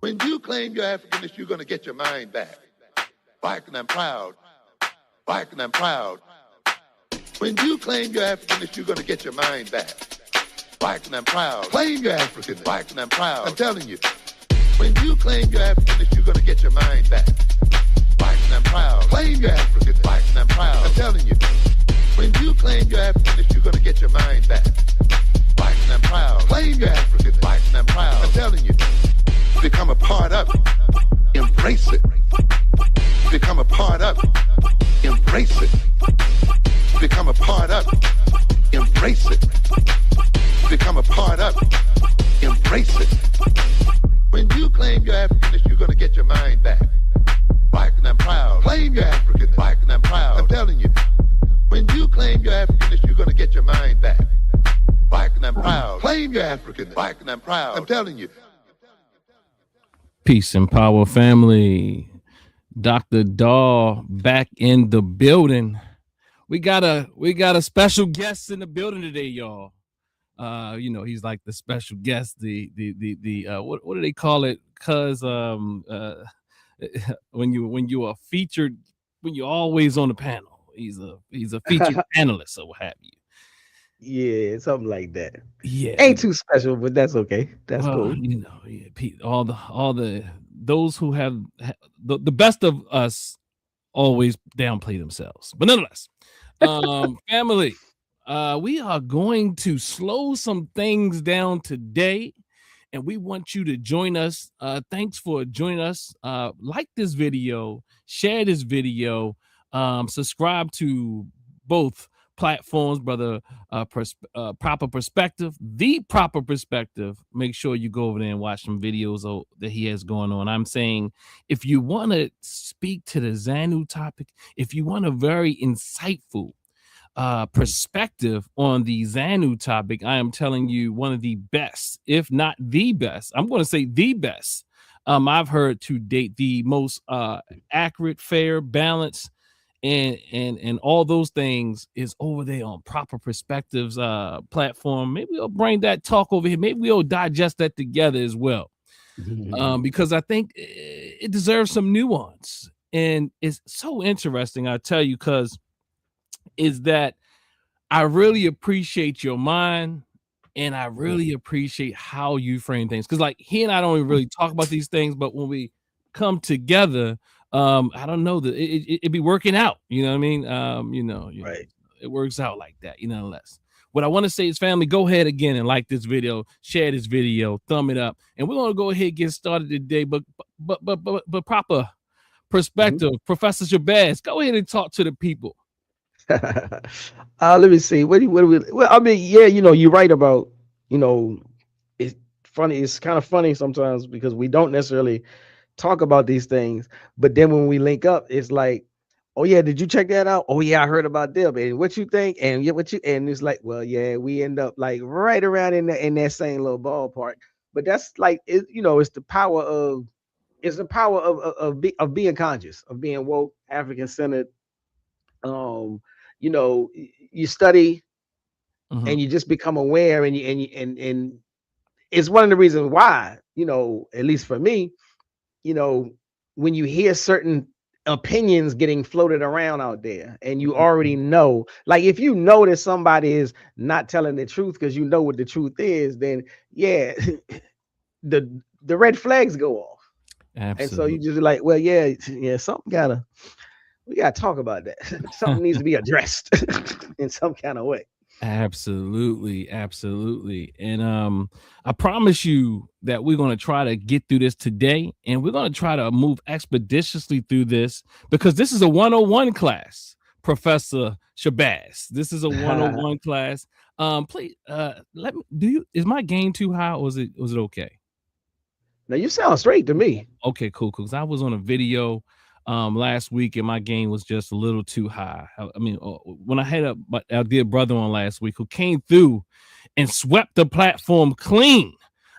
When you claim your Africanness, you're going to get your mind back. Black and I'm proud. Black and I'm proud. When you claim your Africanness, you're going to get your mind back. Black and I'm proud. Claim your Africanness. Black and I'm proud. I'm telling you. When you claim your Africanness, you're going to get your mind back. Black and I'm proud. Claim your Africanness. Black and I'm proud. I'm telling you. When you claim your Africanness, you're going to get your mind back. Black and I'm proud. Claim your Africanness. Black and I'm proud. I'm telling you. Become a part of it. Embrace it. Become a part of it. Embrace it. Become a part of it. Embrace it. Become a part of it. Embrace it. When you claim your Africanness, you're going to get your mind back. Black and I'm proud. Claim your Africanness. Black and I'm proud. I'm telling you. When you claim your Africanness, you're going to get your mind back. Black and I'm proud. Claim your Africanness. Black and I'm proud. I'm telling you. Peace and power, family. Dr. Daw back in the building. We got a special guest in the building today, y'all. He's like the special guest, the what do they call it? Cause when you are featured, when you're always on the panel, he's a featured analyst or what have you. Yeah, something like that. Yeah, ain't too special, but that's okay. That's cool. All the those who have the best of us always downplay themselves, but nonetheless, family, we are going to slow some things down today, and we want you to join us. Thanks for joining us. Like this video, share this video, subscribe to both platforms, brother. Proper perspective, the proper perspective. Make sure you go over there and watch some videos that he has going on. I'm saying, if you want to speak to the ZANU topic, if you want a very insightful perspective on the ZANU topic, I am telling you, one of the best, if not the best, I'm going to say the best I've heard to date, the most accurate, fair, balanced, and all those things is over there on Proper Perspectives platform. Maybe we'll bring that talk over here. Maybe we'll digest that together as well, because I think it deserves some nuance. And it's so interesting, I tell you, because is that I really appreciate your mind, and I really appreciate how you frame things. Because like he and I don't even really talk about these things, but when we come together, I don't know that it be working out. You know what I mean? Right. It works out like that. Nonetheless, what I want to say is, family, go ahead again and like this video, share this video, thumb it up, and we're gonna go ahead and get started today. But proper perspective, Professor Shabazz, go ahead and talk to the people. Let me see. What do we? Well, I mean, yeah, you're right about, it's funny. It's kind of funny sometimes because we don't necessarily talk about these things, but then when we link up, it's like, oh yeah, did you check that out? Oh yeah, I heard about them, and what you think? And yeah, and it's like, well, yeah, we end up like right around in that same little ballpark. But that's like it's the power of being conscious, of being woke, African centered. You study and you just become aware, and it's one of the reasons why, at least for me, when you hear certain opinions getting floated around out there, and you already know, like if you know that somebody is not telling the truth because you know what the truth is, then yeah, the red flags go off. Absolutely. And so you just like, well, yeah, we gotta talk about that. Something needs to be addressed in some kind of way. Absolutely. And I promise you that we're going to try to get through this today, and we're going to try to move expeditiously through this, because this is a 101 class, Professor Shabazz. This is a 101 class. Please, is my gain too high, or was it okay? Now you sound straight to me. Okay, cool. Because I was on a video last week, and my gain was just a little too high. I mean, when I had our dear brother on last week, who came through and swept the platform clean.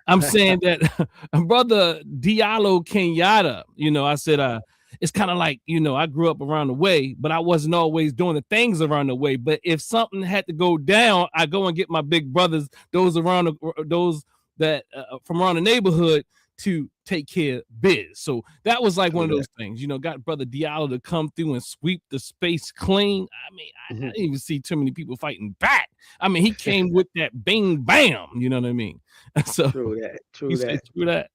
I'm saying that brother Diallo Kenyatta, I said, it's kind of like, I grew up around the way, but I wasn't always doing the things around the way. But if something had to go down, I go and get my big brothers, those that from around the neighborhood, to take care of biz. So that was like True one of that. those things, you know, got Brother Diallo to come through and sweep the space clean. I mean, I didn't even see too many people fighting back. I mean, he came with that bang bam, you know what I mean? So True that. he True said, that. true that.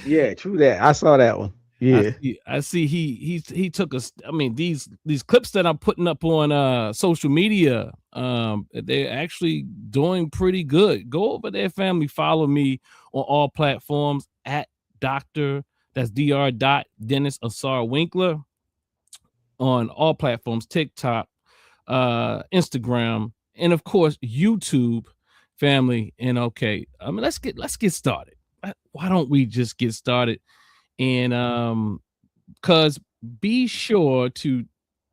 Yeah, true that. I saw that one. Yeah. I see he took us. I mean, these clips that I'm putting up on social media, they're actually doing pretty good. Go over there, family. Follow me on all platforms at Dr. That's Dr. Dennis Asar Winkler on all platforms, TikTok, Instagram, and of course YouTube, family. And okay, I mean, let's get started. Why don't we just get started? And because be sure to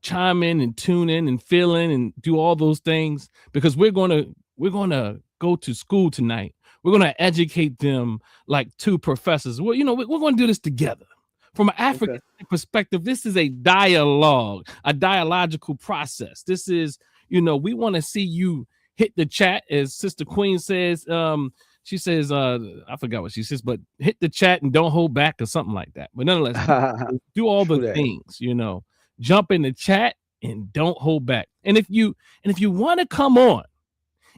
chime in and tune in and fill in and do all those things, because we're gonna go to school tonight. We're gonna educate them like two professors. Well, you know, we're gonna do this together. From an African perspective, this is a dialogue, a dialogical process. This is, you know, we want to see you hit the chat, as Sister Queen says. She says, I forgot what she says, but hit the chat and don't hold back or something like that. But nonetheless, do all the things, you know, jump in the chat and don't hold back. And if you want to come on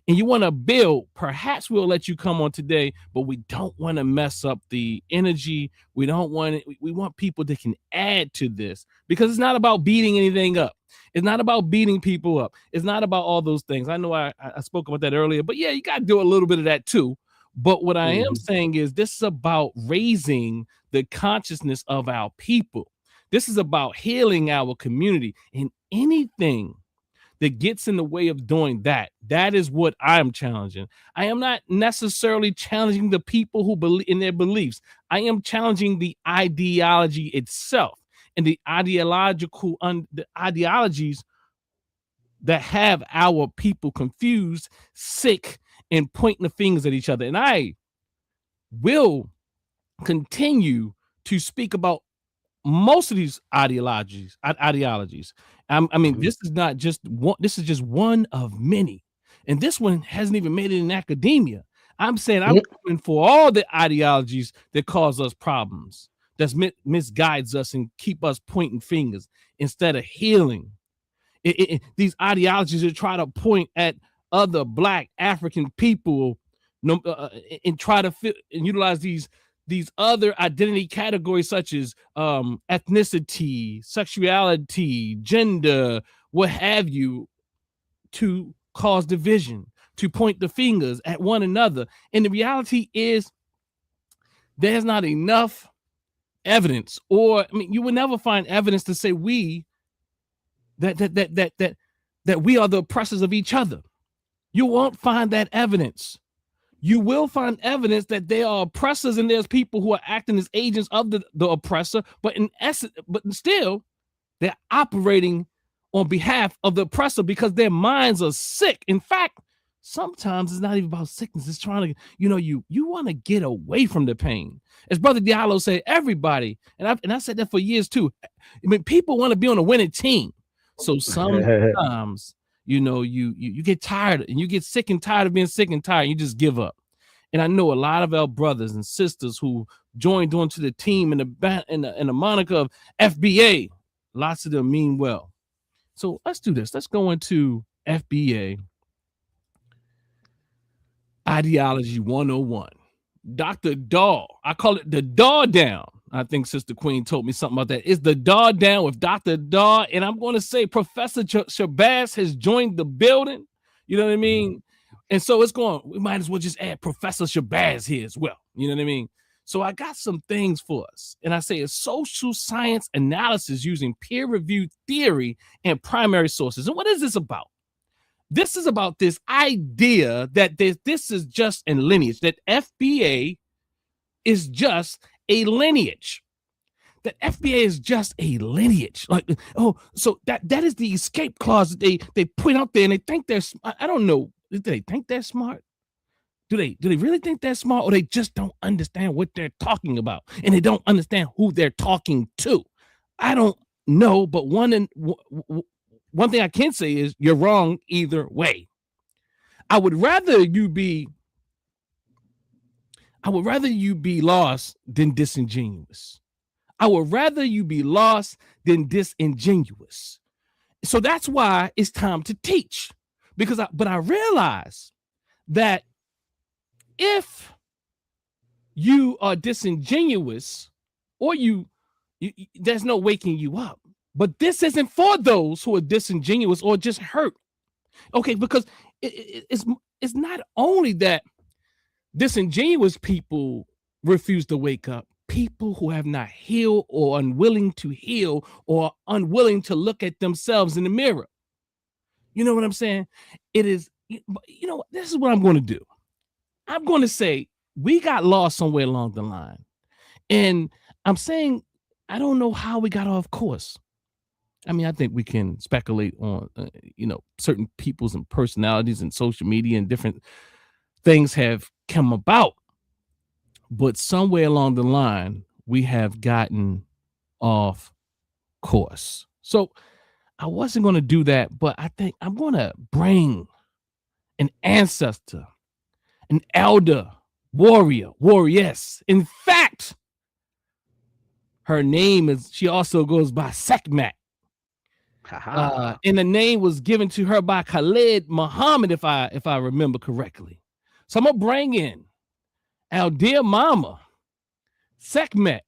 and you want to build, perhaps we'll let you come on today, but we don't want to mess up the energy. We don't want it. We want people that can add to this, because it's not about beating anything up. It's not about beating people up. It's not about all those things. I know I spoke about that earlier, but yeah, you got to do a little bit of that too. But what I am saying is this is about raising the consciousness of our people. This is about healing our community, and anything that gets in the way of doing that, that is what I am challenging. I am not necessarily challenging the people who believe in their beliefs. I am challenging the ideology itself and the ideologies that have our people confused, sick, and pointing the fingers at each other. And I will continue to speak about most of these ideologies. I mean, this is not just one, this is just one of many. And this one hasn't even made it in academia. I'm saying I'm going for all the ideologies that cause us problems, that misguides us and keep us pointing fingers instead of healing. These ideologies that try to point at other Black African people, and try to fit and utilize these other identity categories such as ethnicity, sexuality, gender, what have you, to cause division, to point the fingers at one another. And the reality is there's not enough evidence, or I mean, you will never find evidence to say that we are the oppressors of each other. You won't find that evidence. You will find evidence that there are oppressors and there's people who are acting as agents of the oppressor, but in essence, but still, they're operating on behalf of the oppressor because their minds are sick. In fact, sometimes it's not even about sickness. It's trying to, you know, you want to get away from the pain. As Brother Diallo said, everybody, and I said that for years too. I mean, people want to be on a winning team. So sometimes, you know, you get tired and you get sick and tired of being sick and tired. You just give up. And I know a lot of our brothers and sisters who joined onto the team in the moniker of FBA. Lots of them mean well. So let's do this. Let's go into FBA Ideology 101. Dr. Daw. I call it the Daw Down. I think Sister Queen told me something about that. It's the Daw Down with Dr. Daw. And I'm going to say Professor Shabazz has joined the building. You know what I mean? And so we might as well just add Professor Shabazz here as well. You know what I mean? So I got some things for us. And I say a social science analysis using peer-reviewed theory and primary sources. And what is this about? This is about this idea that this is just a lineage, that FBA is just a lineage. That FBA is just a lineage. Like, oh, so that is the escape clause that they put out there, and they think they're, I don't know, do they think they're smart? Do they really think they're smart, or they just don't understand what they're talking about, and they don't understand who they're talking to? I don't know, but one thing I can say is you're wrong either way. I would rather you be I would rather you be lost than disingenuous. I would rather you be lost than disingenuous. So that's why it's time to teach. But I realize that if you are disingenuous or you there's no waking you up. But this isn't for those who are disingenuous or just hurt. Okay, because it's not only that disingenuous people refuse to wake up. People who have not healed or unwilling to heal or unwilling to look at themselves in the mirror. You know what I'm saying? It is, this is what I'm going to do. I'm going to say we got lost somewhere along the line. And I'm saying I don't know how we got off course. I mean, I think we can speculate on, certain people's and personalities and social media and different things have come about. But somewhere along the line, we have gotten off course. So I wasn't going to do that, but I think I'm going to bring an ancestor, an elder, warrioress. In fact, her name she also goes by Sekhmet. And the name was given to her by Khalid Muhammad, if I remember correctly. So I'm going to bring in our dear mama, Sekhmet,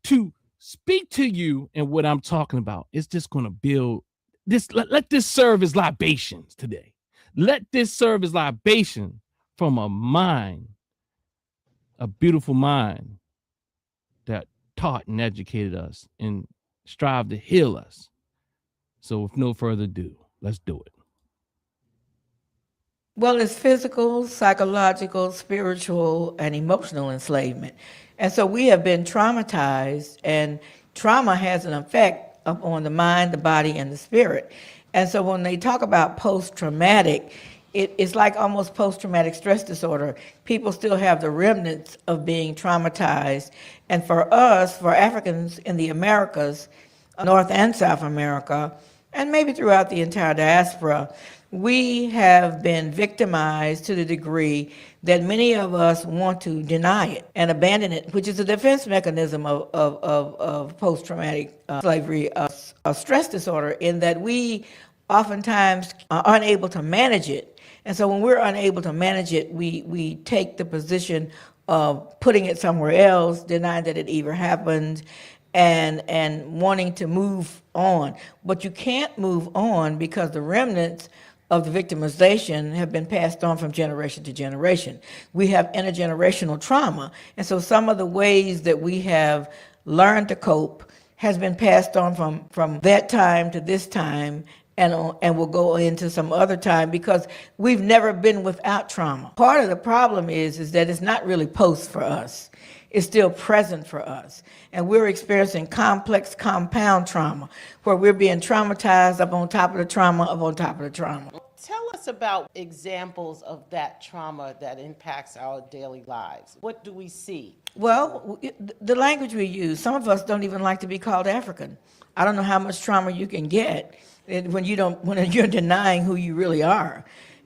to speak to you and what I'm talking about. It's just going to build this. Let this serve as libations today. Let this serve as libation from a mind, a beautiful mind that taught and educated us and strive to heal us. So with no further ado, let's do it. Well, it's physical, psychological, spiritual, and emotional enslavement. And so we have been traumatized, and trauma has an effect upon the mind, the body, and the spirit. And so when they talk about post-traumatic, it's like almost post-traumatic stress disorder. People still have the remnants of being traumatized. And for us, for Africans in the Americas, North and South America, and maybe throughout the entire diaspora, we have been victimized to the degree that many of us want to deny it and abandon it, which is a defense mechanism of post-traumatic slavery stress disorder, in that we oftentimes are unable to manage it. And so when we're unable to manage it, we take the position of putting it somewhere else, denying that it ever happened, and wanting to move on. But you can't move on because the remnants of the victimization have been passed on from generation to generation. We have intergenerational trauma. And so some of the ways that we have learned to cope has been passed on from that time to this time, and will go into some other time, because we've never been without trauma. Part of the problem is that it's not really post for us. It's still present for us. And we're experiencing complex compound trauma, where we're being traumatized up on top of the trauma, up on top of the trauma. Tell us about examples of that trauma that impacts our daily lives. What do we see? Well, the language we use, some of us don't even like to be called African. I don't know how much trauma you can get when you're denying who you really are.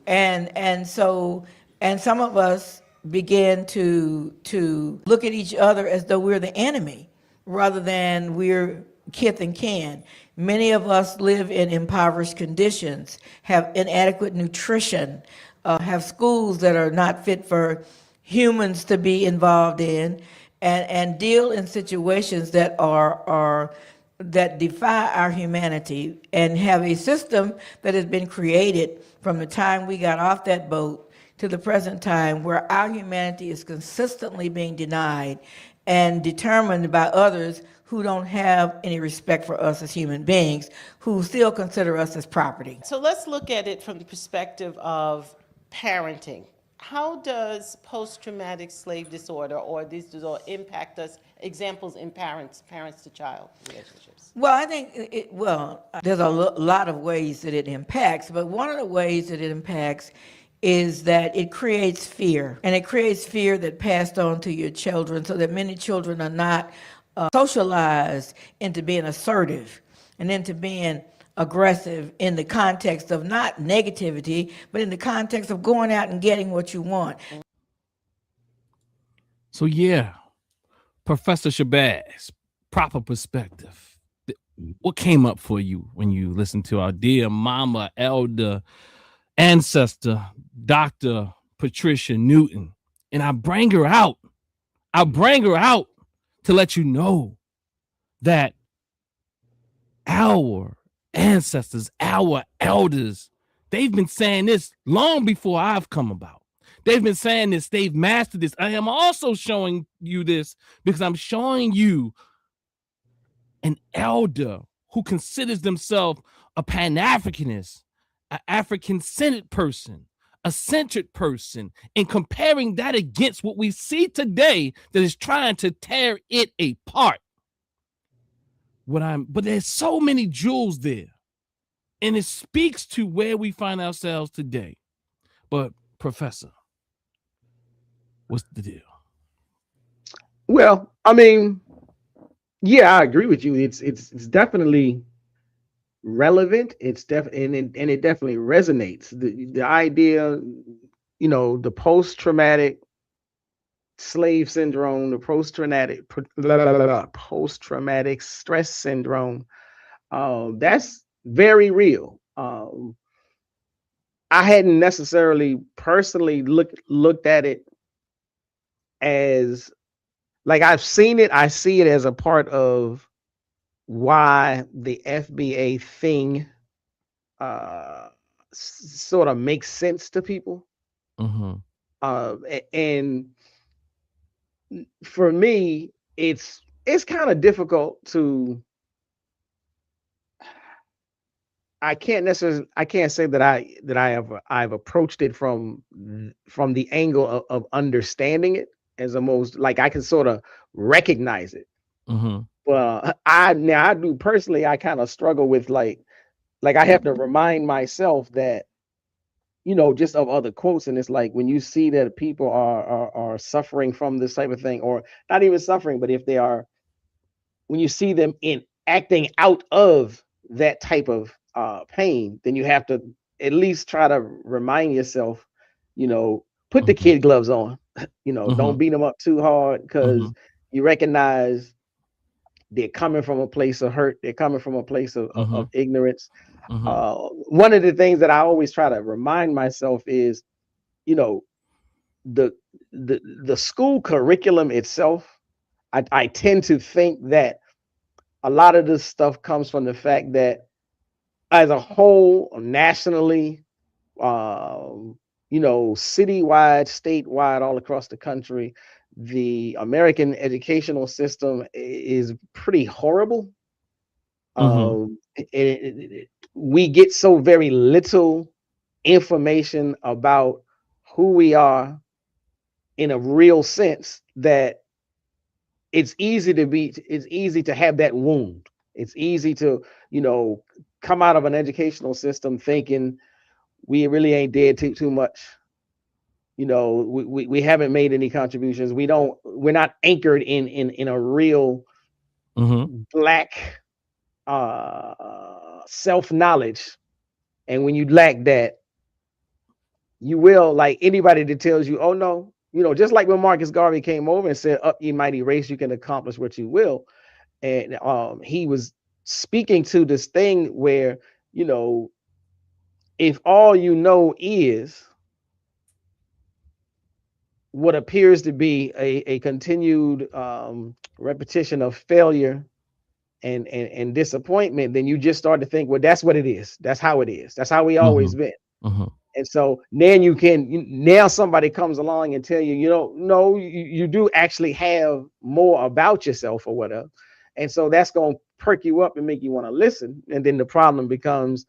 And some of us begin to look at each other as though we're the enemy rather than we're kith and kin. Many of us live in impoverished conditions, have inadequate nutrition, have schools that are not fit for humans to be involved in, and deal in situations that that defy our humanity, and have a system that has been created from the time we got off that boat to the present time, where our humanity is consistently being denied and determined by others who don't have any respect for us as human beings, who still consider us as property. So let's look at it from the perspective of parenting. How does post-traumatic slave disorder or these disorder impact us? Examples in parents to child relationships. Well, I think there's a lot of ways that it impacts, but one of the ways that it impacts is that it creates fear, and it creates fear that passed on to your children, so that many children are not socialized into being assertive and into being aggressive in the context of not negativity, but in the context of going out and getting what you want. So yeah, Professor Shabazz, proper perspective. What came up for you when you listened to our dear mama, elder, ancestor, Dr. Patricia Newton? And I bring her out. I bring her out to let you know that our ancestors, our elders, they've been saying this long before I've come about. They've been saying this. They've mastered this. I am also showing you this because I'm showing you an elder who considers themselves a Pan-Africanist, an African-centered person, a centered person, and comparing that against what we see today that is trying to tear it apart. But there's so many jewels there, and it speaks to where we find ourselves today. But Professor, what's the deal? Well, I mean, yeah, I agree with you. It's definitely relevant. It's and it definitely resonates. The idea, the post-traumatic slave syndrome, the post-traumatic stress syndrome. That's very real. I hadn't necessarily personally looked at it as like I've seen it. I see it as a part of why the FBA thing sort of makes sense to people. Mm-hmm. And for me, it's kind of difficult to. I can't say that I've approached it from the angle of understanding it as a most like I can sort of recognize it. Mm-hmm. But I do personally, I kind of struggle with like I have to remind myself that, just of other quotes. And it's like when you see that people are suffering from this type of thing, or not even suffering, but if they are, when you see them in acting out of that type of pain, then you have to at least try to remind yourself, put the kid gloves on, don't beat them up too hard, because you recognize they're coming from a place of hurt. They're coming from a place of ignorance. One of the things that I always try to remind myself is, the school curriculum itself. I tend to think that a lot of this stuff comes from the fact that as a whole, nationally, citywide, statewide, all across the country, the American educational system is pretty horrible. We get so very little information about who we are in a real sense that it's easy to have that wound. It's easy to, come out of an educational system thinking we really ain't did too much. We haven't made any contributions. We're not anchored in a real Black self-knowledge. And when you lack that, you will, like anybody that tells you, oh no, just like when Marcus Garvey came over and said, up ye mighty race, you can accomplish what you will. And he was speaking to this thing where, if all you know is what appears to be a continued repetition of failure and disappointment, then you just start to think, well, that's what it is. That's how it is. That's how we always been. And so then now somebody comes along and tell you, no, you do actually have more about yourself or whatever. And so that's going to perk you up and make you want to listen. And then the problem becomes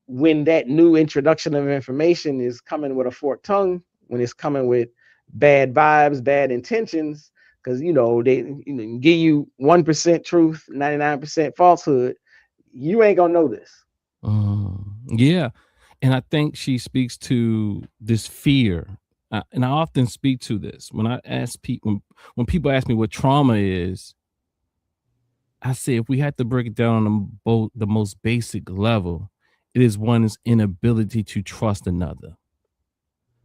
when that new introduction of information is coming with a forked tongue, when it's coming with bad vibes, bad intentions, because, they give you 1% truth, 99% falsehood. You ain't going to know this. Yeah. And I think she speaks to this fear. And I often speak to this when I ask people, when people ask me what trauma is, I say, if we had to break it down on the most basic level, it is one's inability to trust another.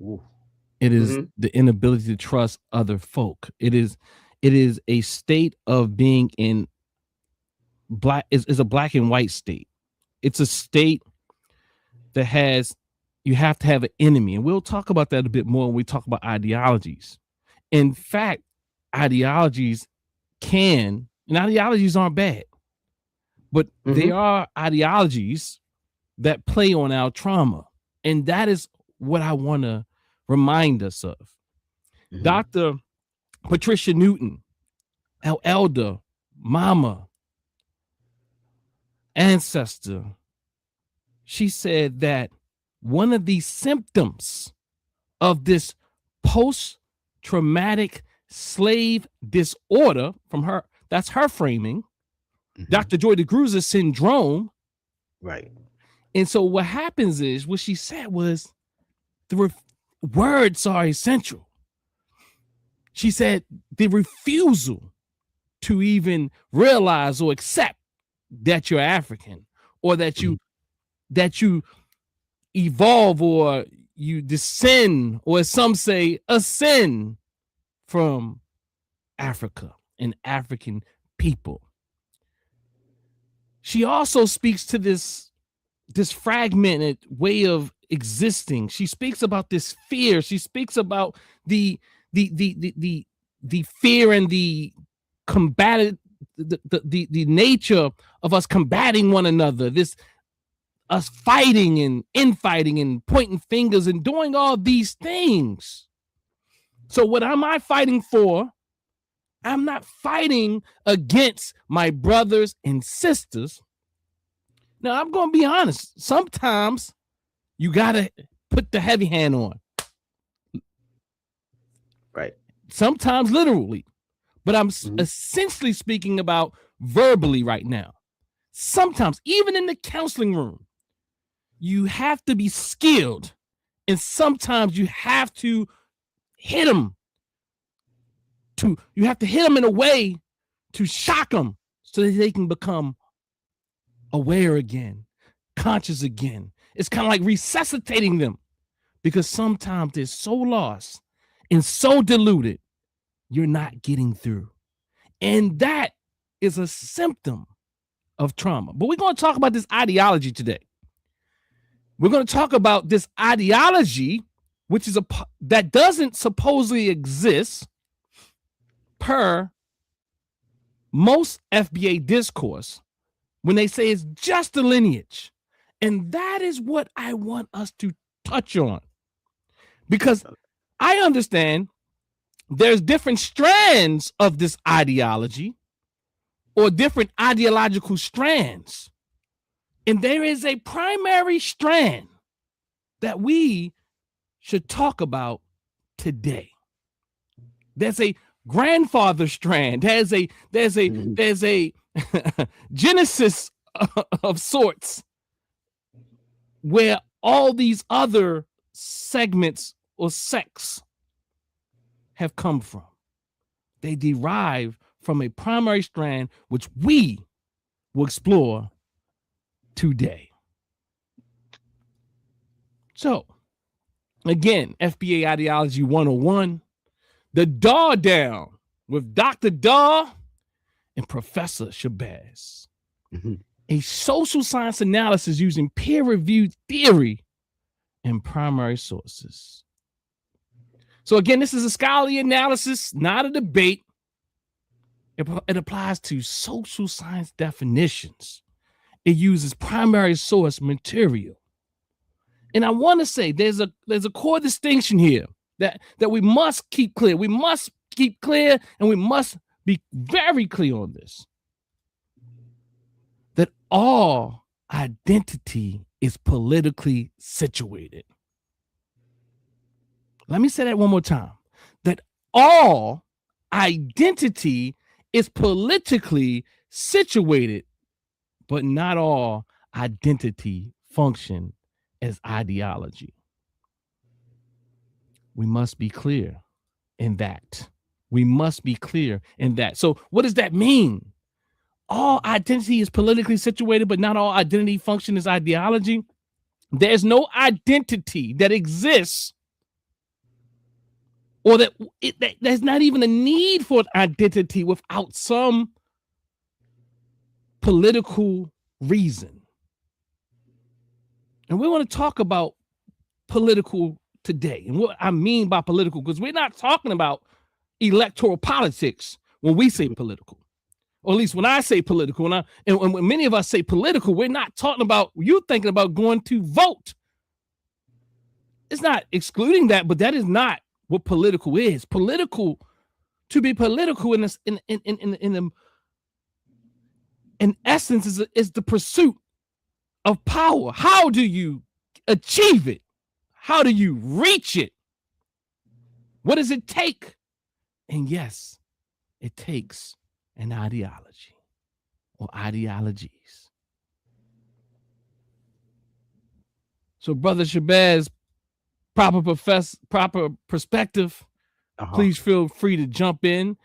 Ooh. It is the inability to trust other folk. It is a state of being in black, is a black and white state. It's a state that has, you have to have an enemy. And we'll talk about that a bit more when we talk about ideologies. In fact, ideologies aren't bad, but they are ideologies that play on our trauma. And that is what I want to remind us of. Dr. Patricia Newton, our elder, mama, ancestor, she said that one of the symptoms of this post-traumatic slave disorder, from her, that's her framing, Dr. Joy DeGruza syndrome. Right. And so what happens is, what she said was, the words are essential. She said the refusal to even realize or accept that you're African, or that you evolve, or you descend, or as some say, ascend from Africa and African people. She also speaks to this fragmented way of existing. She speaks about this fear. She speaks about the fear and the combative, the nature of us combating one another, us fighting and infighting and pointing fingers and doing all these things. So what am I fighting for? I'm not fighting against my brothers and sisters. Now, I'm going to be honest. Sometimes you got to put the heavy hand on. Right. Sometimes literally. But I'm essentially speaking about verbally right now. Sometimes, even in the counseling room, you have to be skilled. And sometimes you have to hit them. You have to hit them in a way to shock them so that they can become aware again, conscious again. It's kind of like resuscitating them, because sometimes they're so lost and so diluted, you're not getting through. And that is a symptom of trauma. But we're going to talk about this ideology today. We're going to talk about this ideology, which is that doesn't supposedly exist per most FBA discourse, when they say it's just a lineage. And that is what I want us to touch on, because I understand there's different strands of this ideology, or different ideological strands. And there is a primary strand that we should talk about today. There's a grandfather strand. There's a genesis of sorts, where all these other segments or sects have come from. They derive from a primary strand, which we will explore today. So, again, FBA Ideology 101, the Daw Down with Dr. Daw and Professor Shabazz. A social science analysis using peer-reviewed theory and primary sources. So again, this is a scholarly analysis, not a debate. It applies to social science definitions. It uses primary source material. And I want to say there's a core distinction here that we must keep clear. We must keep clear, and we must be very clear on this. That all identity is politically situated. Let me say that one more time. That all identity is politically situated, but not all identity function as ideology. We must be clear in that. We must be clear in that. So what does that mean? All identity is politically situated, but not all identity function is ideology. There's no identity that exists or that there's not even a need for an identity without some political reason. And we want to talk about political today. And what I mean by political, because we're not talking about electoral politics when we say political. Or at least when I say political, and when many of us say political, we're not talking about you thinking about going to vote. It's not excluding that, but that is not what political is. Political, to be political in essence, is the pursuit of power. How do you achieve it? How do you reach it? What does it take? And yes, it takes an ideology or ideologies. So, Brother Shabazz, proper perspective, please feel free to jump in.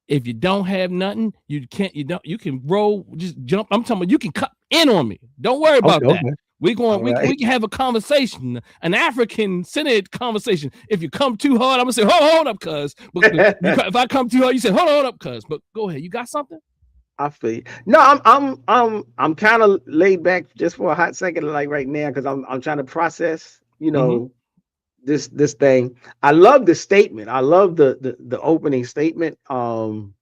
If you don't have nothing, you can roll, just jump. I'm talking about you can cut in on me. Don't worry about that. Okay. We can have a conversation, an African-centered conversation. If you come too hard, I'm gonna say, hold up, cuz. If I come too hard, you say, hold up, cuz. But go ahead, you got something? I feel you. No, I'm kind of laid back just for a hot second, like right now, because I'm trying to process, this thing. I love the statement. I love the opening statement. The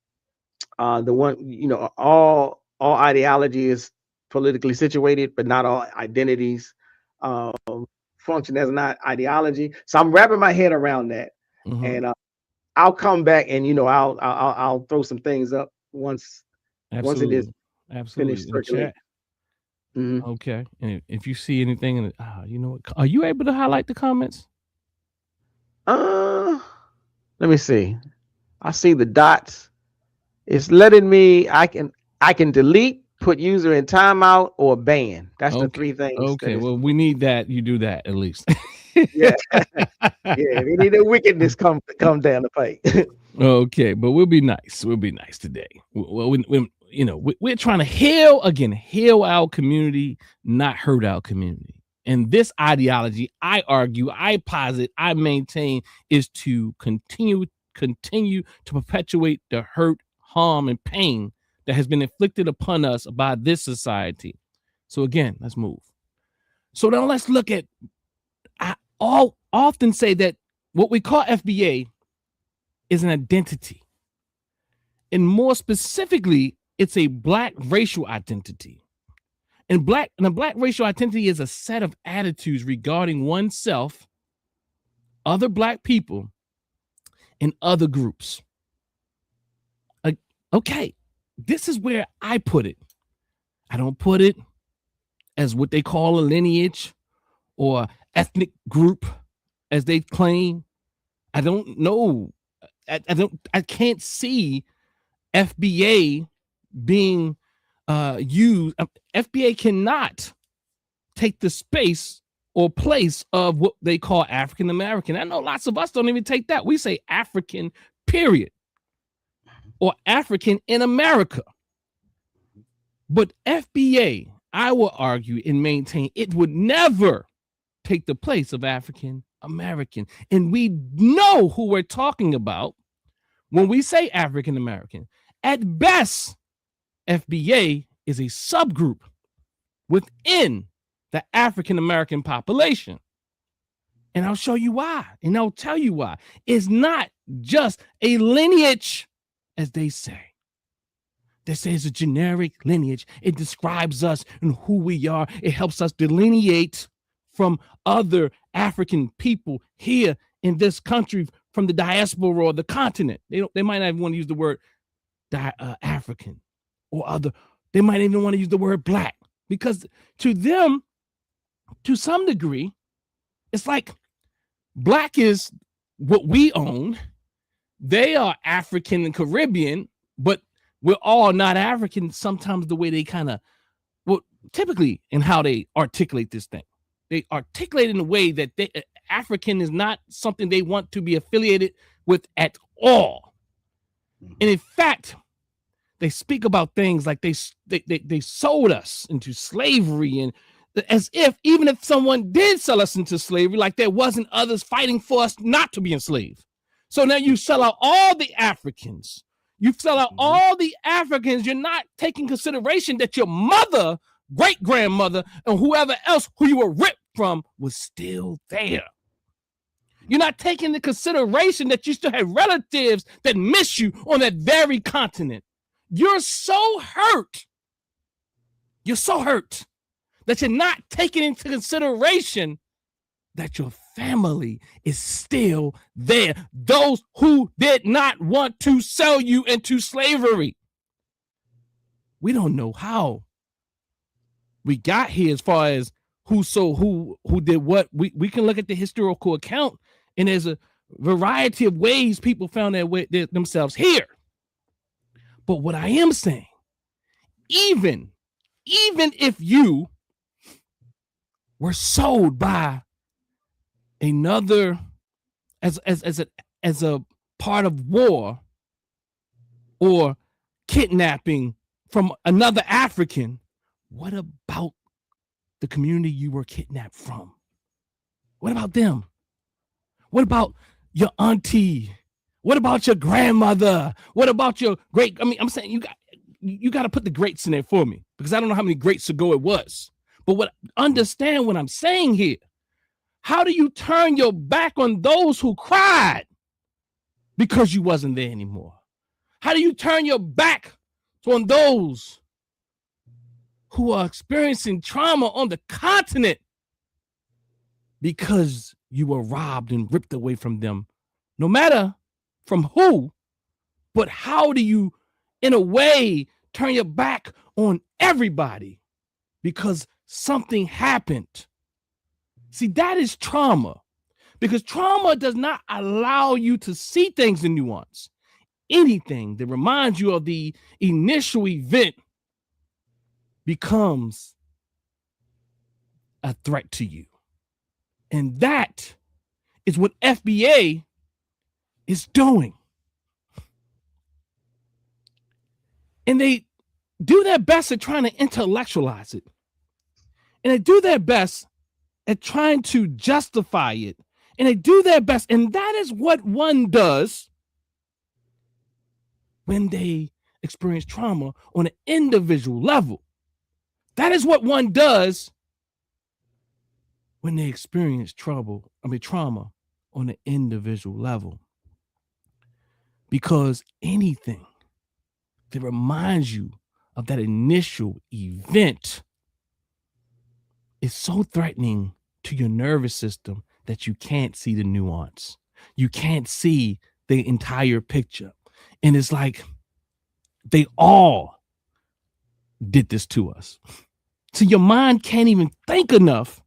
one, all ideology is politically situated, but not all identities function as an ideology. So I'm wrapping my head around that, and I'll come back and I'll throw some things up once it is finished circulating. Okay, and if you see anything, are you able to highlight the comments? Let me see. I see the dots. It's letting me. I can delete, put user in timeout, or ban. That's the three things. Okay, well, we need that. You do that at least. Yeah, we need the wickedness come down the pipe. Okay, but we'll be nice. We'll be nice today. Well, we're trying to heal our community, not hurt our community. And this ideology, I argue, I posit, I maintain, is to continue to perpetuate the hurt, harm, and pain that has been inflicted upon us by this society. So again, let's move. So now let's look at, I often say that what we call FBA is an identity. And more specifically, it's a Black racial identity. And a Black racial identity is a set of attitudes regarding oneself, other Black people, and other groups. Okay, this is where I put it. I don't put it as what they call a lineage or ethnic group, as they claim. I don't know. I can't see FBA being used. FBA cannot take the space or place of what they call African American. I know lots of us don't even take that. We say African, period, or African in America. But FBA, I will argue and maintain, it would never take the place of African American. And we know who we're talking about when we say African American. At best, FBA is a subgroup within the African American population. And I'll show you why. And I'll tell you why. It's not just a lineage, as they say. They say it's a generic lineage. It describes us and who we are. It helps us delineate from other African people here in this country, from the diaspora or the continent. They might not even want to use the word African or other. They might even want to use the word Black, because to them, to some degree, it's like Black is what we own. They are African and Caribbean, but we're all not African. Sometimes the way they typically in how they articulate this thing, they articulate in a way that African is not something they want to be affiliated with at all. And in fact, they speak about things like they sold us into slavery, and as if even if someone did sell us into slavery, like there wasn't others fighting for us not to be enslaved. So now you sell out all the Africans. You sell out all the Africans. You're not taking consideration that your mother, great-grandmother, and whoever else who you were ripped from was still there. You're not taking into consideration that you still have relatives that miss you on that very continent. You're so hurt. You're so hurt that you're not taking into consideration that your family is still there. Those who did not want to sell you into slavery. We don't know how we got here as far as who did what. We can look at the historical account, and there's a variety of ways people found themselves here. But what I am saying, even if you were sold by another as a part of war or kidnapping from another African, what about the community you were kidnapped from? What about them? What about your auntie? What about your grandmother? What about your great? I mean, I'm saying you got to put the greats in there for me, because I don't know how many greats ago it was. But understand what I'm saying here. How do you turn your back on those who cried because you wasn't there anymore? How do you turn your back on those who are experiencing trauma on the continent because you were robbed and ripped away from them? No matter from who, but how do you, in a way, turn your back on everybody because something happened? See, that is trauma, because trauma does not allow you to see things in nuance. Anything that reminds you of the initial event becomes a threat to you. And that is what FBA is doing. And they do their best at trying to intellectualize it. And they do their best at trying to justify it. And they do their best. And that is what one does when they experience trauma on an individual level. That is what one does when they experience trauma on an individual level. Because anything that reminds you of that initial event is so threatening to your nervous system that you can't see the nuance. You can't see the entire picture. And it's like they all did this to us. So your mind can't even think enough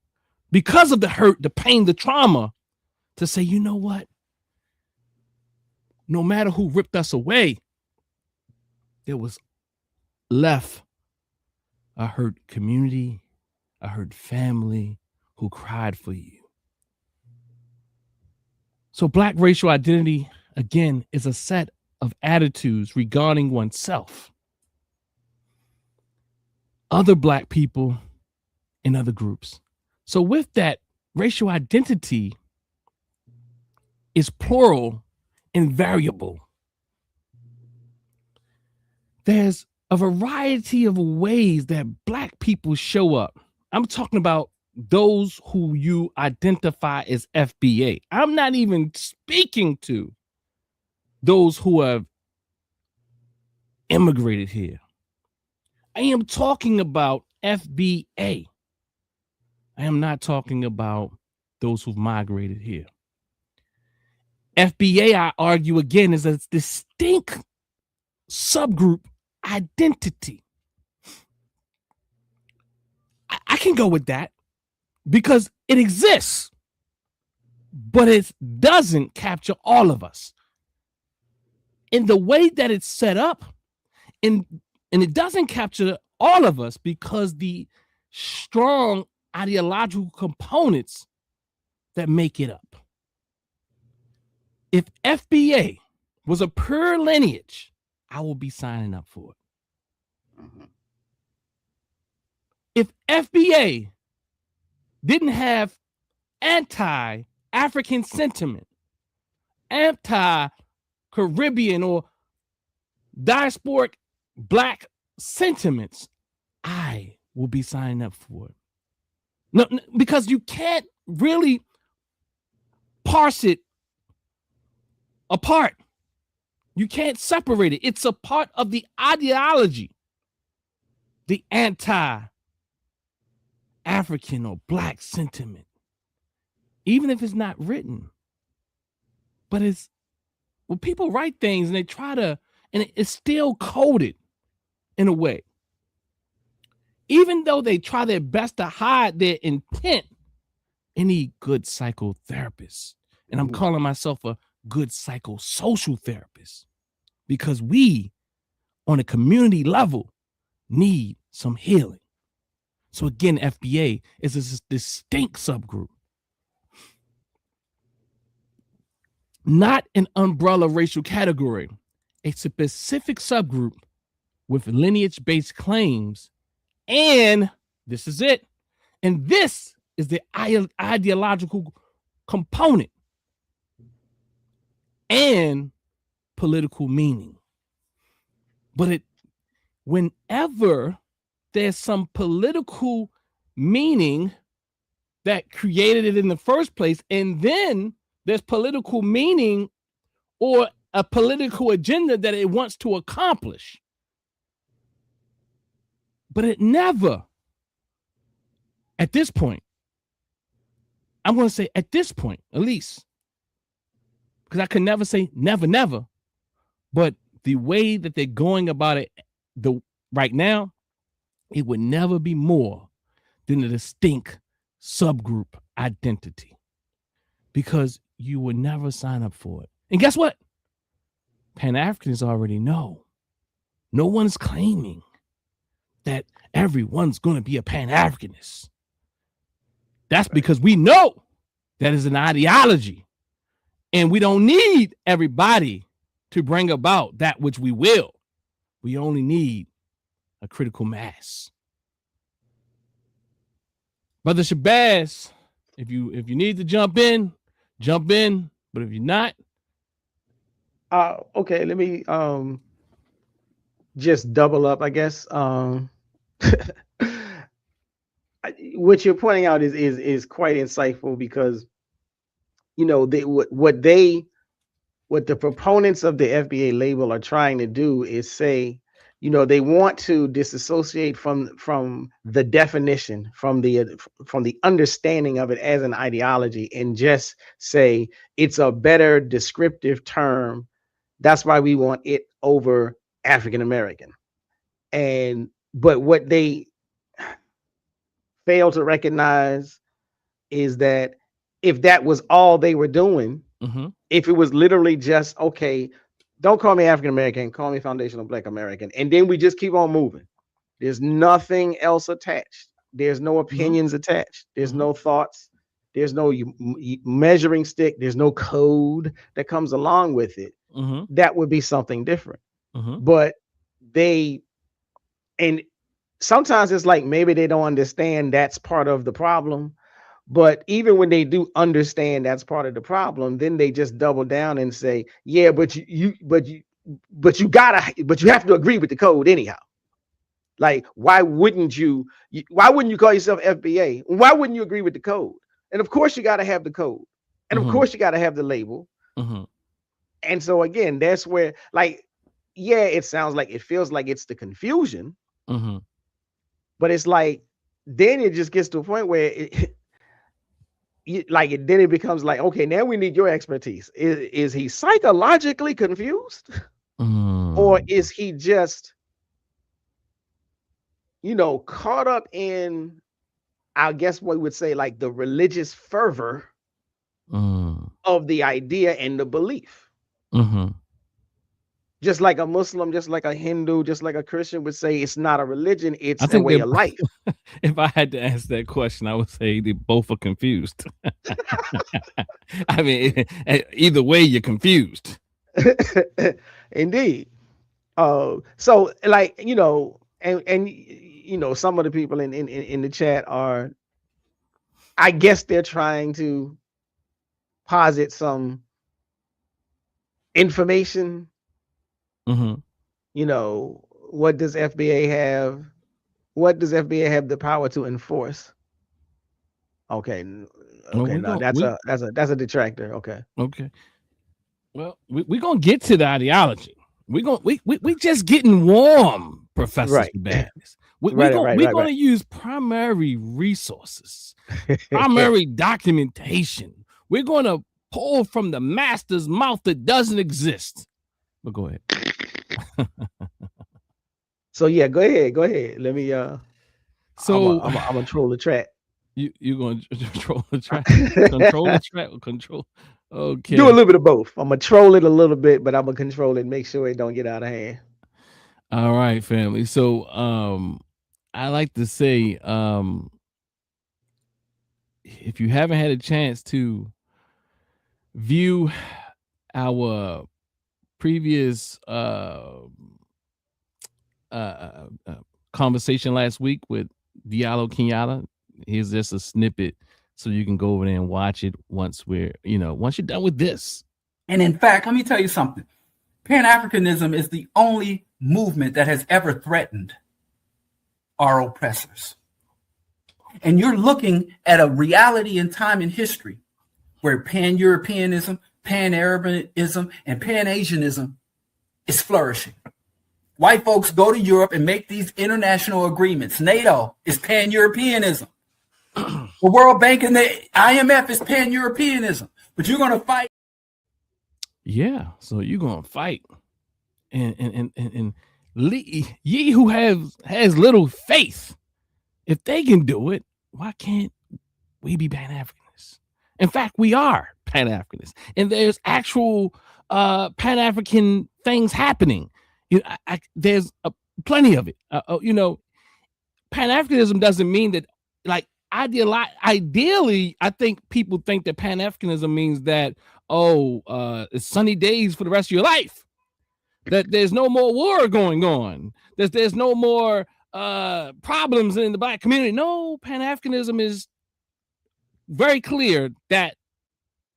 because of the hurt, the pain, the trauma to say, you know what? No matter who ripped us away, there was left a hurt community, a hurt family who cried for you. So Black racial identity, again, is a set of attitudes regarding oneself, other Black people, and other groups. So with that, racial identity is plural and variable. There's a variety of ways that Black people show up. I'm talking about those who you identify as FBA. I'm not even speaking to those who have immigrated here. I am talking about FBA. I am not talking about those who've migrated here. FBA, I argue again, is a distinct subgroup identity. I can go with that because it exists, but it doesn't capture all of us. In the way that it's set up, and it doesn't capture all of us because the strong ideological components that make it up. If FBA was a pure lineage, I will be signing up for it. Mm-hmm. If FBA didn't have anti-African sentiment, anti-Caribbean or diasporic black sentiments, I will be signing up for it. No, because you can't really parse it apart. You can't separate it. It's a part of the ideology, the anti-African or black sentiment, even if it's not written. But it's, when people write things and they try to, and it's still coded in a way. Even though they try their best to hide their intent, any good psychotherapist, and I'm calling myself a good psychosocial therapist, because we, on a community level, need some healing. So again, FBA is a distinct subgroup, not an umbrella racial category, a specific subgroup with lineage-based claims. And this is it. And this is the ideological component and political meaning. But whenever there's some political meaning that created it in the first place, and then there's political meaning or a political agenda that it wants to accomplish, but it never, at this point, I'm going to say at this point, at least, because I can never say never, never, but the way that they're going about it right now, it would never be more than a distinct subgroup identity, because you would never sign up for it. And guess what? Pan-Africans already know. No one's claiming that everyone's going to be a Pan-Africanist. That's because we know that is an ideology, and we don't need everybody to bring about that which we will. We only need a critical mass. Brother Shabazz, if you need to jump in, but if you're not, okay, let me just double up, I guess. What you're pointing out is quite insightful, because what the proponents of the FBA label are trying to do is say, they want to disassociate from the definition, from the understanding of it as an ideology, and just say it's a better descriptive term. That's why we want it over African American. But what they fail to recognize is that if that was all they were doing, if it was literally just, okay, don't call me African American, call me foundational Black American, and then we just keep on moving. There's nothing else attached. There's no opinions attached. There's no thoughts. There's no measuring stick. There's no code that comes along with it. That would be something different. But and sometimes it's like maybe they don't understand that's part of the problem. But even when they do understand that's part of the problem, then they just double down and say, yeah, but you have to agree with the code anyhow. Like, why wouldn't you call yourself FBA? Why wouldn't you agree with the code? And of course you got to have the code. And of course you got to have the label. And so again, that's where, like, yeah, it feels like it's the confusion. But it's like, then it just gets to a point where then it becomes like, okay, now we need your expertise. Is he psychologically confused? Or is he just, caught up in, I guess what we would say, like the religious fervor of the idea and the belief? Just like a Muslim, just like a Hindu, just like a Christian would say, it's not a religion, it's a way of life. If I had to ask that question, I would say they both are confused. I mean, either way, you're confused. Indeed. So like, and some of the people in the chat are, I guess they're trying to posit some information. Mm-hmm. You know, what does FBA have? What does FBA have the power to enforce? Okay, okay, no, that's a detractor. Okay. Well, we're gonna get to the ideology. We just getting warm, Professor Right. Bass. We're Right. gonna use primary resources, primary documentation. We're gonna pull from the master's mouth that doesn't exist. But go ahead. So yeah, go ahead. Let me So I'm gonna troll the track. You're gonna control the track, control the track, control. Okay. Do a little bit of both. I'm gonna troll it a little bit, but I'm gonna control it, make sure it don't get out of hand. All right, family. So I like to say if you haven't had a chance to view our previous conversation last week with Diallo Kenyatta, here's just a snippet so you can go over there and watch it once you're done with this. And in fact, let me tell you something. Pan-Africanism is the only movement that has ever threatened our oppressors. And you're looking at a reality in time in history where Pan-Europeanism, Pan-Arabianism, and Pan-Asianism is flourishing. White folks go to Europe and make these international agreements. NATO is Pan-Europeanism. The World Bank and the IMF is Pan-Europeanism. But you're going to fight. Yeah, so you're going to fight. And ye who has little faith, if they can do it, why can't we be Pan-Africanists? In fact, we are Pan-Africanists. And there's actual Pan-African things happening. There's plenty of it. Pan-Africanism doesn't mean that, like, ideally, I think people think that Pan-Africanism means that, it's sunny days for the rest of your life. That there's no more war going on. There's no more problems in the Black community. No, Pan-Africanism is very clear that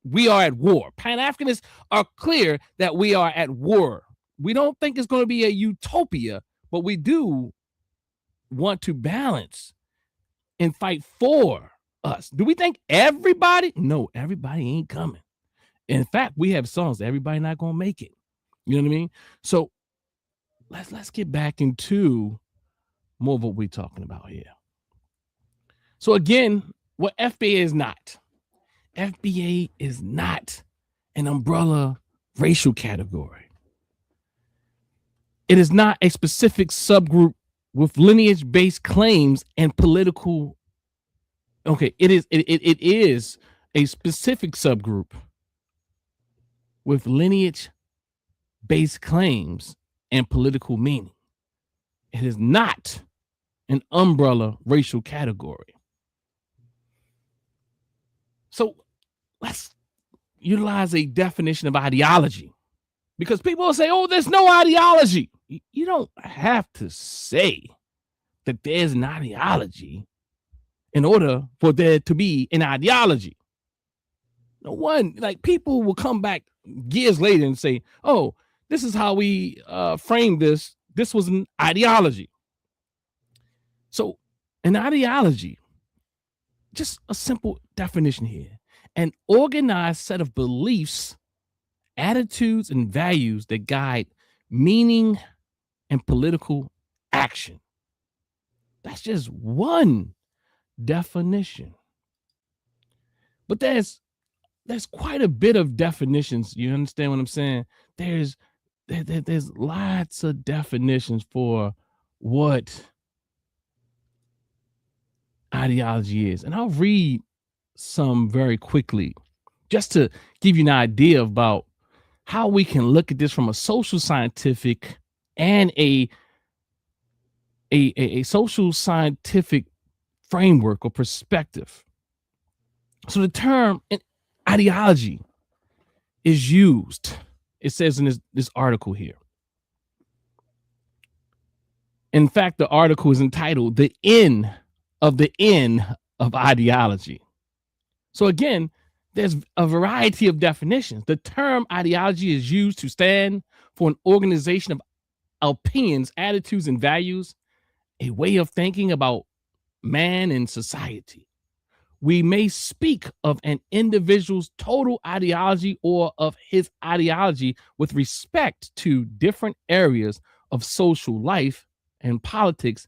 we are at war. Pan-Africanists are clear that we are at war. We don't think it's going to be a utopia, but we do want to balance and fight for us. Do we think everybody? No, everybody ain't coming. In fact, we have songs that everybody not going to make it. You know what I mean? So let's get back into more of what we're talking about here. So again, what FBA is not. FBA is not an umbrella racial category. It is not a specific subgroup with lineage-based claims and political. Okay, it is a specific subgroup with lineage-based claims and political meaning. It is not an umbrella racial category. So let's utilize a definition of ideology, because people will say, there's no ideology. You don't have to say that there's an ideology in order for there to be an ideology. No one, like, people will come back years later and say, this is how we framed this. This was an ideology. So an ideology, just a simple definition here, an organized set of beliefs, attitudes, and values that guide meaning and political action. That's just one definition. But there's quite a bit of definitions. You understand what I'm saying? There's lots of definitions for what ideology is. And I'll read some very quickly just to give you an idea about how we can look at this from a social scientific and a social scientific framework or perspective. So the term ideology is used, it says in this article here. In fact, the article is entitled "The End of Ideology." So again, there's a variety of definitions. The term ideology is used to stand for an organization of opinions, attitudes, and values, a way of thinking about man and society. We may speak of an individual's total ideology or of his ideology with respect to different areas of social life and politics,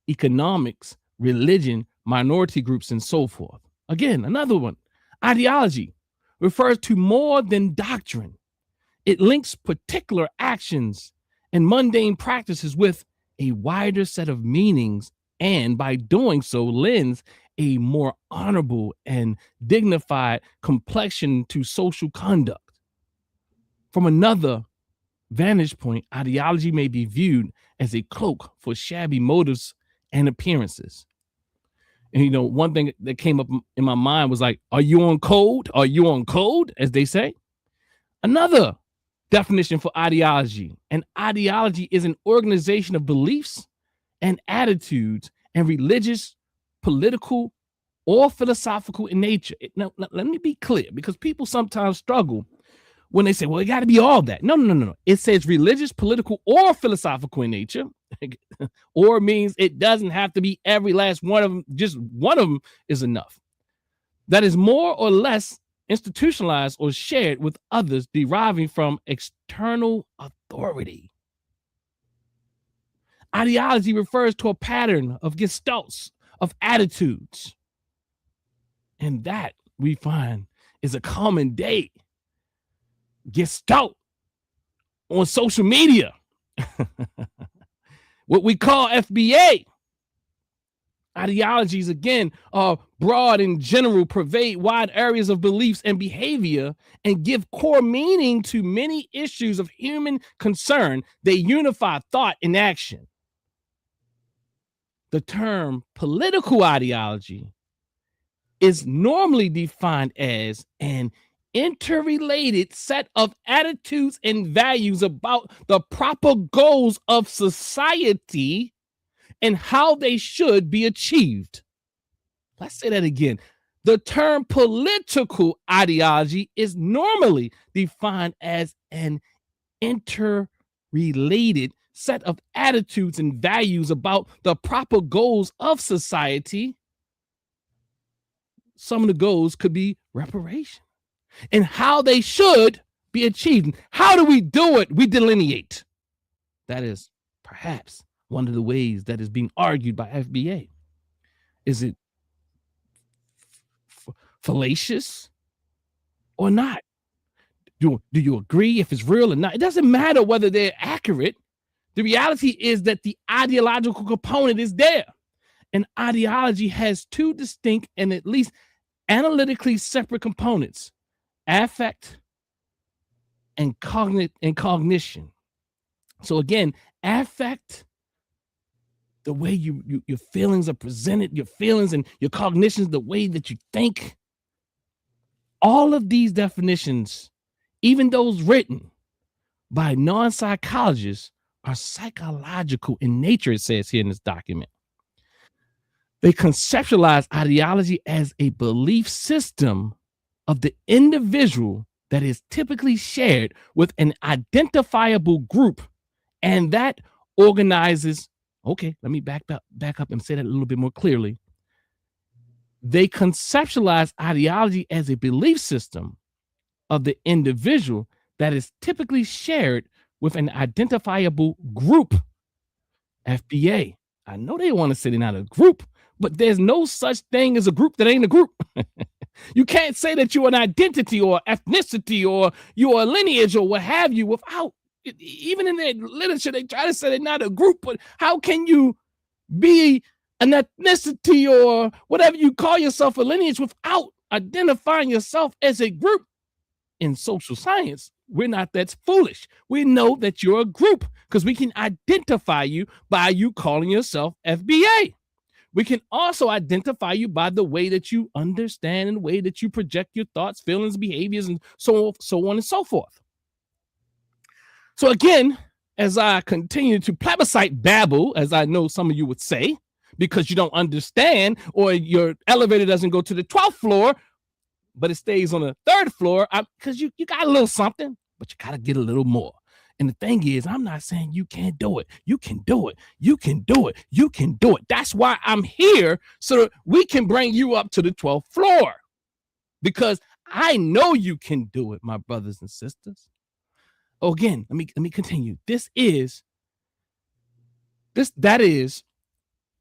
economics, religion, minority groups, and so forth. Again, another one. Ideology refers to more than doctrine. It links particular actions and mundane practices with a wider set of meanings, and by doing so, lends a more honorable and dignified complexion to social conduct. From another vantage point, ideology may be viewed as a cloak for shabby motives and appearances. And one thing that came up in my mind was like, are you on code? Are you on code, as they say? Another definition for ideology. An ideology is an organization of beliefs and attitudes and religious, political, or philosophical in nature. Now, let me be clear, because people sometimes struggle when they say, well, it got to be all that. No. It says religious, political, or philosophical in nature. Or means it doesn't have to be every last one of them. Just one of them is enough. That is more or less institutionalized or shared with others, deriving from external authority. Ideology refers to a pattern of gestalts, of attitudes. And that, we find, is a common day gestalt on social media. What we call FBA. Ideologies, again, are broad and general, pervade wide areas of beliefs and behavior, and give core meaning to many issues of human concern. They unify thought and action. The term political ideology is normally defined as an interrelated set of attitudes and values about the proper goals of society and how they should be achieved. Let's say that again. The term political ideology is normally defined as an interrelated set of attitudes and values about the proper goals of society. Some of the goals could be reparation and how they should be achieved. How do we do it? We delineate. That is perhaps one of the ways that is being argued by FBA. Is it fallacious or not? Do you agree if it's real or not? It doesn't matter whether they're accurate. The reality is that the ideological component is there. And ideology has two distinct and at least analytically separate components: affect and cognition. So again, affect, the way your feelings are presented, your feelings and your cognitions, the way that you think. All of these definitions, even those written by non-psychologists, are psychological in nature, it says here in this document. They conceptualize ideology as a belief system of the individual that is typically shared with an identifiable group, and that organizes. Okay, let me back up and say that a little bit more clearly. They conceptualize ideology as a belief system of the individual that is typically shared with an identifiable group. FBA. I know they want to say they're not a group, but there's no such thing as a group that ain't a group. You can't say that you're an identity or ethnicity or you're a lineage or what have you without, even in their literature, they try to say they're not a group, but how can you be an ethnicity or whatever you call yourself, a lineage, without identifying yourself as a group? In social science, we're not that foolish. We know that you're a group because we can identify you by you calling yourself FBA. We can also identify you by the way that you understand and the way that you project your thoughts, feelings, behaviors, and so on and so forth. So again, as I continue to plebiscite babble, as I know some of you would say, because you don't understand or your elevator doesn't go to the 12th floor, but it stays on the 3rd floor because you got a little something, but you got to get a little more. And the thing is, I'm not saying you can't do it. You can do it. You can do it. You can do it. That's why I'm here, so that we can bring you up to the 12th floor, because I know you can do it, my brothers and sisters. Oh, again, let me continue. That is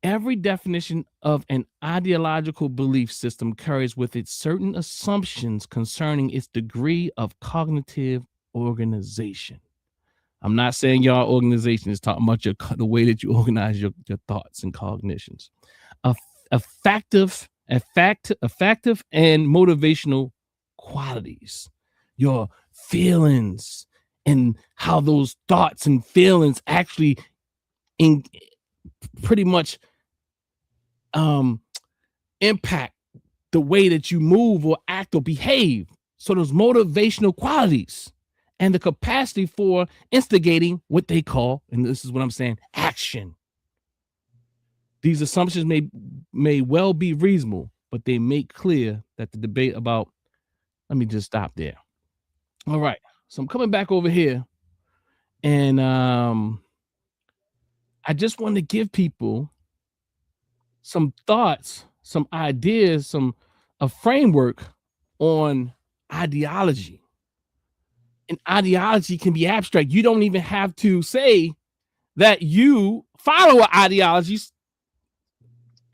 every definition of an ideological belief system carries with it certain assumptions concerning its degree of cognitive organization. I'm not saying your organization is talking about the way that you organize your thoughts and cognitions. Effective and motivational qualities, your feelings, and how those thoughts and feelings actually pretty much impact the way that you move or act or behave. So those motivational qualities and the capacity for instigating what they call, and this is what I'm saying, action. These assumptions may well be reasonable, but they make clear that the debate about, let me just stop there. All right. So I'm coming back over here, and I just want to give people some thoughts, some ideas, a framework on ideology. And ideology can be abstract. You don't even have to say that you follow an ideology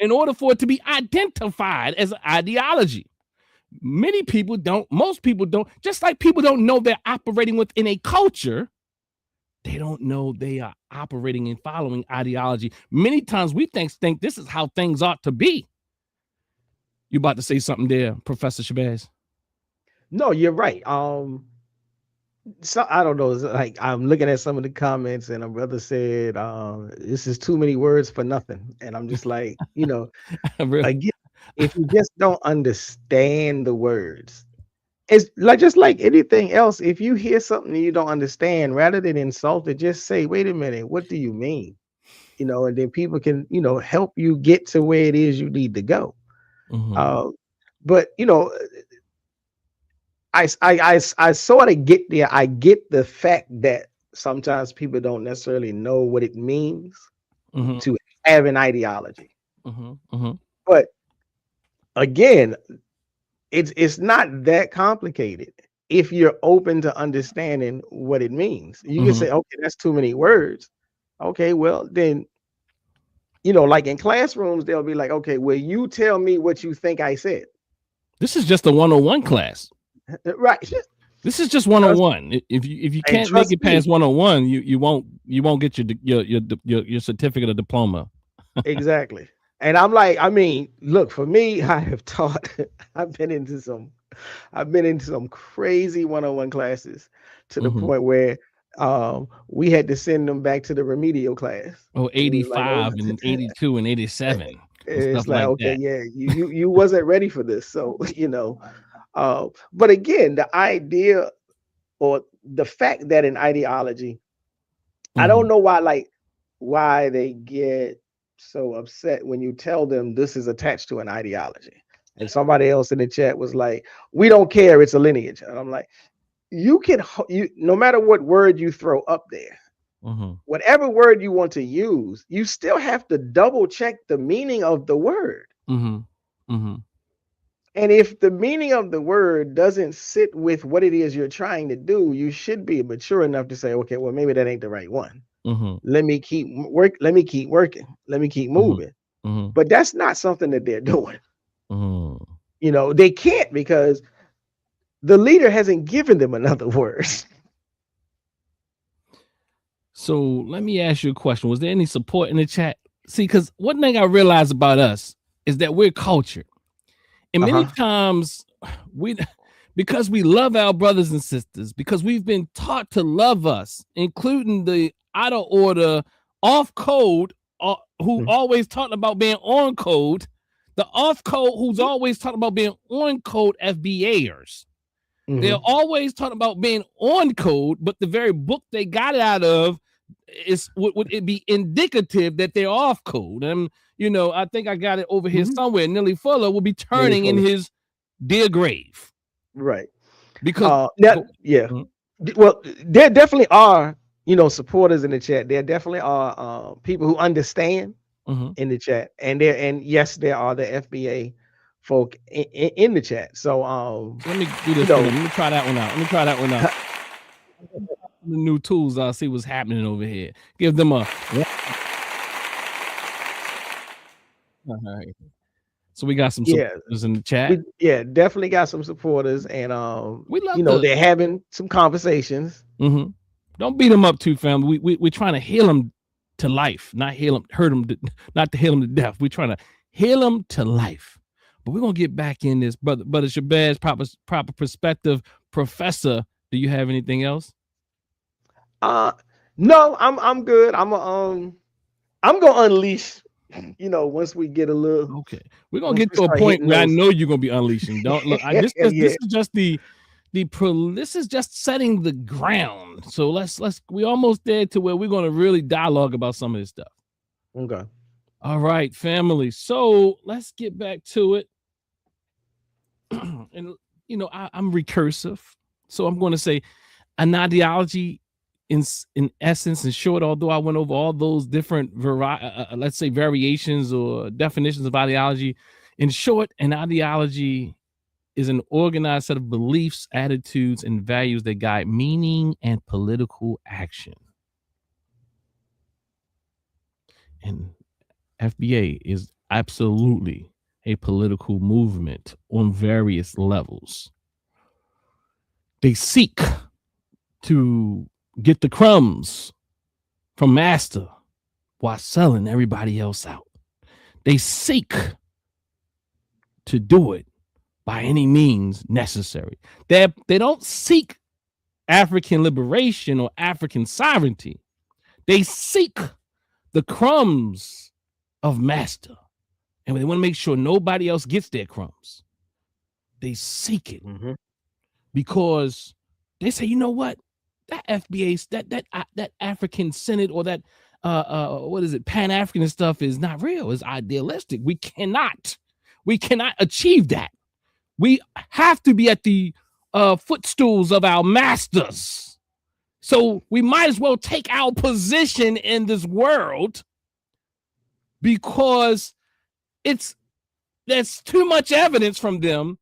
in order for it to be identified as an ideology. Many people don't, most people don't, just like people don't know they're operating within a culture, they don't know they are operating and following ideology. Many times we think this is how things ought to be. You about to say something there, Professor Shabazz? No, you're right. So I don't know. It's like I'm looking at some of the comments, and a brother said, "This is too many words for nothing," and I'm just like, Really? again, if you just don't understand the words, it's like just like anything else. If you hear something you don't understand, rather than insult it, just say, "Wait a minute, what do you mean?" And then people can, help you get to where it is you need to go. Mm-hmm. But I sort of get there. I get the fact that sometimes people don't necessarily know what it means to have an ideology. But again, it's not that complicated if you're open to understanding what it means. You can say, okay, that's too many words. Okay, well then, like in classrooms, they'll be like, okay, well, you tell me what you think I said. This is just a 101 class. Right. This is just 101. If you can't make it past 101, you won't get your certificate or diploma. Exactly. And I'm like, I mean, look, for me, I have taught, I've been into some crazy 101 classes to the point where we had to send them back to the remedial class. Oh, 85 and 82 and 87. It's like, okay, yeah, you wasn't ready for this. So, but again, the idea or the fact that an ideology, I don't know why they get so upset when you tell them this is attached to an ideology. And somebody else in the chat was like, we don't care, it's a lineage. And I'm like, you no matter what word you throw up there, whatever word you want to use, you still have to double check the meaning of the word. And if the meaning of the word doesn't sit with what it is you're trying to do, you should be mature enough to say, okay, well, maybe that ain't the right one. Let me keep working. Let me keep moving. But that's not something that they're doing. They can't, because the leader hasn't given them another word. So let me ask you a question. Was there any support in the chat? See, because one thing I realized about us is that we're cultured. And many times because we love our brothers and sisters, because we've been taught to love us, including the out of order, off code, who always talking about being on code, the off code who's always talking about being on code FBAers. They're always talking about being on code, but the very book they got it out of is would it be indicative that they're off code. And I think I got it over here somewhere. Nelly Fuller will be turning in his dear grave. Right. Because yeah. Well, there definitely are, supporters in the chat. There definitely are people who understand in the chat, and yes, there are the FBA folk in the chat. So let me do this. Let me try that one out. The new tools. I'll see what's happening over here. Give them a. All right. So we got some supporters in the chat. Definitely got some supporters, and we love they're having some conversations. Don't beat them up too, family. We're trying to heal them to life, not hurt them, not to heal them to death. We're trying to heal them to life. But we're gonna get back in this, brother Shabazz, proper perspective, Professor. Do you have anything else? No, I'm good. I'm gonna unleash. Once we get a little. Okay, we're gonna get to a point where I know you're gonna be unleashing. Don't look. This is just this is just setting the ground. So we almost there to where we're gonna really dialogue about some of this stuff. Okay. All right, family. So let's get back to it. And I'm recursive, so I'm going to say an ideology in essence, in short, although I went over all those different let's say variations or definitions of ideology, in short, an ideology is an organized set of beliefs, attitudes, and values that guide meaning and political action. And FBA is absolutely a political movement on various levels. They seek to get the crumbs from master while selling everybody else out. They seek to do it by any means necessary. They don't seek African liberation or African sovereignty. They seek the crumbs of master, and they want to make sure nobody else gets their crumbs. They seek it because they say, you know what, that FBA, that African Senate or that Pan-African stuff is not real. It's idealistic. We cannot achieve that. We have to be at the footstools of our masters. So we might as well take our position in this world, because there's too much evidence from them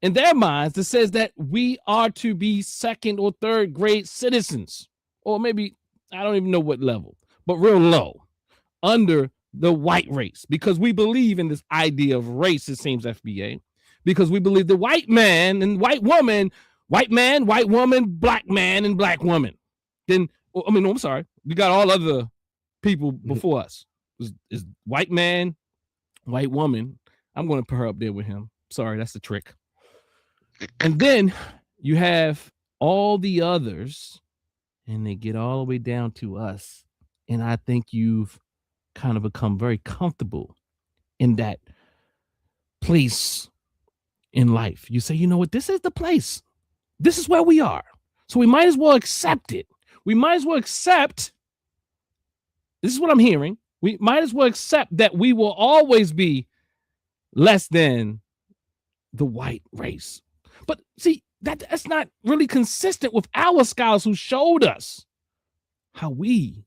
in their minds that says that we are to be second or third grade citizens, or maybe I don't even know what level, but real low, under the white race, because we believe in this idea of race, it seems, FBA, because we believe the white man and white woman, white man, white woman, black man and black woman. Then, I'm sorry, we got all other people before us. Is white man, white woman. I'm going to put her up there with him. Sorry, that's the trick. And then you have all the others, and they get all the way down to us. And I think you've kind of become very comfortable in that place in life. You say, you know what, this is the place. This is where we are. So we might as well accept it. We might as well accept, this is what I'm hearing, we might as well accept that we will always be less than the white race. But see, that's not really consistent with our scholars who showed us how we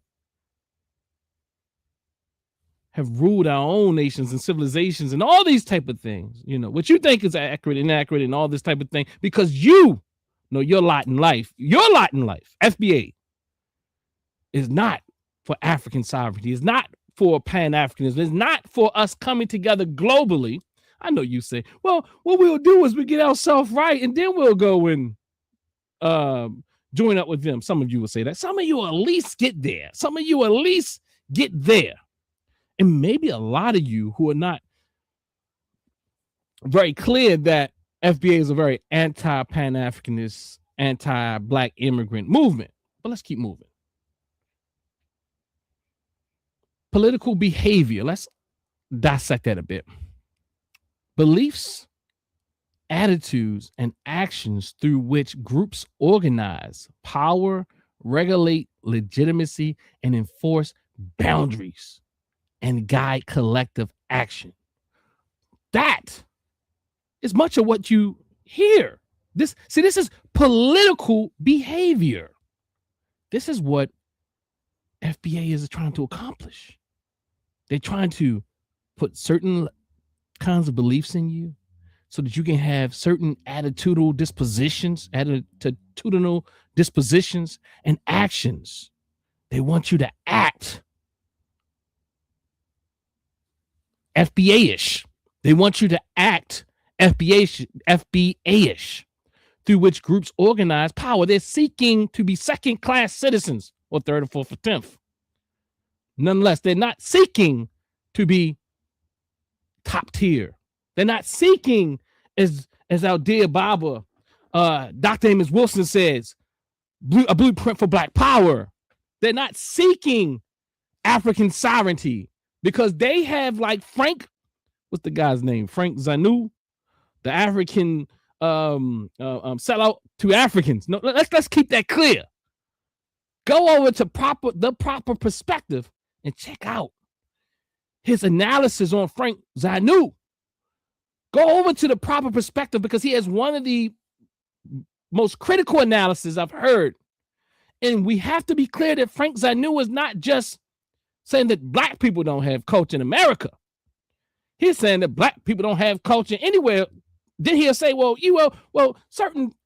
have ruled our own nations and civilizations and all these type of things, what you think is accurate, inaccurate, and all this type of thing, because you know your lot in life, FBA, is not for African sovereignty, is not for Pan-Africanism, is not for us coming together globally. I know you say, well, what we'll do is we get ourselves right, and then we'll go and join up with them. Some of you will say that. Some of you will at least get there. Some of you will at least get there. And maybe a lot of you who are not very clear that FBA is a very anti-Pan-Africanist, anti-Black immigrant movement. But let's keep moving. Political behavior. Let's dissect that a bit. Beliefs, attitudes, and actions through which groups organize power, regulate legitimacy, and enforce boundaries and guide collective action. That is much of what you hear. This is political behavior. This is what FBA is trying to accomplish. They're trying to put certain kinds of beliefs in you so that you can have certain attitudinal dispositions and actions. They want you to act FBA-ish. They want you to act FBA-ish, through which groups organize power. They're seeking to be second-class citizens, or third or fourth or 10th. Nonetheless, they're not seeking to be top tier. They're not seeking, as our dear Baba, Dr. Amos Wilson says, a blueprint for Black power. They're not seeking African sovereignty, because they have, like Frank, what's the guy's name? Frank Zanou, the African sellout to Africans. No, let's keep that clear. Go over to the proper perspective and check out his analysis on Frank Zanou. Go over to the proper perspective, because he has one of the most critical analysis I've heard. And we have to be clear that Frank Zanou is not just saying that Black people don't have culture in America. He's saying that Black people don't have culture anywhere. Then he'll say,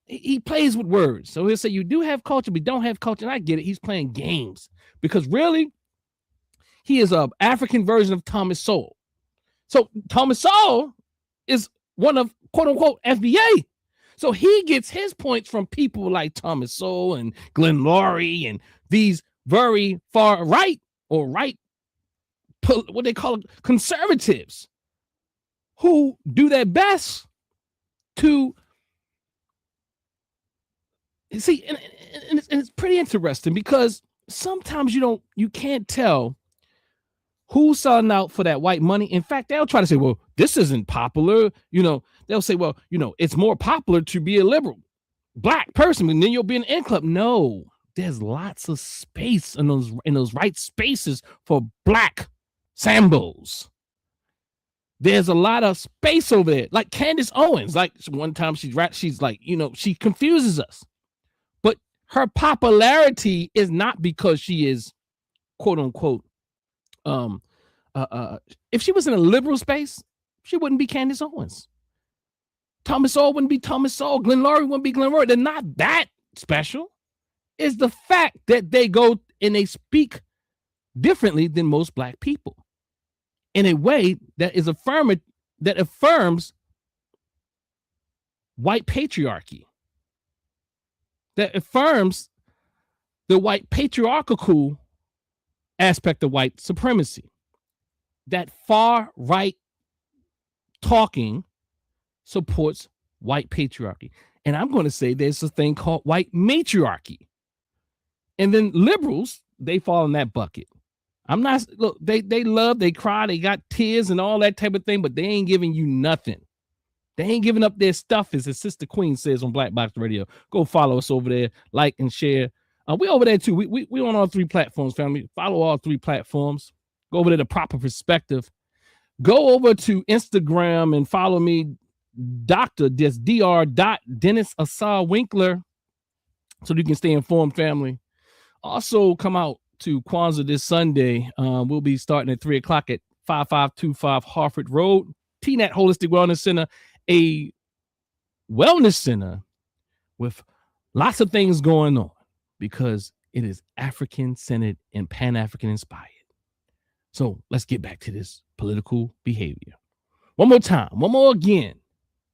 he plays with words. So he'll say, you do have culture, but you don't have culture. And I get it. He's playing games, because really, he is an African version of Thomas Sowell. So Thomas Sowell is one of, quote unquote, FBA. So he gets his points from people like Thomas Sowell and Glenn Laurie and these very far right, or right, what they call conservatives, who do their best to see. And it's pretty interesting, because sometimes you can't tell who's selling out for that white money. In fact, they'll try to say, well, this isn't popular. They'll say, well, it's more popular to be a liberal Black person, and then you'll be an in club. No, there's lots of space in those right spaces for Black Sambos. There's a lot of space over there. Like Candace Owens, like one time she's like, she confuses us. But her popularity is not because she is, quote unquote, if she was in a liberal space, she wouldn't be Candace Owens. Thomas Sowell wouldn't be Thomas Sowell. Glenn Laurie wouldn't be Glenn Laurie. They're not that special. It's the fact that they go and they speak differently than most Black people in a way that affirms white patriarchy, that affirms the white patriarchal aspect of white supremacy. That far right talking supports white patriarchy. And I'm going to say there's a thing called white matriarchy. And then liberals, they fall in that bucket. I'm not, look, they love, they cry, they got tears and all that type of thing, but they ain't giving you nothing. They ain't giving up their stuff, as his sister Queen says on Black Box Radio. Go follow us over there, like and share. We over there too. We on all three platforms, family. Follow all three platforms. Go over to the proper perspective. Go over to Instagram and follow me, Dr. Dennis Assar Winkler, so you can stay informed, family. Also, come out to Kwanzaa this Sunday. We'll be starting at 3:00 at 5525 Harford Road. TNAT Holistic Wellness Center, a wellness center with lots of things going on, because it is African-centered and Pan-African inspired. So let's get back to this political behavior. One more time, one more again.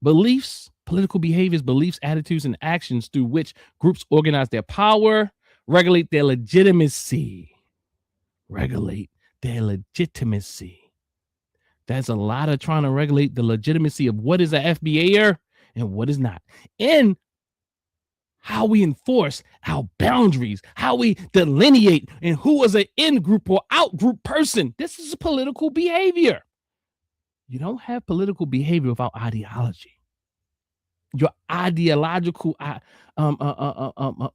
Beliefs, political behaviors, beliefs, attitudes, and actions through which groups organize their power, regulate their legitimacy. Regulate their legitimacy. There's a lot of trying to regulate the legitimacy of what is an FBAer and what is not. And how we enforce our boundaries, how we delineate and who is an in-group or out-group person. This is political behavior. You don't have political behavior without ideology. Your ideological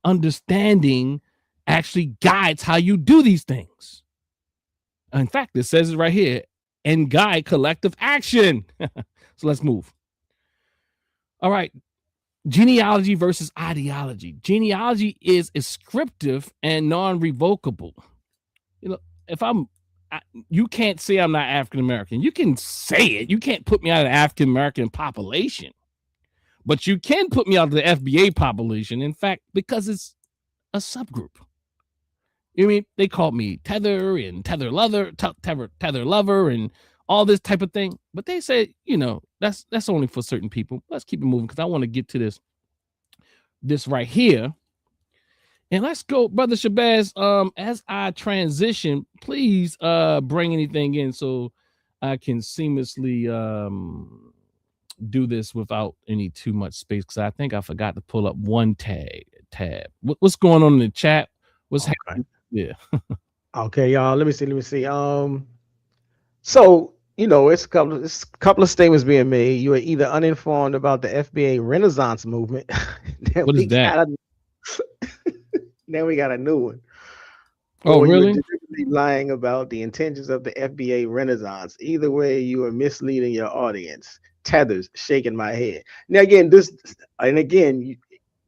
understanding actually guides how you do these things. In fact, it says it right here, and guide collective action. So let's move. All right. Genealogy versus ideology. Genealogy is ascriptive and non-revocable. You know, if you can't say I'm not African American. You can say it. You can't put me out of the African American population, but you can put me out of the FBA population. In fact, because it's a subgroup. You mean they called me tether and tether lover and all this type of thing, but they say, you know, that's only for certain people. Let's keep it moving because I want to get to this right here. And let's go, Brother Shabazz. As I transition, please bring anything in so I can seamlessly do this without any too much space, because I think I forgot to pull up one tab. What's going on in the chat? What's happening? Yeah. Okay, y'all. Let me see. So, you know, it's a couple of statements being made. You are either uninformed about the FBA Renaissance movement. What is that? Then we got a new one. Oh, really? You're deliberately lying about the intentions of the FBA Renaissance. Either way, you are misleading your audience. Tethers, shaking my head. Now, again,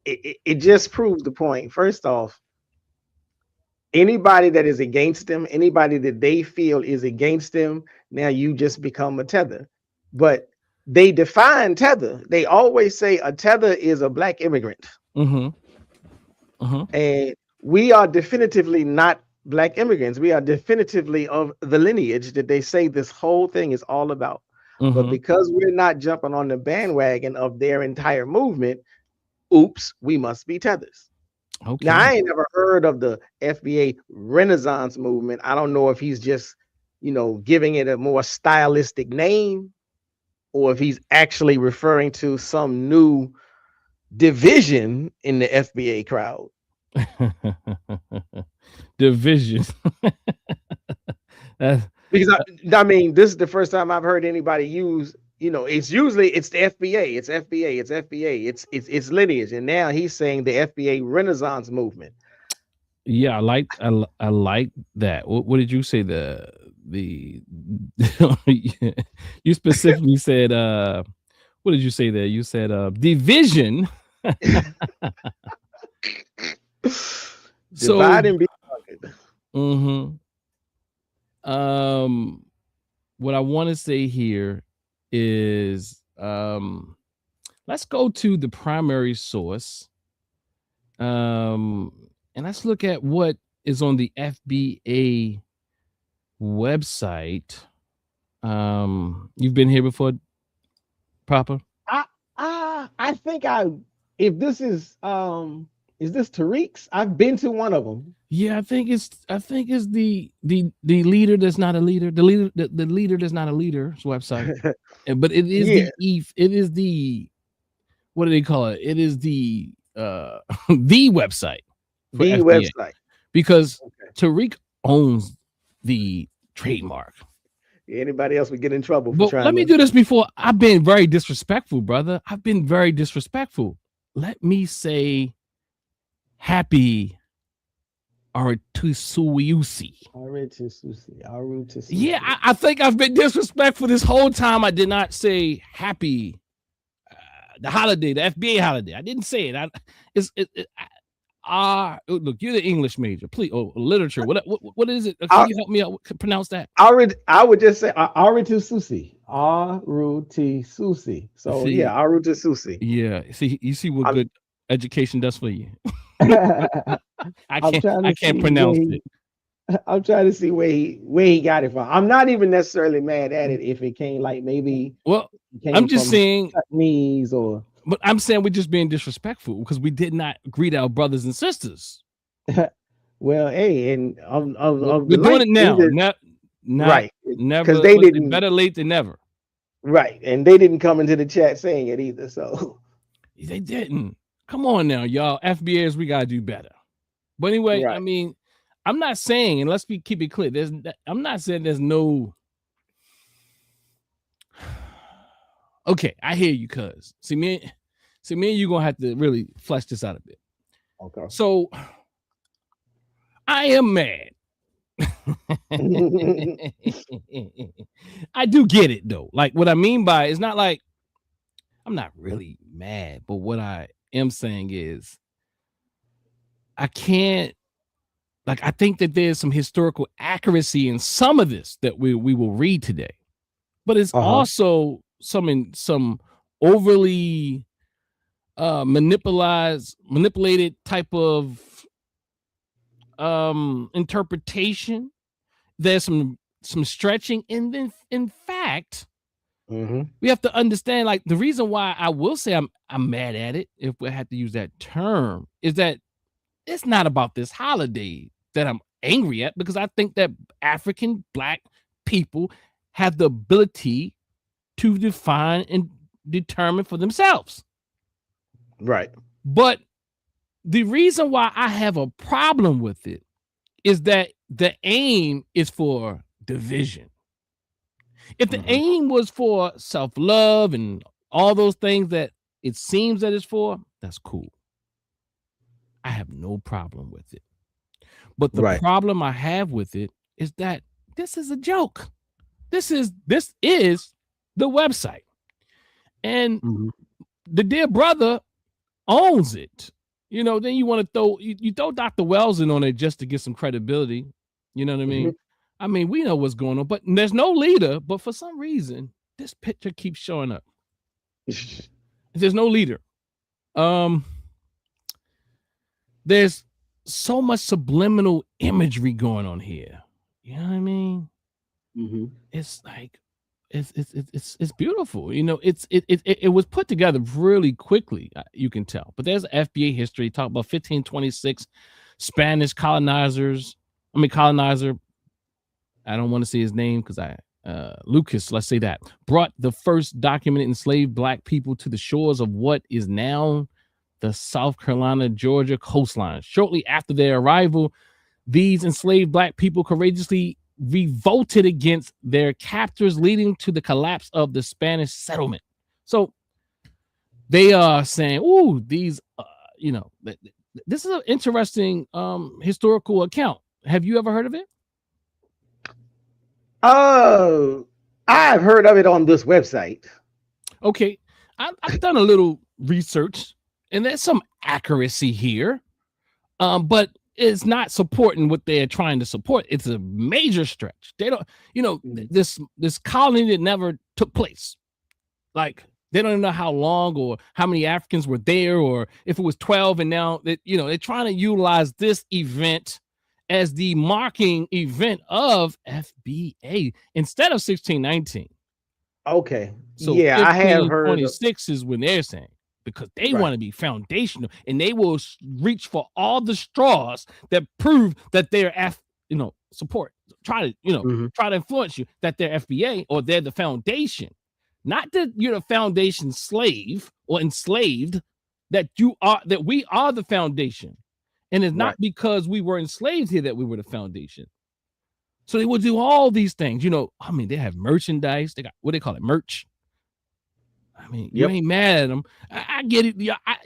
it just proves the point. First off, anybody that is against them, anybody that they feel is against them, now you just become a tether. But they define tether. They always say a tether is a black immigrant. Mm-hmm. And we are definitively not black immigrants. We are definitively of the lineage that they say this whole thing is all about. But because we're not jumping on the bandwagon of their entire movement, oops, we must be tethers. Okay. Now, I ain't never heard of the FBA Renaissance movement. I don't know if he's just, you know, giving it a more stylistic name, or if he's actually referring to some new division in the FBA crowd. Division. Because I mean, this is the first time I've heard anybody use, you know, it's usually it's the FBA, it's FBA, it's Lineage, and now he's saying the FBA Renaissance movement. Yeah, I like that. What did you say? The you specifically said what did you say there? You said division. So divide and be divided. What I want to say here is let's go to the primary source, and let's look at what is on the FBA website. You've been here before, Papa? I think if this is this Tariq's? I've been to one of them. Yeah, I think it's the leader that's not a leader. The leader that's not a leader's website. But it is the what do they call it? It is the the website. The FBA. Website. Because Tariq owns the trademark. Anybody else would get in trouble for but trying. Let me do this before. I've been very disrespectful, brother. I've been very disrespectful. Let me say happy Aritusuiusi. Yeah, I think I've been disrespectful this whole time. I did not say happy the holiday, the FBA holiday. I didn't say it. Look, you're the English major. Please, literature. What is it? Can you help me out? Pronounce that. I would just say Aritususi. Aritususi. So see, yeah, Aritususi. Yeah. See, you see what good education does for you. I can't pronounce it. I'm trying to see where he got it from. I'm not even necessarily mad at it if it came like maybe. Well, I'm just saying knees or. But I'm saying we're just being disrespectful because we did not greet our brothers and sisters. Well, hey, and we're doing it now. Right. Never. Because they didn't. Better late than never. Right, and they didn't come into the chat saying it either. So they didn't. Come on now, y'all. FBAs, we gotta do better. But anyway, right. I mean, I'm not saying, and let's keep it clear. I'm not saying there's no. Okay, I hear you, cuz. See me and you gonna have to really flesh this out a bit. Okay. So I am mad. I do get it though. Like what I mean by it's not like I'm not really mad, but what I am saying is I can't, like, I think that there's some historical accuracy in some of this that we will read today, but it's also some overly manipulated type of interpretation. There's some stretching, and then in fact, we have to understand, like, the reason why I will say I'm mad at it, if we have to use that term, is that it's not about this holiday that I'm angry at, because I think that African Black people have the ability to define and determine for themselves. Right. But the reason why I have a problem with it is that the aim is for division. If the aim was for self-love and all those things that it seems that it's for, that's cool. I have no problem with it. But the problem I have with it is that this is a joke. This is the website. And the dear brother owns it. You know, then you want to throw you throw Dr. Wells in on it just to get some credibility. You know what I mean? I mean, we know what's going on, but there's no leader. But for some reason, this picture keeps showing up. There's no leader. There's so much subliminal imagery going on here. You know what I mean? It's like it's beautiful. You know, it was put together really quickly. You can tell. But there's FBA history. Talk about 1526 Spanish colonizer. I don't want to say his name because Lucas, let's say that, brought the first documented enslaved Black people to the shores of what is now the South Carolina, Georgia coastline. Shortly after their arrival, these enslaved Black people courageously revolted against their captors, leading to the collapse of the Spanish settlement. So they are saying, "Ooh, these, this is an interesting historical account." Have you ever heard of it? Oh, I've heard of it on this website. Okay, I've done a little research, and there's some accuracy here, but it's not supporting what they're trying to support. It's a major stretch. They don't, this colony that never took place. Like, they don't even know how long or how many Africans were there, or if it was 12, and now that they're trying to utilize this event as the marking event of FBA instead of 1619. Okay. So yeah, I have heard. 26 is when they're saying, because they want to be foundational, and they will reach for all the straws that prove that they're support. Try to try to influence you that they're FBA or they're the foundation. Not that you're the foundation slave or enslaved, that we are the foundation. And it's not because we were enslaved here that we were the foundation. So they will do all these things. I mean, they have merchandise. They got, what they call it, merch. I mean, you ain't mad at them. I get it.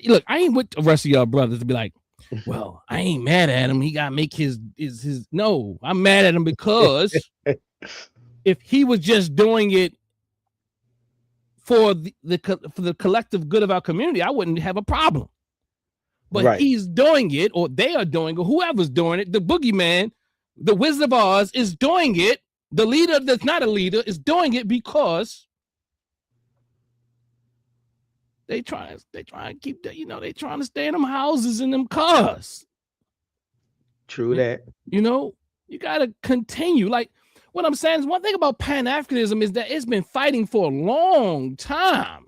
Look, I ain't with the rest of y'all brothers to be like, well, I ain't mad at him. He got to make his. No, I'm mad at him because if he was just doing it for the collective good of our community, I wouldn't have a problem. But he's doing it, or they are doing it, whoever's doing it, the boogeyman, the Wizard of Oz is doing it. The leader that's not a leader is doing it because they try to keep that, they trying to stay in them houses and them cars. True that. You got to continue. Like, what I'm saying is, one thing about Pan-Africanism is that it's been fighting for a long time.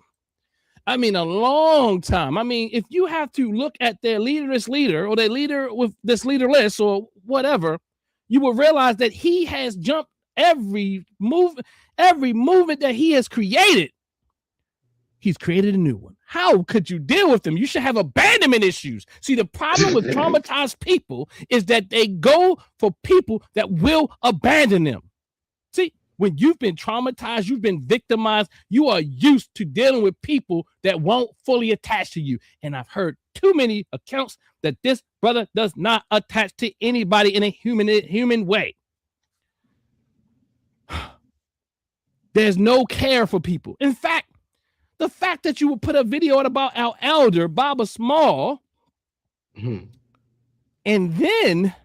I mean, a long time. I mean, if you have to look at their leaderless leader or their leader with this leaderless or whatever, you will realize that he has jumped every movement that he has created. He's created a new one. How could you deal with them? You should have abandonment issues. See, the problem with traumatized people is that they go for people that will abandon them. See, when you've been traumatized, you've been victimized, you are used to dealing with people that won't fully attach to you. And I've heard too many accounts that this brother does not attach to anybody in a human way. There's no care for people. In fact, The fact that you would put a video out about our elder, Baba Small, Mhm. and then,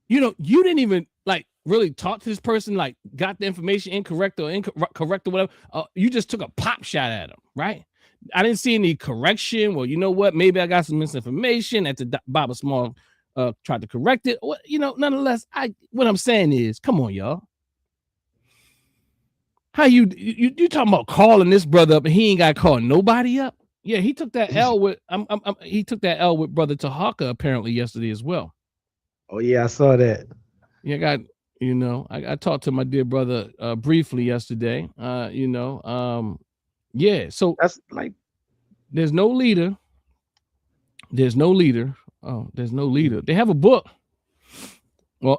you didn't even like really talk to this person, like got the information incorrect or correct or whatever. You just took a pop shot at him, right? I didn't see any correction. Well, you know what? Maybe I got some misinformation at the Baba Small tried to correct it. Nonetheless, what I'm saying is, come on, y'all. How you talking about calling this brother up and he ain't got to call nobody up? Yeah, he took that L with he took that L with brother Tahaka apparently yesterday as well. Oh yeah, I saw that. Yeah, I talked to my dear brother briefly yesterday. Yeah, so That's like there's no leader. There's no leader. Oh, there's no leader. They have a book. Well,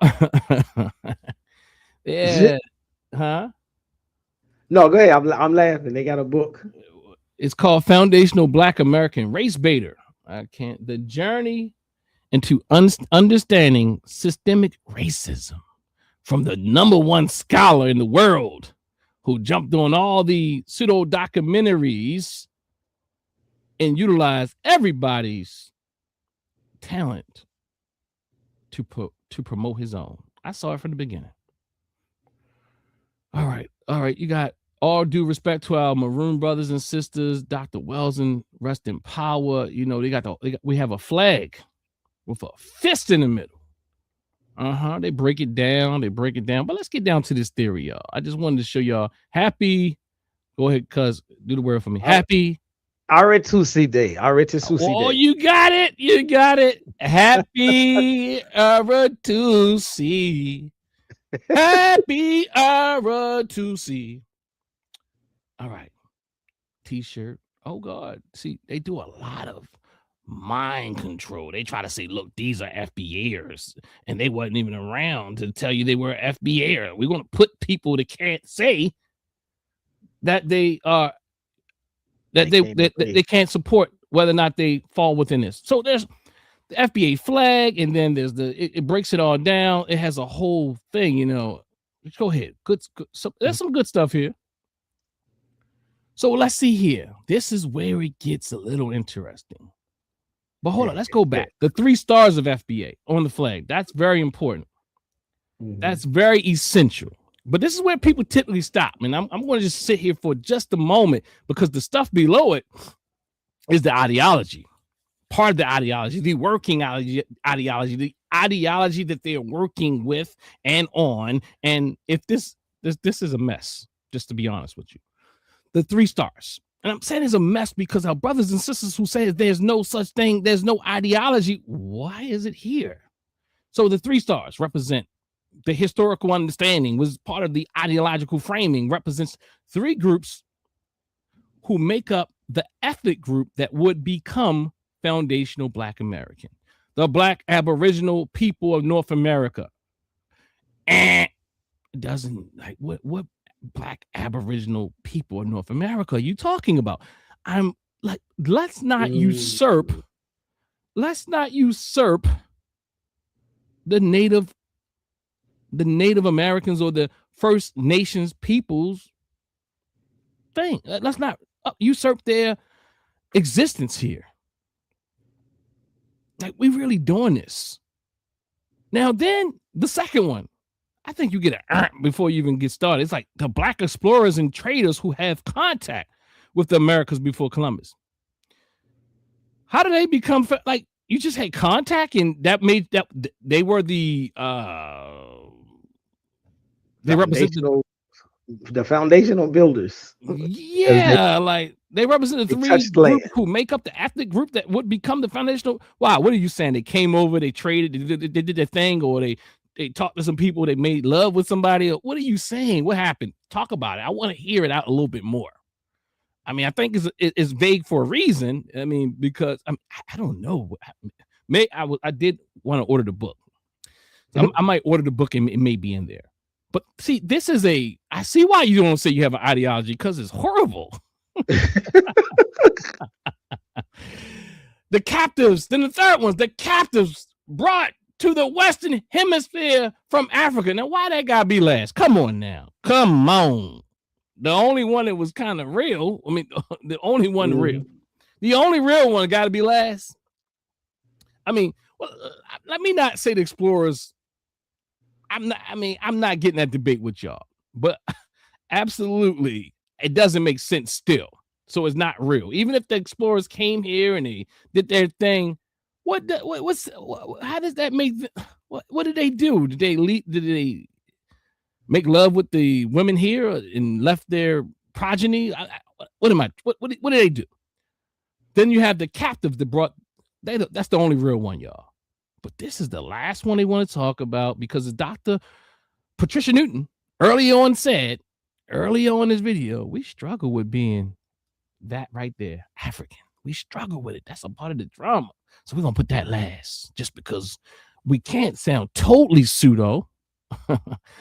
yeah, huh? No, go ahead. I'm laughing. They got a book. It's called Foundational Black American Race Baiter. The journey into understanding systemic racism from the #1 scholar in the world who jumped on all the pseudo documentaries and utilized everybody's talent to promote his own. I saw it from the beginning. All right. You got all due respect to our Maroon brothers and sisters, Dr. Wells, and rest in power. We have a flag with a fist in the middle. They break it down. But let's get down to this theory, y'all. I just wanted to show y'all happy. Go ahead, cuz do the word for me. Happy. Aritusi Day. Aritusi Day. Oh, you got it. Happy Aritusi. Happy Aritusi. All right. T-shirt. Oh God. See, they do a lot of mind control. They try to say, look, these are FBAers, and they wasn't even around to tell you they were FBA. We're going to put people that can't say that they are they can't support whether or not they fall within this. So there's the FBA flag, and then there's it breaks it all down. It has a whole thing, Go ahead. Good. So there's some good stuff here. So let's see here. This is where it gets a little interesting. But hold on, let's go back. The 3 stars of FBA on the flag. That's very important. Mm-hmm. That's very essential. But this is where people typically stop. And I'm going to just sit here for just a moment because the stuff below it is the ideology. Part of the ideology, the working ideology, the ideology that they're working with and on. And if this is a mess, just to be honest with you. The 3 stars. And I'm saying it's a mess because our brothers and sisters who say there's no such thing, there's no ideology, why is it here? So the 3 stars represent the historical understanding, was part of the ideological framing, represents 3 groups who make up the ethnic group that would become foundational Black American. The Black Aboriginal people of North America. It doesn't like what Black Aboriginal people of North America are you talking about? I'm like, let's not usurp the Native Americans or the First Nations peoples thing. Let's not usurp their existence here. Like, we really doing this. Now, then the second one, I think you get an before you even get started. It's like the Black explorers and traders who have contact with the Americas before Columbus. How do they become like you just had contact and that made that they were the they represented the foundational builders. Yeah, like they represent the 3 groups who make up the ethnic group that would become the foundational. Wow, what are you saying? They came over, they traded, they did their thing, or they talked to some people, they made love with somebody. What are you saying? What happened? Talk about it. I want to hear it out a little bit more. I mean, I think it's vague for a reason. I mean, because I don't know. I did want to order the book. So I might order the book and it may be in there. But see, I see why you don't say you have an ideology, because it's horrible. The captives, then the third one's the captives brought to the Western Hemisphere from Africa. Now, why that gotta be last? Come on now. Come on. the only one that was kind of real. I mean, the only one real. The only real one got to be last. I mean, well, let me not say the explorers. I'm not getting that debate with y'all, but absolutely, it doesn't make sense still. So it's not real. Even if the explorers came here and they did their thing, how does that make? What did they do? Did they make love with the women here and left their progeny? What did they do? Then you have the captive that brought. That's the only real one, y'all. But this is the last one they want to talk about because Dr. Patricia Newton early on in this video, we struggle with being that right there, African. We struggle with it. That's a part of the drama. So we're going to put that last just because we can't sound totally pseudo.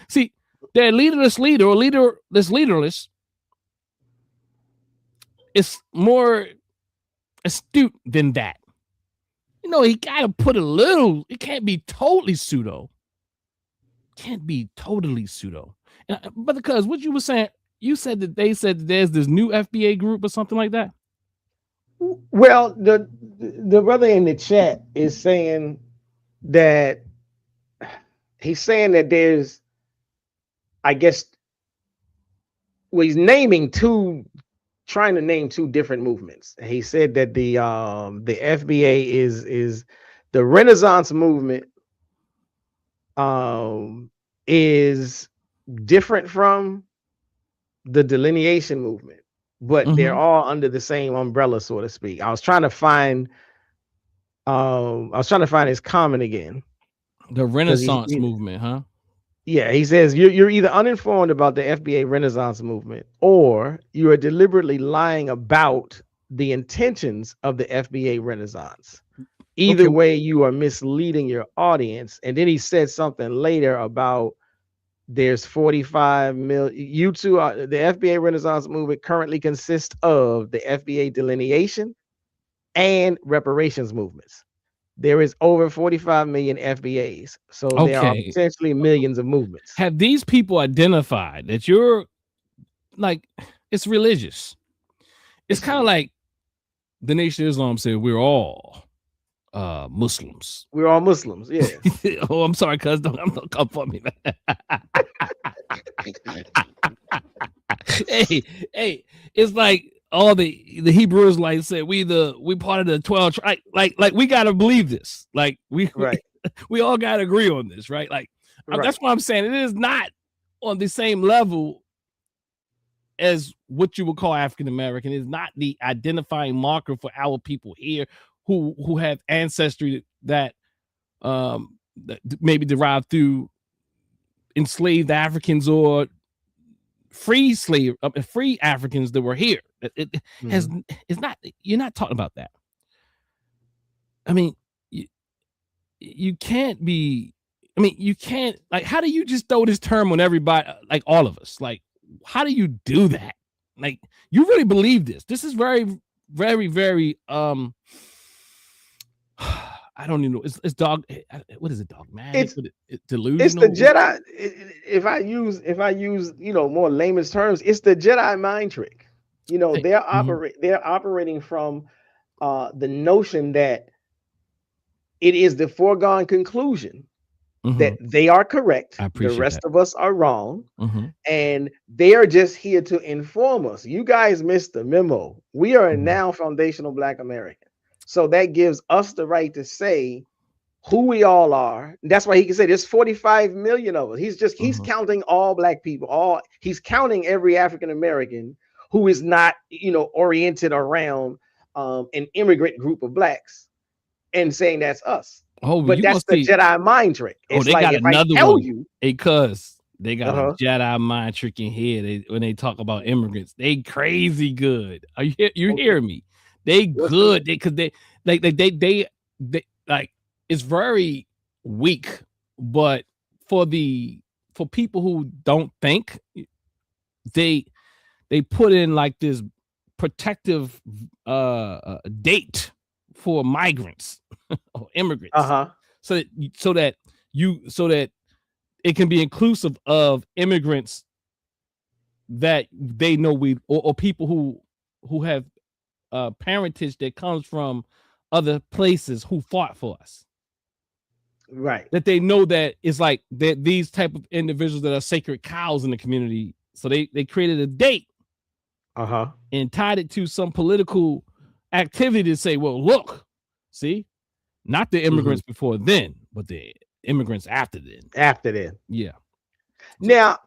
See, their leaderless leader or leaderless is more astute than that. You know, he got to put a little, it can't be totally pseudo. And, but because what you were saying, you said that they said that there's this new FBA group or something like that. Well, the brother in the chat is saying that there's, I guess, well, he's trying to name two different movements. He said that the FBA is the Renaissance movement is different from the delineation movement, but they're all under the same umbrella, so to speak. I was trying to find his comment again. The Renaissance movement, huh? Yeah, he says you're either uninformed about the FBA Renaissance movement or you are deliberately lying about the intentions of the FBA Renaissance. Either way, you are misleading your audience. And then he said something later about there's 45 million. You two the FBA Renaissance movement currently consists of the FBA delineation and reparations movements. There is over 45 million FBAs. So there are potentially millions of movements. Have these people identified that you're like, it's religious? It's kind of like the Nation of Islam said, we're all Muslims. We're all Muslims, yeah. Oh, I'm sorry, cuz don't come for me, man. hey, it's like all the Hebrew Israelites said we part of the 12 like we gotta believe this. Like we all gotta agree on this, right? Like that's what I'm saying. It is not on the same level as what you would call African American. It's not the identifying marker for our people here who have ancestry that maybe derived through enslaved Africans or free Africans that were here. It's not, you're not talking about that. I mean, you can't be, you can't, like, how do you just throw this term on everybody, like all of us? Like, how do you do that? Like, you really believe this? This is very, very, very, I don't even know. It's dog. What is it? Dogmatic? It's delusional. It's the Jedi. If I use more layman's terms, it's the Jedi mind trick. They're operating from the notion that it is the foregone conclusion that they are correct. The rest of us are wrong, and they are just here to inform us. You guys missed the memo. We are now foundational Black American. So that gives us the right to say who we all are. That's why he can say there's 45 million of us. He's counting all Black people. He's counting every African American who is not, oriented around an immigrant group of Blacks and saying that's us. Oh, but that's the Jedi mind trick. It's they got another one. Because they got a Jedi mind trick in here. When they talk about immigrants, they crazy good. Are you hearing me? They good. They it's very weak, but for people who don't think, they put in like this protective date for migrants or immigrants, so that it can be inclusive of immigrants that they know or people who have parentage that comes from other places who fought for us. Right. That they know that it's like that these type of individuals that are sacred cows in the community. So they created a date and tied it to some political activity to say, well, look, see, not the immigrants before then, but the immigrants after then. After then. Yeah. Now,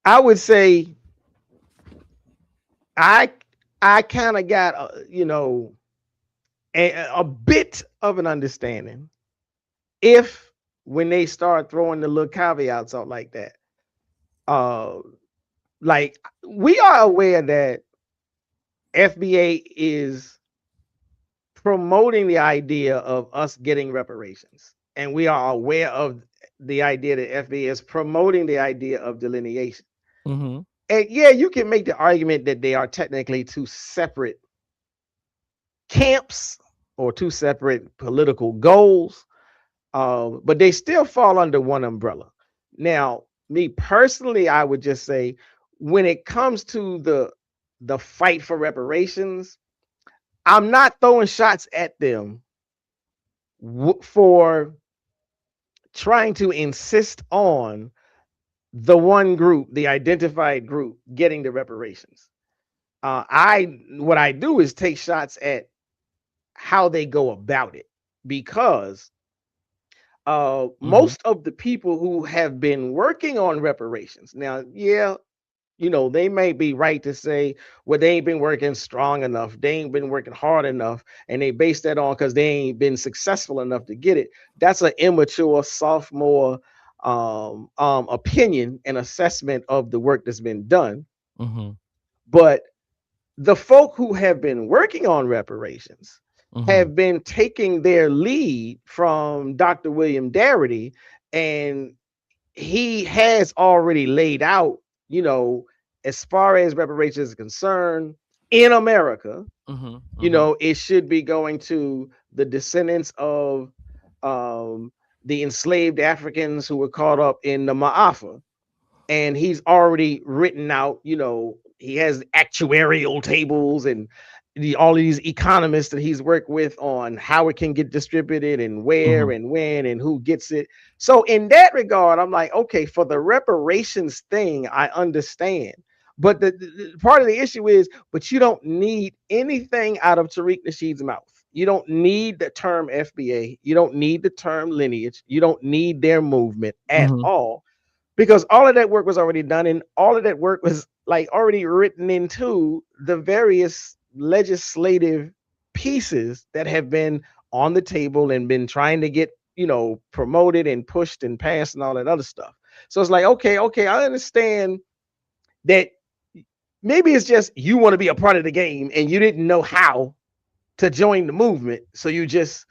I would say I kind of got a bit of an understanding if when they start throwing the little caveats out like that. Like we are aware that FBA is promoting the idea of us getting reparations, and we are aware of the idea that FBA is promoting the idea of delineation. And yeah, you can make the argument that they are technically two separate camps or two separate political goals, but they still fall under one umbrella. Now, me personally, I would just say when it comes to the fight for reparations, I'm not throwing shots at them for trying to insist on the one group, the identified group, getting the reparations. What I do is take shots at how they go about it, because most of the people who have been working on reparations now, they may be right to say, well, they ain't been working strong enough, they ain't been working hard enough, and they base that on because they ain't been successful enough to get it. That's an immature sophomore opinion and assessment of the work that's been done. But the folk who have been working on reparations have been taking their lead from Dr. William Darity, and he has already laid out, as far as reparations is concerned in America, it should be going to the descendants of the enslaved Africans who were caught up in the Ma'afa. And he's already written out, he has actuarial tables and all of these economists that he's worked with on how it can get distributed and where and when and who gets it. So in that regard, I'm like, okay, for the reparations thing, I understand. But the part of the issue is, but you don't need anything out of Tariq Nasheed's mouth. You don't need the term FBA. You don't need the term lineage. You don't need their movement at all, because all of that work was already done, and all of that work was like already written into the various legislative pieces that have been on the table and been trying to get, promoted and pushed and passed and all that other stuff. So it's like, okay, I understand that maybe it's just you want to be a part of the game and you didn't know how to join the movement, so you just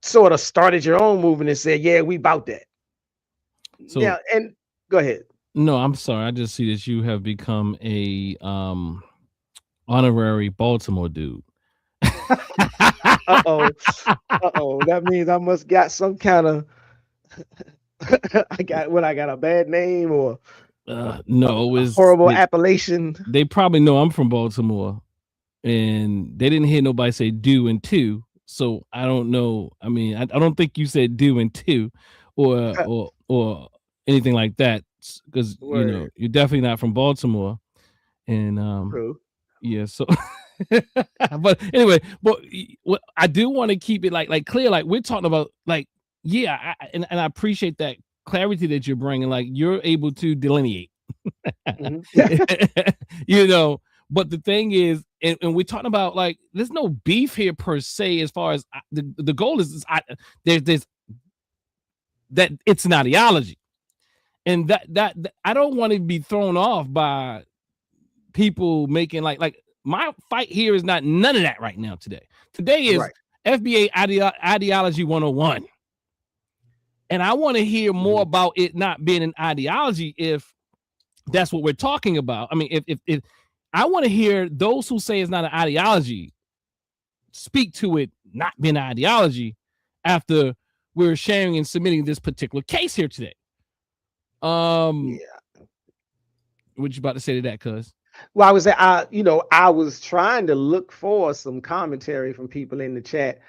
sort of started your own movement and said, yeah, we about that. So yeah, and go ahead. No, I'm sorry. I just see that you have become a honorary Baltimore dude. That means I must got some kind of I got a bad name or no, it was horrible appellation. They probably know I'm from Baltimore, and they didn't hear nobody say do and two. So I don't know. I mean, I don't think you said do and two or anything like that, because you're definitely not from Baltimore. And True. Yeah, so but anyway, but what I do want to keep it like clear, like we're talking about, like, yeah, and I appreciate that clarity that you're bringing, like you're able to delineate. But the thing is, and we're talking about, like, there's no beef here per se, as far as the goal is there's that it's an ideology, and that I don't want to be thrown off by people making like my fight here is not none of that right now. Today is right. FBA ideology 101, and I want to hear more about it not being an ideology, if that's what we're talking about. I mean, if I want to hear those who say it's not an ideology speak to it not being an ideology after we're sharing and submitting this particular case here today. What you about to say to that, cuz? Well, I was trying to look for some commentary from people in the chat,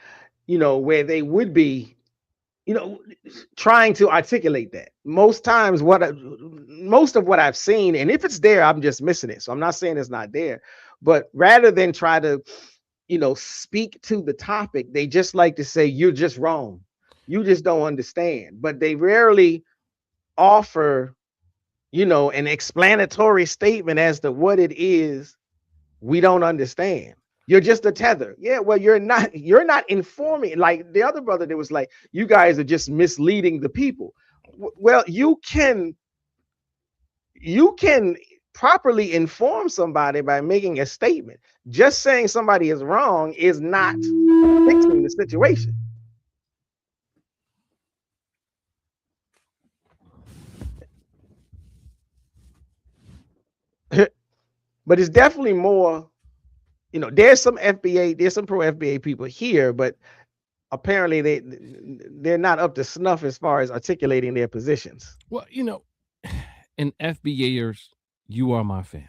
where they would be, trying to articulate that. Most times, most of what I've seen, and if it's there, I'm just missing it. So I'm not saying it's not there, but rather than try to, speak to the topic, they just like to say, you're just wrong. You just don't understand. But they rarely offer, an explanatory statement as to what it is we don't understand. You're just a tether. Yeah, well, you're not informing. Like the other brother that was like, you guys are just misleading the people. Well, you can properly inform somebody by making a statement. Just saying somebody is wrong is not fixing the situation. But it's definitely more, there's some FBA, there's some pro FBA people here, but apparently they're not up to snuff as far as articulating their positions. Well, and FBAers, you are my family.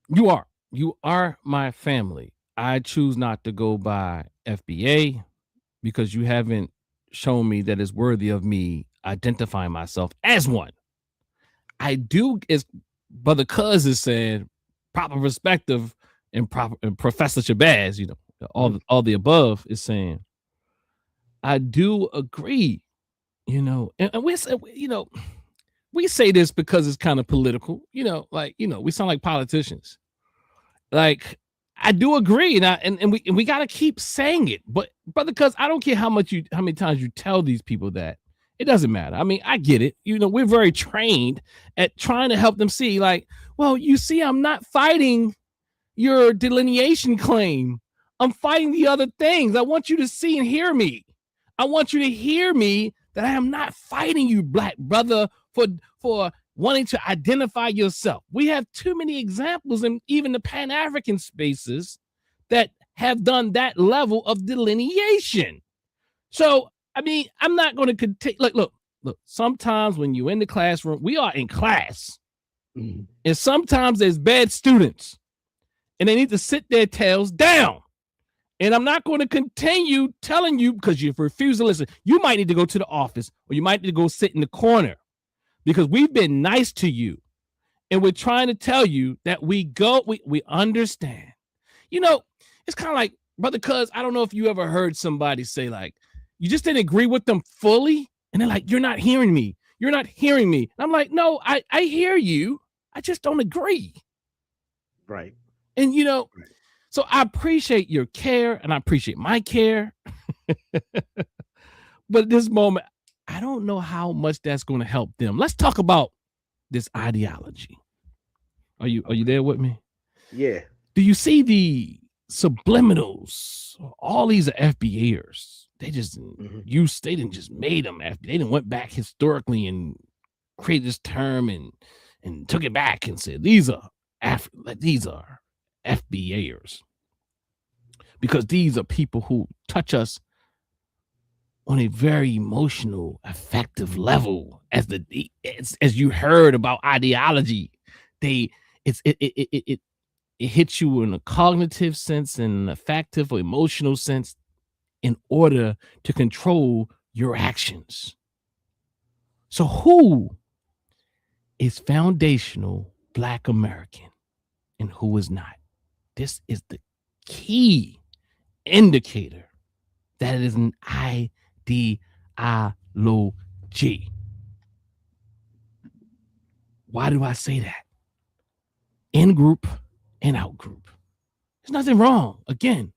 You are my family. I choose not to go by FBA because you haven't shown me that it's worthy of me identifying myself as one. I do, as Brother Cuz is saying, proper perspective and Professor Shabazz, all the above is saying, I do agree, and we say, we say this because it's kind of political, we sound like politicians. Like, I do agree, and we got to keep saying it, but Brother Cuz, I don't care how many times you tell these people that. It doesn't matter. I mean, I get it. We're very trained at trying to help them see, like, well, you see, I'm not fighting your delineation claim. I'm fighting the other things. I want you to see and hear me. I want you to hear me that I am not fighting you, black brother, for wanting to identify yourself. We have too many examples in even the Pan-African spaces that have done that level of delineation. So, I mean, I'm not going to continue. Look. Sometimes when you're in the classroom, we are in class, and sometimes there's bad students, and they need to sit their tails down. And I'm not going to continue telling you because you refuse to listen. You might need to go to the office, or you might need to go sit in the corner because we've been nice to you, and we're trying to tell you that we understand. It's kind of like, Brother Cuz, I don't know if you ever heard somebody say, like, you just didn't agree with them fully. And they're like, you're not hearing me. You're not hearing me. And I'm like, no, I hear you. I just don't agree. Right. And, so I appreciate your care and I appreciate my care. But at this moment, I don't know how much that's going to help them. Let's talk about this ideology. Are you there with me? Yeah. Do you see the subliminals? All these are FBAers. They just they didn't just made them after they didn't went back historically and created this term and took it back and said these are FBAers because these are people who touch us on a very emotional, affective level. As you heard about ideology, it hits you in a cognitive sense and an affective or emotional sense, in order to control your actions. So who is foundational Black American and who is not? This is the key indicator that it is an ideology. Why do I say that? In group and out group. There's nothing wrong, again,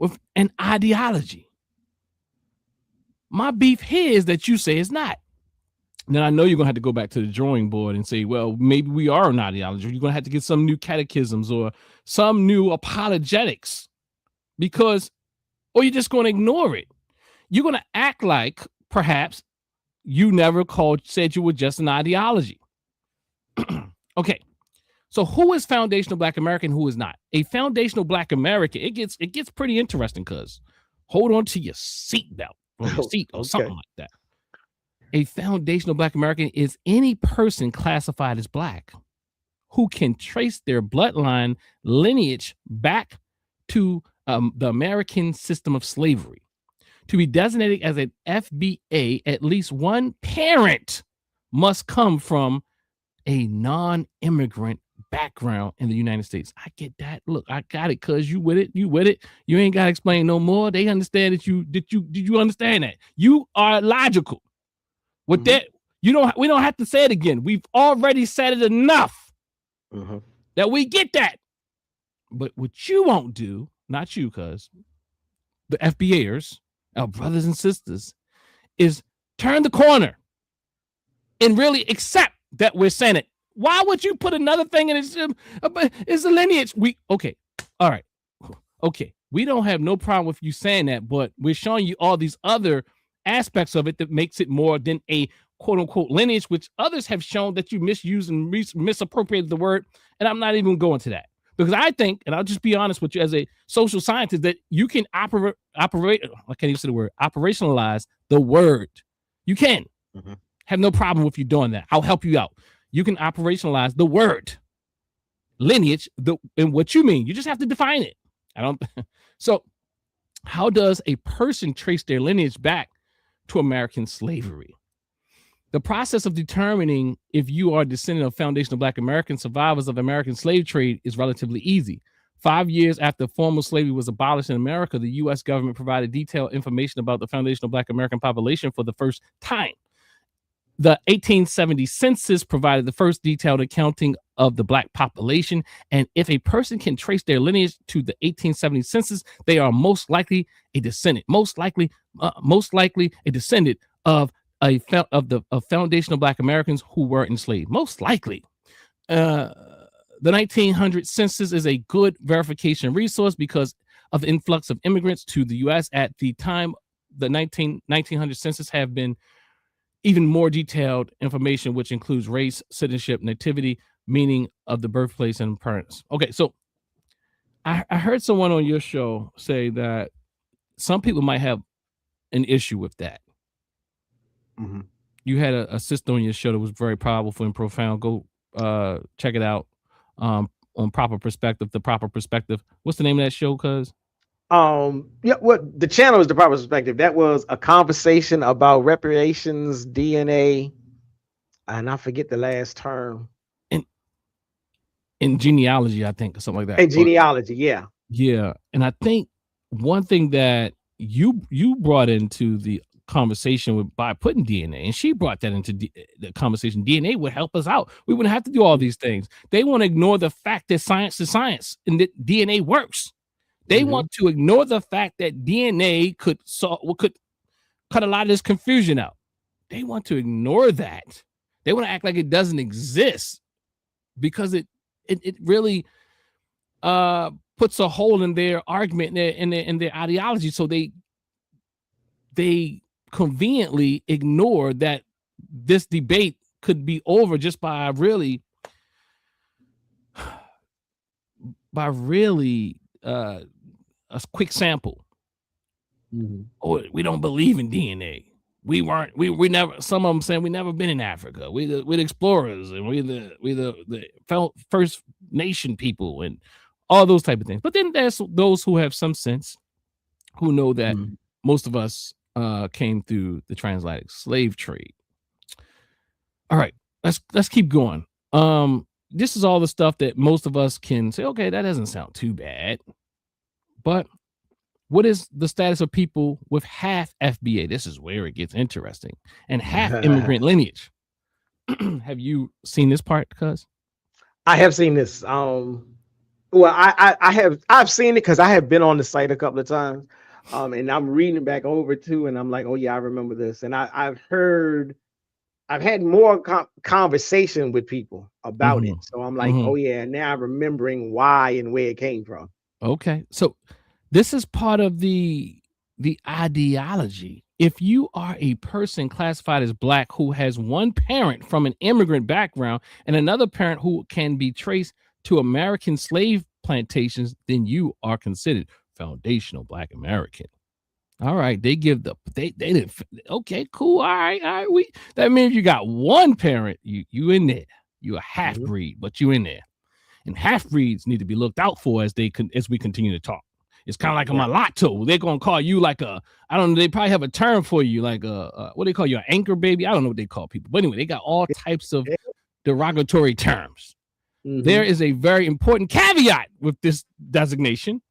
with an ideology. My beef here is that you say it's not. Then I know you're going to have to go back to the drawing board and say, well, maybe we are an ideology. You're going to have to get some new catechisms or some new apologetics or you're just going to ignore it. You're going to act like perhaps you never said you were just an ideology. Okay. So who is foundational Black American? Who is not? A foundational Black American, it gets pretty interesting because hold on to your seatbelt or your seat or something like that. A foundational Black American is any person classified as Black who can trace their bloodline lineage back to the American system of slavery. To be designated as an FBA, at least one parent must come from a non-immigrant background in the United States. I get that. Look, I got it, cuz you with it. You with it. You ain't got to explain no more. They understand that did you understand that? You are logical. With that, we don't have to say it again. We've already said it enough that we get that. But what you won't do, not you, cuz the FBAers, our brothers and sisters, is turn the corner and really accept that we're saying it. Why would you put another thing in it? It's a lineage. All right. Okay. We don't have no problem with you saying that, but we're showing you all these other aspects of it that makes it more than a quote unquote lineage, which others have shown that you misuse and misappropriated the word. And I'm not even going to that. Because I think, and I'll just be honest with you as a social scientist, that you can operate, I can't even say the word, operationalize the word. You can. Have no problem with you doing that. I'll help you out. You can operationalize the word lineage and what you mean. You just have to define it. So how does a person trace their lineage back to American slavery? The process of determining if you are a descendant of foundational Black American survivors of American slave trade is relatively easy. 5 years after formal slavery was abolished in America, the U.S. government provided detailed information about the foundational Black American population for the first time. The 1870 census provided the first detailed accounting of the Black population, and if a person can trace their lineage to the 1870 census, they are most likely a descendant, most likely a descendant of foundational Black Americans who were enslaved. Most likely. The 1900 census is a good verification resource because of the influx of immigrants to the U.S. At the time, the 1900 census have been even more detailed information, which includes race, citizenship, nativity, meaning of the birthplace, and parents. Okay, so I heard someone on your show say that some people might have an issue with that. You had a sister on your show that was very powerful and profound. Go check it out on Proper Perspective, The Proper Perspective. What's the name of that show, cuz? The channel is The Proper Perspective. That was a conversation about reparations, DNA, and I forget the last term. In genealogy, I think, or something like that. In genealogy, yeah. Yeah. And I think one thing that you brought into the conversation by putting DNA, and she brought that into the conversation, DNA would help us out. We wouldn't have to do all these things. They want to ignore the fact that science is science and that DNA works. They want to ignore the fact that DNA could cut a lot of this confusion out. They want to ignore that. They want to act like it doesn't exist because it really puts a hole in their argument in their ideology. So they conveniently ignore that this debate could be over just by really a quick sample. Oh, we don't believe in DNA. We never. Some of them saying we never been in Africa. We're the explorers, and we're the first nation people, and all those type of things. But then there's those who have some sense, who know that most of us came through the transatlantic slave trade. All right, let's keep going. This is all the stuff that most of us can say, okay, that doesn't sound too bad. But what is the status of people with half FBA? This is where it gets interesting. And half immigrant lineage. Have you seen this part, cuz? I have seen this. Well, I've seen it because I have been on the site a couple of times. And I'm reading it back over too, and I'm like, oh yeah, I remember this. And I've had more conversation with people about it. So I'm like, oh yeah, now I'm remembering why and where it came from. Okay. So this is part of the ideology. If you are a person classified as Black who has one parent from an immigrant background and another parent who can be traced to American slave plantations, then you are considered foundational Black American. All right, they give they didn't. Okay, cool. All right. That means you got one parent. You in there. You a half breed, but you in there. And half breeds need to be looked out for as we continue to talk. It's kind of like a mulatto. They're gonna call you like I don't know. They probably have a term for you, like what do they call you, an anchor baby? I don't know what they call people, but anyway, they got all types of derogatory terms. There is a very important caveat with this designation,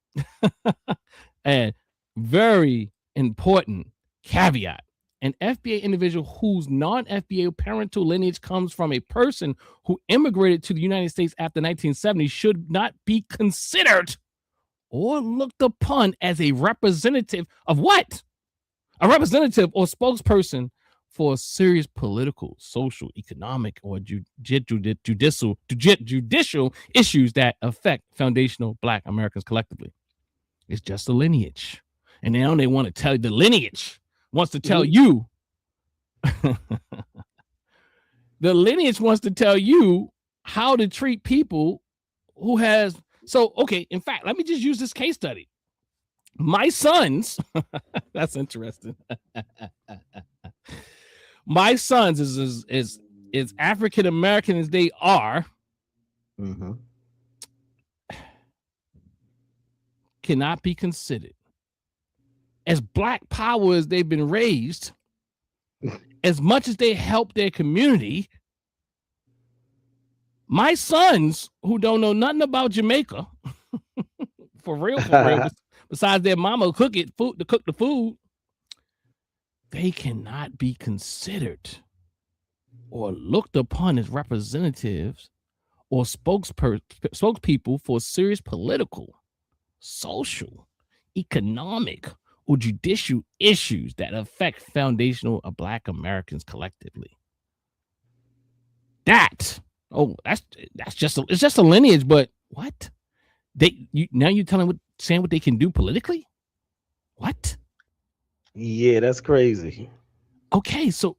and very important caveat. An FBA individual whose non-FBA parental lineage comes from a person who immigrated to the United States after 1970 should not be considered or looked upon as a representative of what? A representative or spokesperson for serious political, social, economic, or judicial issues that affect foundational Black Americans collectively. It's just a lineage. And now they want to tell you, the lineage wants to tell you, the lineage wants to tell you how to treat people who has. So, okay, in fact, let me just use this case study. My sons, that's interesting. My sons is African American as they are, cannot be considered as Black power as they've been raised, as much as they help their community. My sons, who don't know nothing about Jamaica, for real, besides their mama cook the food, they cannot be considered or looked upon as representatives or spokespeople for serious political, social, economic, or judicial issues that affect foundational Black Americans collectively. That's just a lineage, but what? Now you're saying what they can do politically? What? Yeah, that's crazy. Okay, so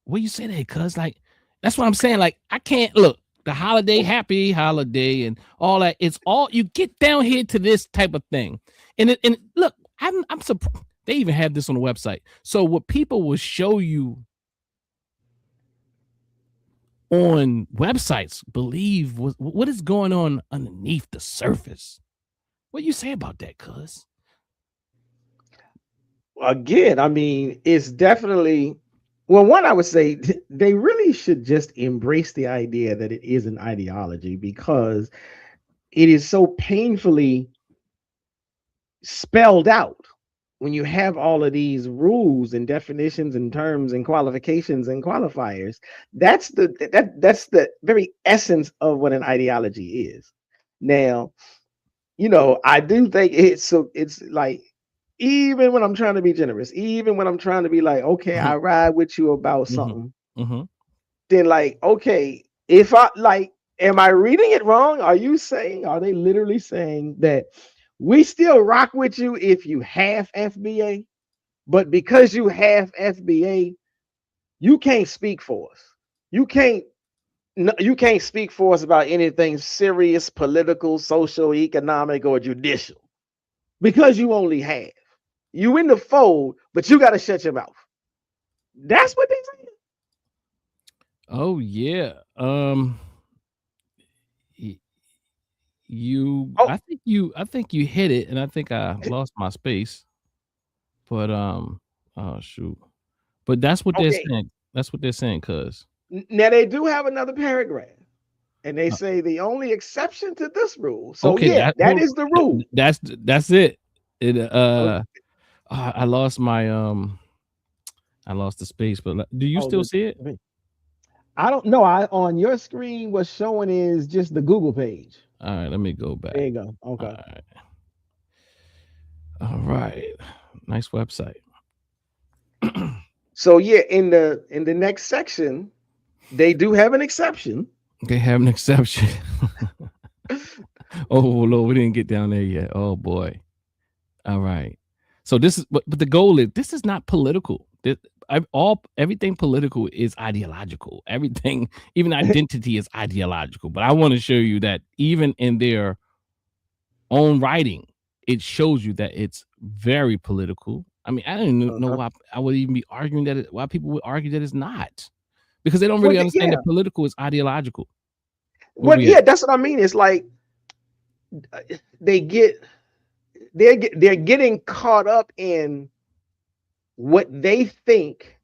what you say that? Cause like that's what I'm saying. Like I can't look the holiday, happy holiday, and all that. It's all you get down here to this type of thing, and look. I'm surprised they even have this on the website. So what people will show you on websites believe what is going on underneath the surface. What do you say about that, cuz? Again, I mean, it's definitely, well, one, I would say they really should just embrace the idea that it is an ideology, because it is so painfully spelled out when you have all of these rules and definitions and terms and qualifications and qualifiers. That's the very essence of what an ideology is. Now, I do think it's like, even when I'm trying to be generous, even when I'm trying to be like, okay, I ride with you about something, then like, okay, if I like, am I reading it wrong? Are they literally saying that we still rock with you if you have FBA, but because you have FBA, you can't speak for us. You can't speak for us about anything serious, political, social, economic, or judicial, because you only have. You in the fold, but you got to shut your mouth. That's what they saying. Oh yeah. I think you hit it, and I think I lost my space. But oh shoot. But that's what they're saying. That's what they're saying, cuz. Now they do have another paragraph. And they say the only exception to this rule. So okay, that is the rule. That's it. I lost my I lost the space, but do you still see it? I don't know. On your screen, what's showing is just the Google page. All right, let me go back. There you go. Okay. All right. Nice website. So yeah, in the next section, they do have an exception. They have an exception. Oh Lord, we didn't get down there yet. Oh boy. All right. So this is, but the goal is, this is not political. Everything political is ideological. Everything, even identity is ideological. But I want to show you that even in their own writing, it shows you that it's very political, I mean, I don't even know why I would even be arguing that. Why people would argue that it's not, because they don't really understand that political is ideological. Well, yeah, that's what I mean. It's like they're getting caught up in what they think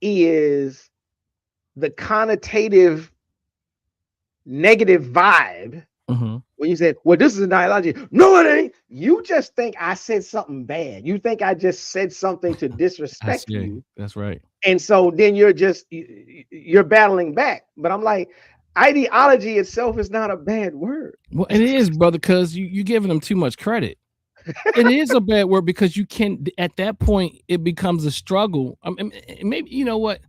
is the connotative negative vibe. When you say, well, this is an ideology. No, it ain't. You just think I said something bad. You think I just said something to disrespect you. That's right. And so then you're battling back. But I'm like, ideology itself is not a bad word. Well, it is, brother, because you're giving them too much credit. It is a bad word because you can, at that point, it becomes a struggle. I mean, maybe, you know what?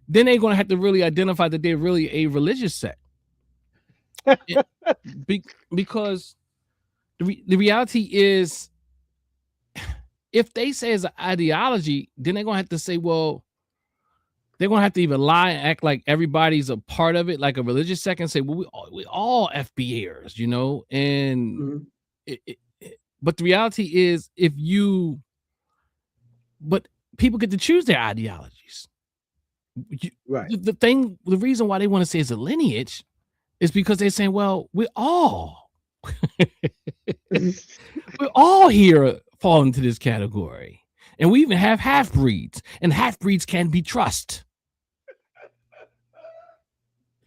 Then they're going to have to really identify that they're really a religious sect. Because the reality is, if they say it's an ideology, then they're going to have to say, well, they're going to have to even lie and act like everybody's a part of it, like a religious sect, and say, well, we all FBAers, you know? And but the reality is, but people get to choose their ideologies. The reason why they want to say it's a lineage is because they're saying, well, we're all here fall into this category. And we even have half-breeds, and half-breeds can be trusted.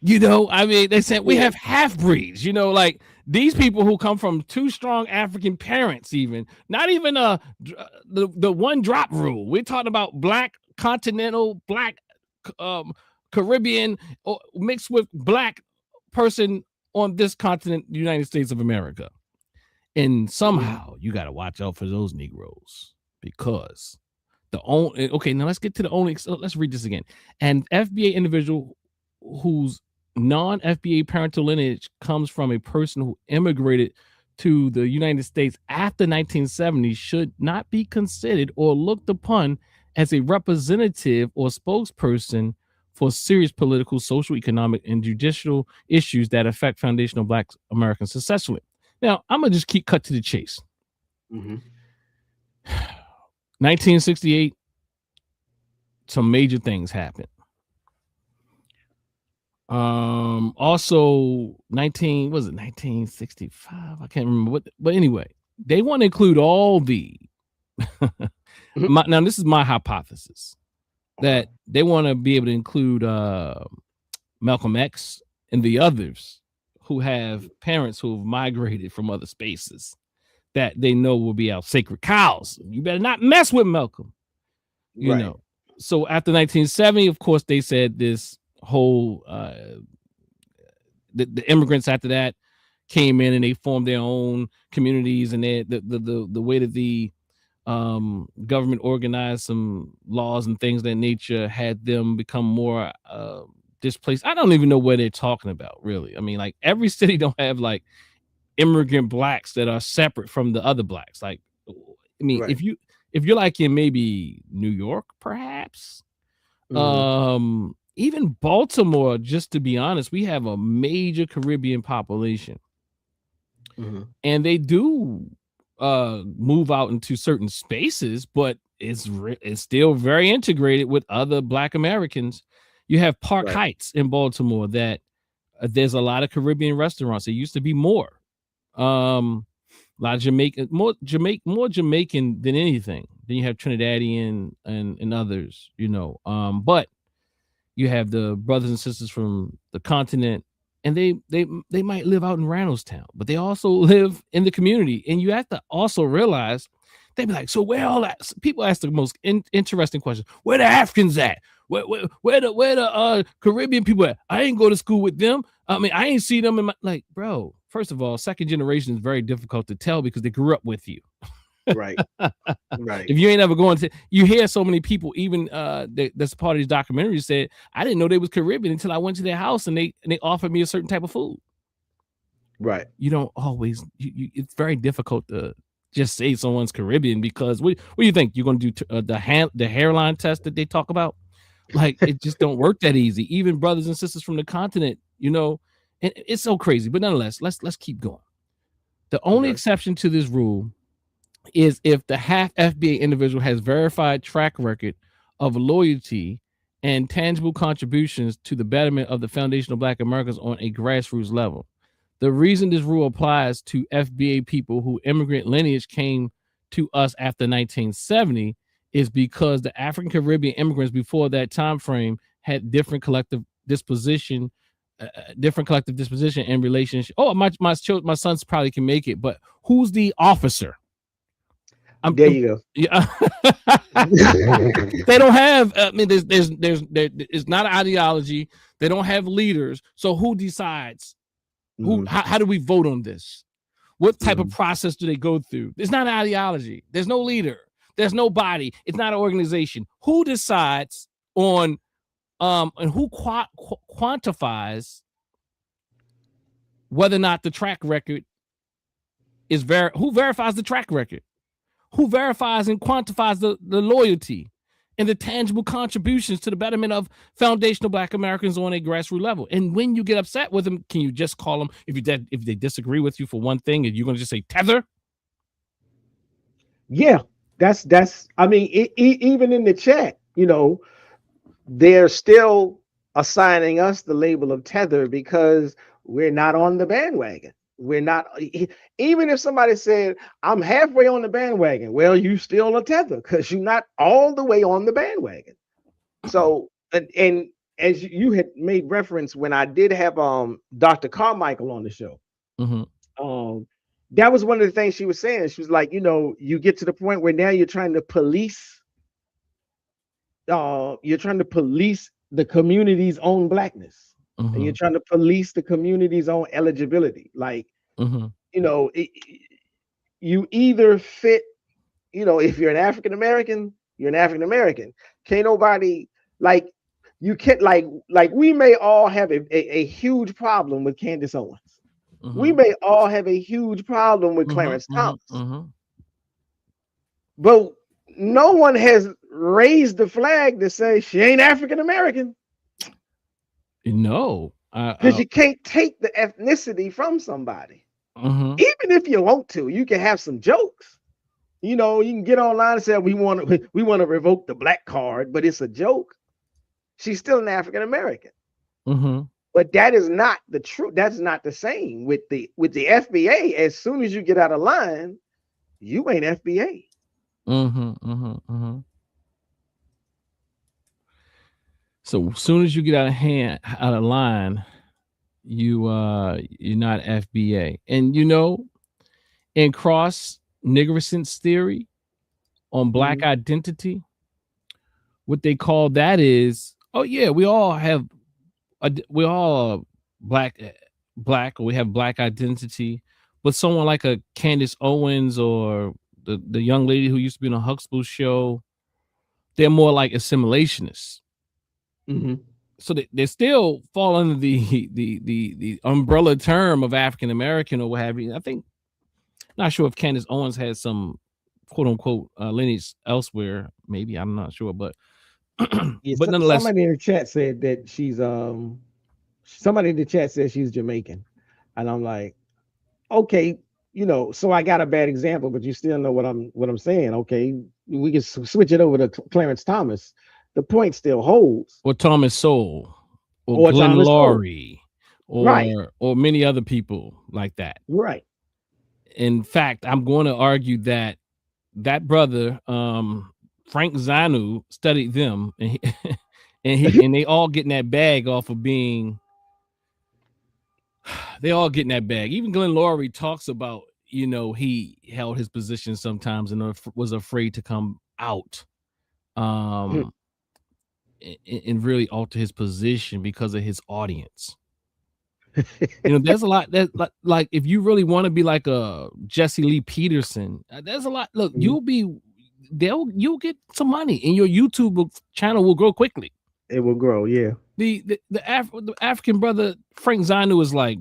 You know, I mean, they said we have half-breeds, you know, like these people who come from two strong African parents, even not even the one drop rule. We're talking about black continental, black Caribbean, or mixed with black person on this continent, the United States of America. And somehow you got to watch out for those Negroes, because now let's get to let's read this again. An FBA individual whose non-FBA parental lineage comes from a person who immigrated to the United States after 1970 should not be considered or looked upon as a representative or spokesperson for serious political, social, economic, and judicial issues that affect foundational Black Americans successfully. Now, I'm going to just cut to the chase. 1968, some major things happened. Also 1965? I can't remember but anyway, they want to include all the now this is my hypothesis, that they want to be able to include Malcolm X and the others who have parents who have migrated from other spaces that they know will be our sacred cows. You better not mess with Malcolm, you know. So after 1970, of course, they said this whole the immigrants after that came in and they formed their own communities, and the way that the government organized some laws and things of that nature had them become more displaced. I don't even know where they're talking about, really. I mean, like, every city don't have like immigrant blacks that are separate from the other blacks. Like, I mean, if you're like in maybe New York, perhaps, even Baltimore, just to be honest, we have a major Caribbean population, and they do move out into certain spaces, but it's still very integrated with other Black Americans. You have Park Heights in Baltimore that there's a lot of Caribbean restaurants. There used to be more. A lot of Jamaican, more Jamaican than anything. Then you have Trinidadian and others, you know. But you have the brothers and sisters from the continent, and they might live out in Randallstown, but they also live in the community. And you have to also realize, they'd be like, so where all that? People ask the most interesting question: where the Africans at? Where the Caribbean people at? I ain't go to school with them. I mean, I ain't see them in my, like, bro. First of all, second generation is very difficult to tell because they grew up with you. Right. If you ain't ever going to, you hear so many people, even that's part of these documentaries, said, I didn't know they was Caribbean until I went to their house and they offered me a certain type of food. Right. You don't always, it's very difficult to just say someone's Caribbean, because what do you think? You're going to do the hairline test that they talk about? Like, it just don't work that easy. Even brothers and sisters from the continent, you know, and it's so crazy. But nonetheless, let's keep going. The only exception to this rule is if the half FBA individual has verified track record of loyalty and tangible contributions to the betterment of the foundation of Black Americans on a grassroots level. The reason this rule applies to FBA people who immigrant lineage came to us after 1970 is because the African Caribbean immigrants before that time frame had different collective disposition and relationship. Oh, my sons probably can make it, but who's the officer? There you go. Yeah. They don't have. I mean, there's it's not an ideology. They don't have leaders. So who decides? Who? How do we vote on this? What type of process do they go through? It's not an ideology. There's no leader. There's no body. It's not an organization. Who decides on and who quantifies whether or not the track record is who verifies the track record? Who verifies and quantifies the loyalty and the tangible contributions to the betterment of foundational Black Americans on a grassroots level? And when you get upset with them, can you just call them, if they disagree with you for one thing, and you're going to just say tether? Yeah, that's I mean, even in the chat, you know, they're still assigning us the label of tether because we're not on the bandwagon. We're not, even if somebody said, I'm halfway on the bandwagon, well, you still a tether because you're not all the way on the bandwagon. So, and as you had made reference when I did have Dr. Carmichael on the show, that was one of the things she was saying. She was like, you know, you get to the point where now you're trying to police the community's own Blackness. And you're trying to police the community's own eligibility. Like, you know, you either fit, you know, if you're an African American, you're an African American. Can't nobody, like, you can't, like we may all have a huge problem with Candace Owens. We may all have a huge problem with Clarence Thomas. But no one has raised the flag to say she ain't African American. No, because you can't take the ethnicity from somebody. Even if you want to, you can have some jokes. You know, you can get online and say we want to revoke the black card, but it's a joke. She's still an African American. But that is not the truth. That's not the same with the FBA. As soon as you get out of line, you ain't FBA. So as soon as you get out of line, you're not FBA. And you know, in Cross Niggerson's theory on Black identity, what they call that is, oh yeah, we all black, or we have Black identity, but someone like a Candace Owens or the young lady who used to be on a Huxtable show, they're more like assimilationists. So they still fall under the umbrella term of African American or what have you. I think, not sure if Candace Owens has some quote unquote lineage elsewhere. Maybe, I'm not sure, but yeah, but nonetheless, somebody in the chat said that she's somebody in the chat said she's Jamaican, and I'm like, okay, you know, so I got a bad example, but you still know what I'm saying. Okay, we can switch it over to Clarence Thomas. The point still holds. Or Thomas Sowell, or Glenn Laurie, or many other people like that. Right. In fact, I'm going to argue that brother, Frank Zanu, studied them, and and they all getting that bag off of being. They all getting that bag. Even Glenn Laurie talks about, you know, he held his position sometimes and was afraid to come out. And really alter his position because of his audience. You know, there's a lot that like if you really want to be like a Jesse Lee Peterson, there's a lot. Look, you'll get some money, and your YouTube channel will grow quickly. It will grow, yeah. The African brother Frank Zanu is like,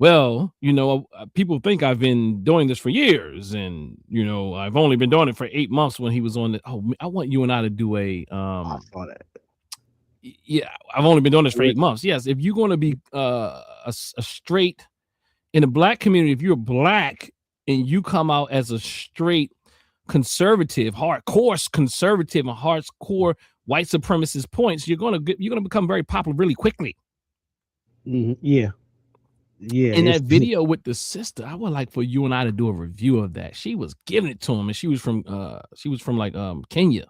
well, you know, people think I've been doing this for years, and you know, I've only been doing it for 8 months. When he was on I want you and I to do a I saw that. Yeah, I've only been doing this for 8 months. Yes, if you're going to be a straight in the Black community, if you're Black and you come out as a straight conservative, hardcore conservative, and hardcore white supremacist points, you're gonna become very popular really quickly. Yeah. In that video with the sister, I would like for you and I to do a review of that. She was giving it to him, and she was from like Kenya.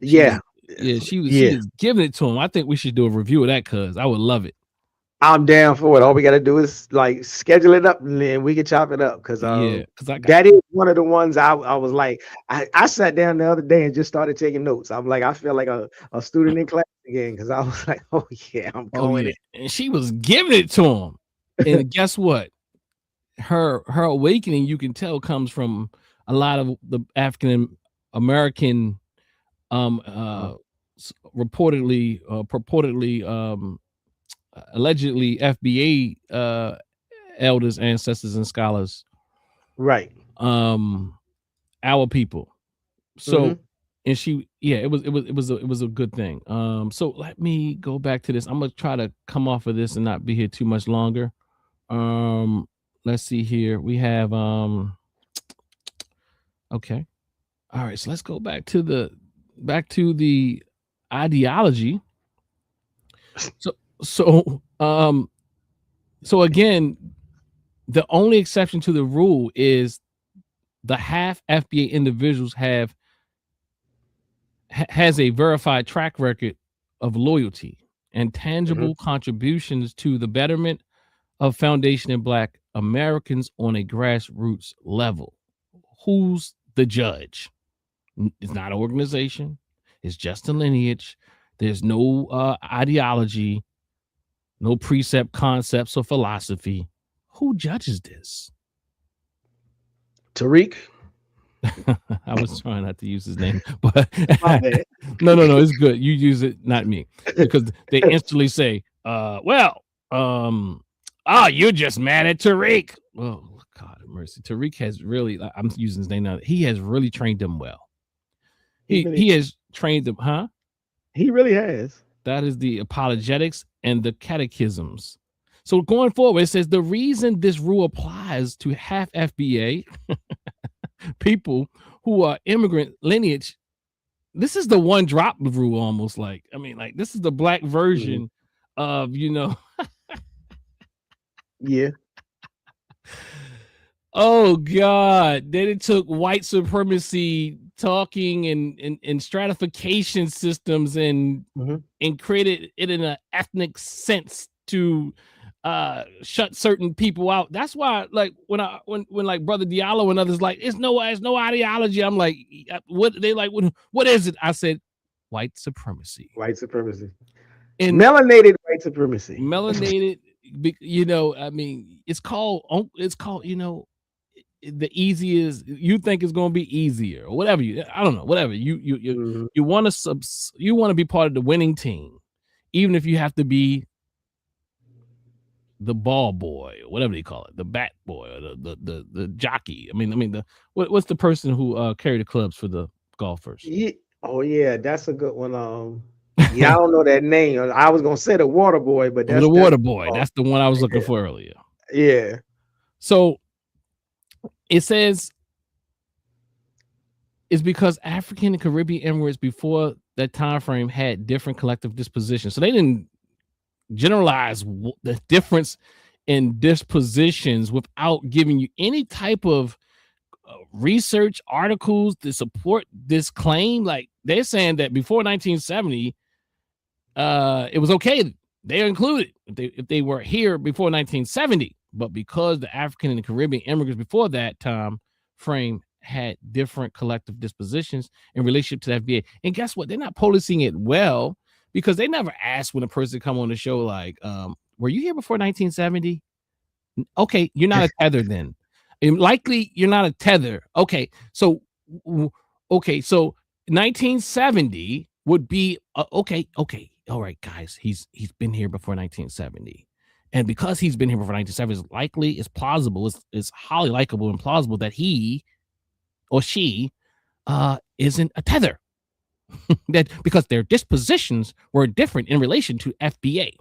She was giving it to him. I think we should do a review of that, cuz I would love it. I'm down for it. All we got to do is like schedule it up, and then we can chop it up. Cause that is one of the ones I was like, I sat down the other day and just started taking notes. I'm like, I feel like a student in class again, because I was like, oh yeah, I'm going in. And she was giving it to him. And guess what? Her awakening, you can tell, comes from a lot of the African American purportedly allegedly FBA elders, ancestors, and scholars, right? Our people. So and it was a good thing. So let me go back to this. I'm gonna try to come off of this and not be here too much longer. Let's see here. We have okay. All right, so let's go back to the ideology. So again, the only exception to the rule is the half FBA individuals has a verified track record of loyalty and tangible contributions to the betterment of Foundation and Black Americans on a grassroots level. Who's the judge? It's not an organization. It's just a lineage. There's no ideology, no precept, concepts, or philosophy. Who judges this? Tariq. I was trying not to use his name, but no, it's good. You use it, not me, because they instantly say, you're just mad at Tariq. Oh, God of mercy. Tariq has really, I'm using his name now. He has really trained them well. He has trained them, huh? He really has. That is the apologetics and the catechisms. So going forward, it says the reason this rule applies to half FBA people who are immigrant lineage, this is the one drop rule almost like. I mean, like this is the black version of, Yeah. Oh God. Then it took white supremacy talking and stratification systems and created it in an ethnic sense to shut certain people out. That's why, like, when like Brother Diallo and others like, it's no ideology. I'm like, what they like? What is it? I said, white supremacy. White supremacy. And melanated white supremacy. Melanated. I mean, it's called. The easiest you think is going to be easier or whatever. I don't know. Whatever you want to be part of the winning team, even if you have to be the ball boy or whatever they call it, the bat boy or the jockey. I mean what's the person who carried the clubs for the golfers? Oh yeah, that's a good one. I don't know that name. I was gonna say the water boy, but that's the water boy. That's the one I was looking for earlier. Yeah. So it says it's because African and Caribbean immigrants before that time frame had different collective dispositions. So they didn't generalize the difference in dispositions without giving you any type of research articles to support this claim. Like they're saying that before 1970, it was okay. They're included if they were here before 1970. But because the African and the Caribbean immigrants before that time frame had different collective dispositions in relationship to the FBA. And guess what? They're not policing it well because they never asked when a person come on the show, like, were you here before 1970? Okay, you're not a tether then. And likely you're not a tether. Okay, so 1970 would be, okay. All right, guys, he's been here before 1970. And because he's been here before 1970, it's plausible, it's highly likable and plausible that he or she isn't a tether. That because their dispositions were different in relation to FBA.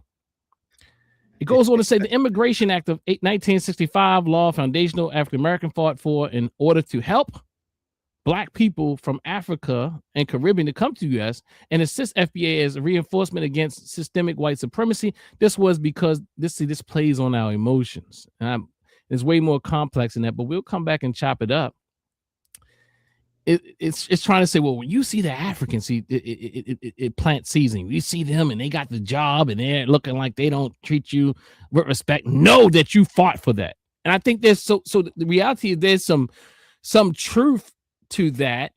It goes on to say the Immigration Act of 1965 law foundational African American fought for in order to help Black people from Africa and Caribbean to come to the U.S. and assist FBA as a reinforcement against systemic white supremacy. This was because this plays on our emotions. And it's way more complex than that, but we'll come back and chop it up. It's trying to say, well, when you see the Africans, it plant seasoning. You see them and they got the job and they're looking like they don't treat you with respect. Know that you fought for that. And I think there's so the reality is there's some truth to that.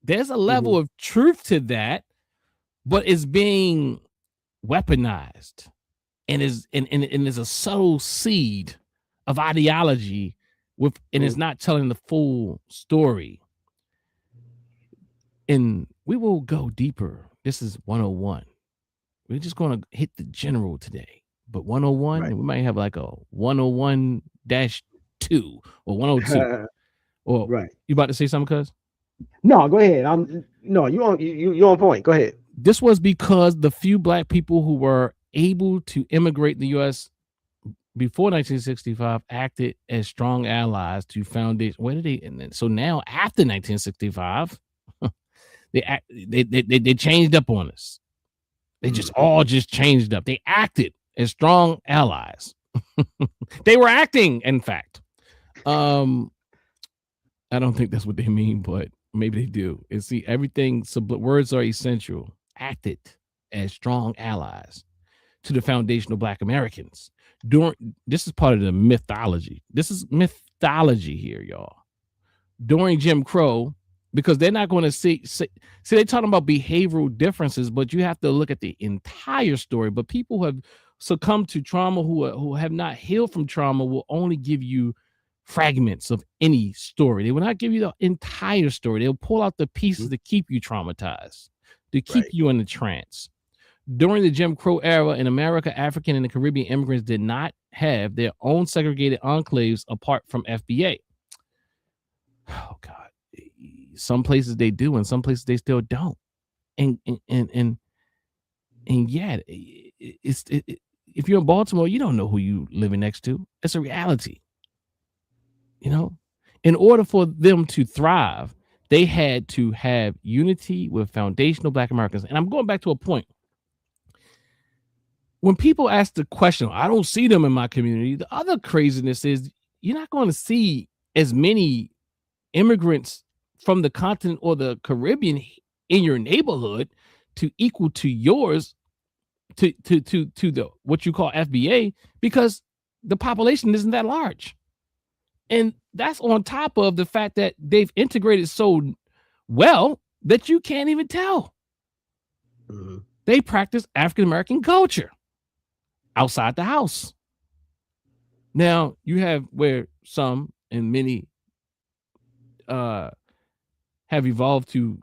There's a level of truth to that, but it's being weaponized and is a subtle seed of ideology and it's not telling the full story. And we will go deeper. This is 101. We're just going to hit the general today. But 101, we might have like a 101-2 or 102. Or you about to say something, cuz? No, go ahead. You on point. Go ahead. This was because the few Black people who were able to immigrate in the U.S. before 1965 acted as strong allies to foundation. Where did they? And then, so now after 1965. They changed up on us. They just changed up. They acted as strong allies. They were acting, in fact. I don't think that's what they mean, but maybe they do. And see, everything, words are essential. Acted as strong allies to the foundational Black Americans. This is part of the mythology. This is mythology here, y'all. During Jim Crow, because they're not going to see they're talking about behavioral differences, but you have to look at the entire story. But people who have succumbed to trauma, who have not healed from trauma, will only give you fragments of any story. They will not give you the entire story. They'll pull out the pieces to keep you traumatized, to keep you in the trance. During the Jim Crow era in America, African and the Caribbean immigrants did not have their own segregated enclaves apart from FBA. Oh God. Some places they do, and some places they still don't. And yeah, if you're in Baltimore, you don't know who you living next to. It's a reality. You know, in order for them to thrive, they had to have unity with foundational Black Americans. And I'm going back to a point. When people ask the question, I don't see them in my community. The other craziness is you're not going to see as many immigrants from the continent or the Caribbean in your neighborhood to equal to yours to the what you call FBA, because the population isn't that large. And that's on top of the fact that they've integrated so well that you can't even tell. They practice African American culture outside the house. Now you have where some and many have evolved to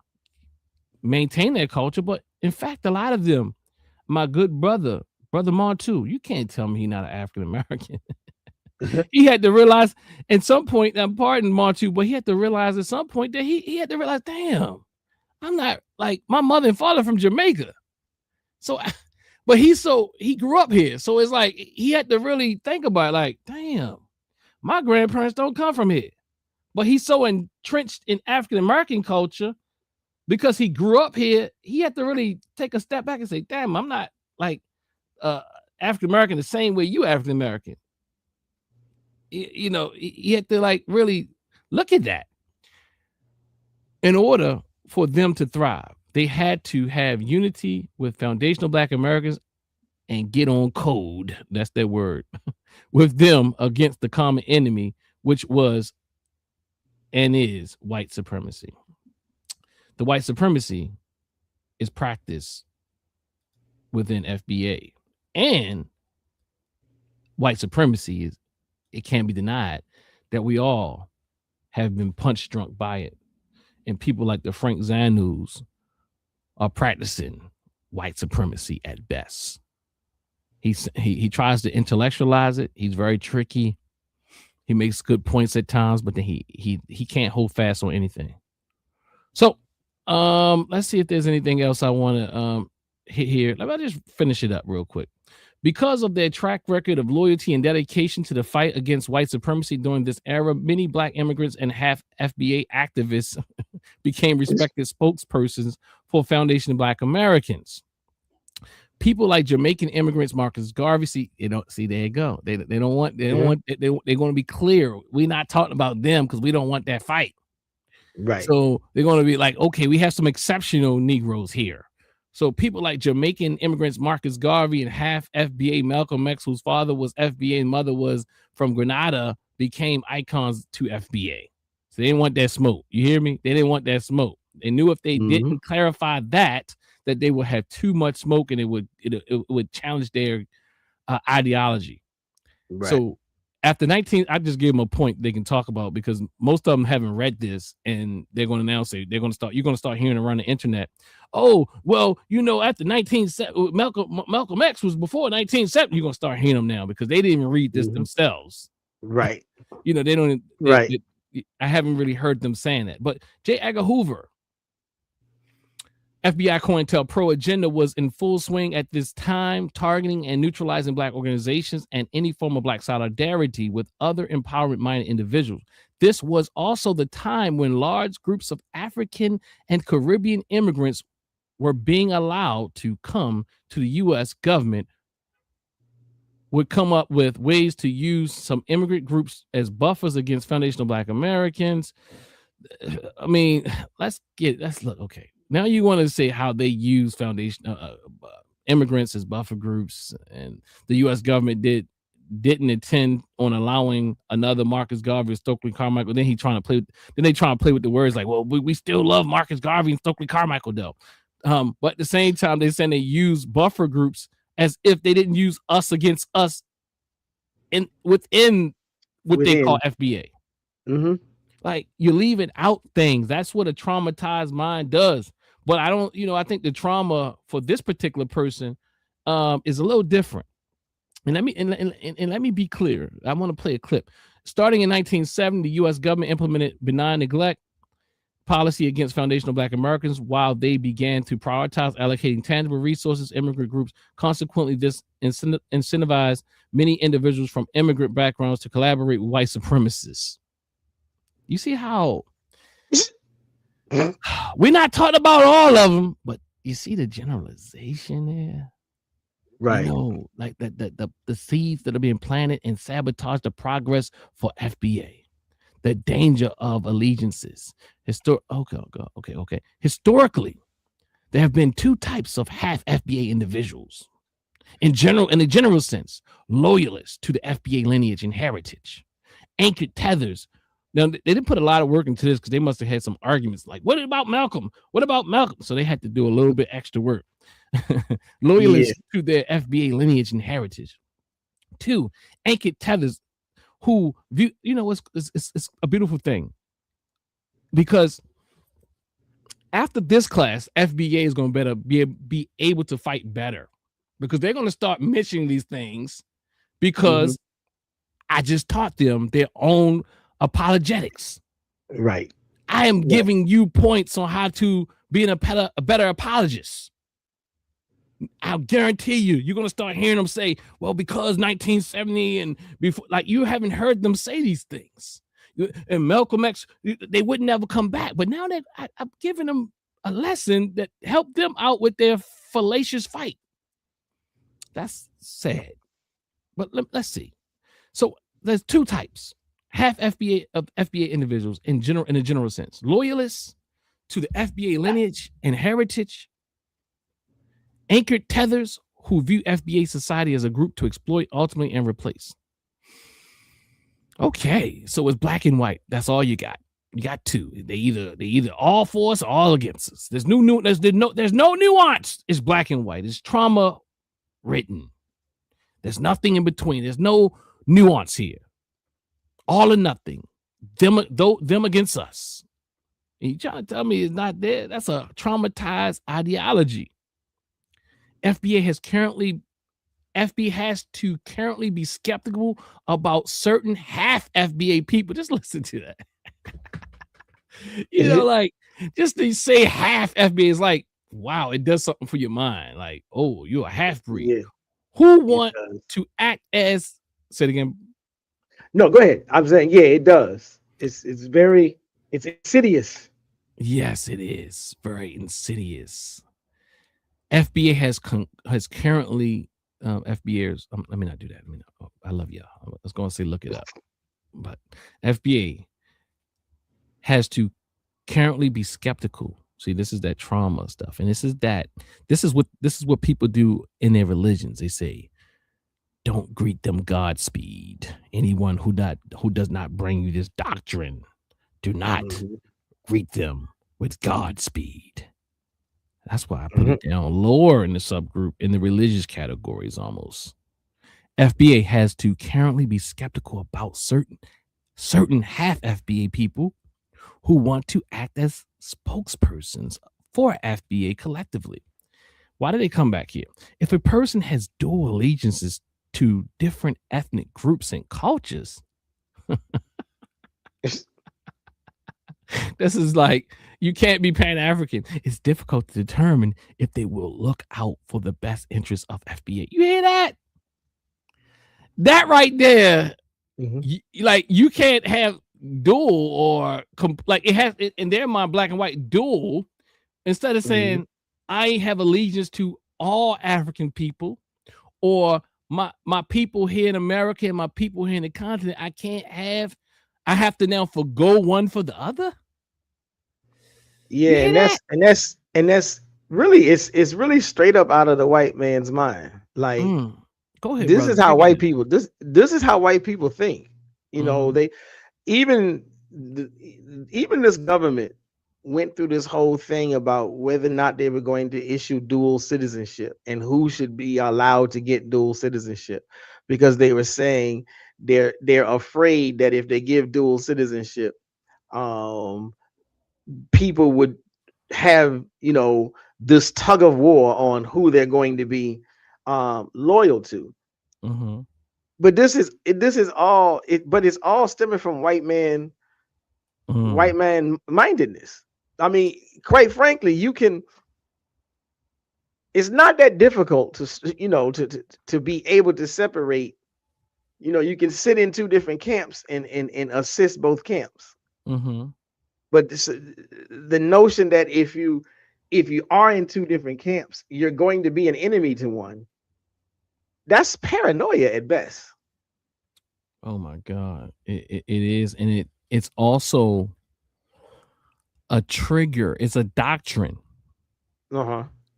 maintain their culture, but in fact, a lot of them, my good brother Montu, you can't tell me he's not an African American. He had to realize at some point, pardon Montu, but he had to realize at some point that he had to realize, damn, I'm not like my mother and father from Jamaica. So, but he grew up here, so it's like he had to really think about it, like, damn, my grandparents don't come from here. But he's so entrenched in African-American culture because he grew up here. He had to really take a step back and say, damn, I'm not like African-American the same way you African-American. You know, he had to like really look at that. In order for them to thrive, they had to have unity with foundational Black Americans and get on code. That's their word. With them against the common enemy, which was and is white supremacy. The white supremacy is practiced within FBA, and white supremacy is, it can't be denied that we all have been punch drunk by it. And people like the Frank Zanus are practicing white supremacy at best. He tries to intellectualize it. He's very tricky. He makes good points at times, but then he can't hold fast on anything. So let's see if there's anything else I want to hit here. Let me just finish it up real quick. Because of their track record of loyalty and dedication to the fight against white supremacy during this era, many Black immigrants and half FBA activists became respected spokespersons for Foundation of Black Americans. People like Jamaican immigrants Marcus Garvey, there you go. They're going to be clear. We're not talking about them because we don't want that fight. Right. So they're going to be like, okay, we have some exceptional Negroes here. So people like Jamaican immigrants Marcus Garvey and half FBA Malcolm X, whose father was FBA and mother was from Grenada, became icons to FBA. So they didn't want that smoke. You hear me? They didn't want that smoke. They knew if they didn't clarify that they would have too much smoke and it would challenge their ideology. Right. So after I just give them a point they can talk about, because most of them haven't read this, and they're going to now say you're going to start hearing around the internet. Oh, well, after 1970, Malcolm X was before 1970. You're going to start hearing them now because they didn't even read this themselves. Right. They don't. Right. I haven't really heard them saying that. But J. Edgar Hoover, FBI COINTELPRO agenda was in full swing at this time, targeting and neutralizing Black organizations and any form of Black solidarity with other empowerment-minded individuals. This was also the time when large groups of African and Caribbean immigrants were being allowed to come to the U.S. government, would come up with ways to use some immigrant groups as buffers against foundational Black Americans. I mean, let's look. Okay. Now you want to say how they use immigrants as buffer groups, and the U.S. government didn't intend on allowing another Marcus Garvey or Stokely Carmichael. Then they trying to play with the words like, well, we still love Marcus Garvey and Stokely Carmichael though. But at the same time, they're saying they use buffer groups as if they didn't use us against us within what they call FBA. Mm-hmm. Like, you're leaving out things. That's what a traumatized mind does. But I think the trauma for this particular person is a little different. And let me be clear. I want to play a clip. Starting in 1970, the U.S. government implemented benign neglect policy against foundational Black Americans while they began to prioritize allocating tangible resources, immigrant groups. Consequently, this incentivized many individuals from immigrant backgrounds to collaborate with white supremacists. You see how we're not talking about all of them, but you see the generalization there, right? Like the seeds that are being planted and sabotage the progress for FBA, the danger of allegiances. Okay. Historically, there have been two types of half FBA individuals. In the general sense, loyalists to the FBA lineage and heritage, anchored tethers. Now, they didn't put a lot of work into this because they must have had some arguments like, what about Malcolm? What about Malcolm? So they had to do a little bit extra work. Loyalists to their FBA lineage and heritage. Two, anchored tethers who view, it's a beautiful thing. Because after this class, FBA is going to be able to fight better, because they're going to start mentioning these things because I just taught them their own apologetics. Right. I am giving you points on how to be a better apologist. I'll guarantee you're going to start hearing them say, well, because 1970 and before, like, you haven't heard them say these things. And Malcolm X, they would never come back. But now that I'm giving them a lesson that helped them out with their fallacious fight. That's sad. But let's see. So there's two types. Half FBA of FBA individuals in a general sense. Loyalists to the FBA lineage and heritage. Anchored tethers who view FBA society as a group to exploit, ultimately, and replace. Okay, so it's black and white. That's all you got. You got two. They either all for us or all against us. There's no nuance. It's black and white. It's trauma written. There's nothing in between. There's no nuance here. All or nothing. Them against us. And you trying to tell me it's not there? That's a traumatized ideology. FBA has to currently be skeptical about certain half FBA people. Just listen to that. Like, just to say half FBA is like, wow, it does something for your mind. Like, oh, you're a half breed. Yeah. who want to act as, say it again. No, go ahead. I'm saying, yeah, it does. It's insidious. Yes, it is very insidious. FBA has currently FBA's. Let me not do that. I love y'all. I was going to say look it up, but FBA has to currently be skeptical. See, this is that trauma stuff, and this is what people do in their religions. They say, don't greet them Godspeed. Anyone who does not bring you this doctrine, do not greet them with Godspeed. That's why I put it down lower in the subgroup in the religious categories almost. FBA has to currently be skeptical about certain half FBA people who want to act as spokespersons for FBA collectively. Why do they come back here? If a person has dual allegiances to different ethnic groups and cultures, this is like, you can't be Pan-African. It's difficult to determine if they will look out for the best interests of FBA. You hear that? That right there, you can't have dual or like it has in their mind, black and white dual. Instead of saying I have allegiance to all African people, or my people here in America and my people here in the continent, I have to now forgo one for the other. Yeah, and that's really it's really straight up out of the white man's mind. Like, go ahead. This brother. is how white people this is how white people think. You know, they even this government went through this whole thing about whether or not they were going to issue dual citizenship and who should be allowed to get dual citizenship, because they were saying they're afraid that if they give dual citizenship, people would have, this tug of war on who they're going to be loyal to. But this is all but it's all stemming from white man mindedness. I mean, quite frankly, it's not that difficult to be able to separate. You can sit in two different camps and assist both camps. But the notion that if you are in two different camps, you're going to be an enemy to one, that's paranoia at best. Oh my God. It is. And it's also a trigger. It's a doctrine.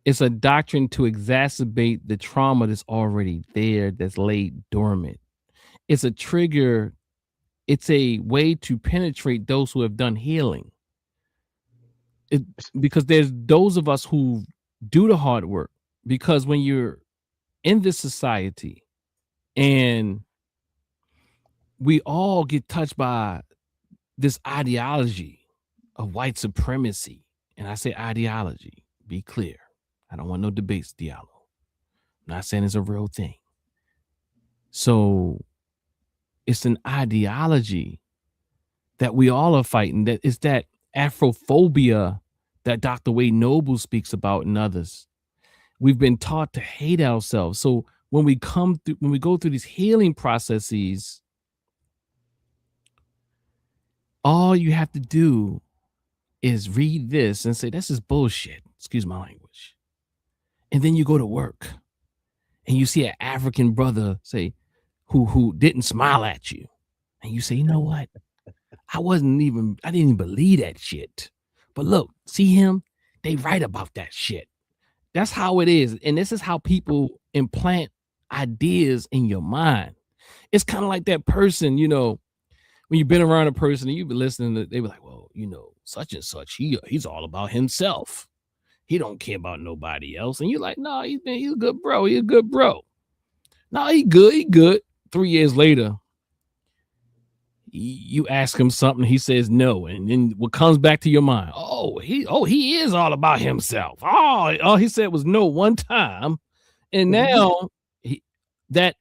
It's a doctrine to exacerbate the trauma that's already there, that's laid dormant. It's a trigger. It's a way to penetrate those who have done healing. Because there's those of us who do the hard work. Because when you're in this society and we all get touched by this ideology of white supremacy, and I say ideology, be clear. I don't want no debates, Diallo. I'm not saying it's a real thing. So it's an ideology that we all are fighting. That is that Afrophobia that Dr. Wade Noble speaks about and others. We've been taught to hate ourselves. So when we go through these healing processes, all you have to do is read this and say, this is bullshit. Excuse my language. And then you go to work and you see an African brother say, who didn't smile at you. And you say, you know what? I didn't even believe that shit. But look, see him? They right about that shit. That's how it is. And this is how people implant ideas in your mind. It's kind of like that person, when you've been around a person and you've been listening to, they be like, well, such and such, he's all about himself. He don't care about nobody else. And you're like, no, he's a good bro. He's a good bro. No, he good. 3 years later, you ask him something, he says no, and then what comes back to your mind? He is all about himself. All he said was no one time, and now that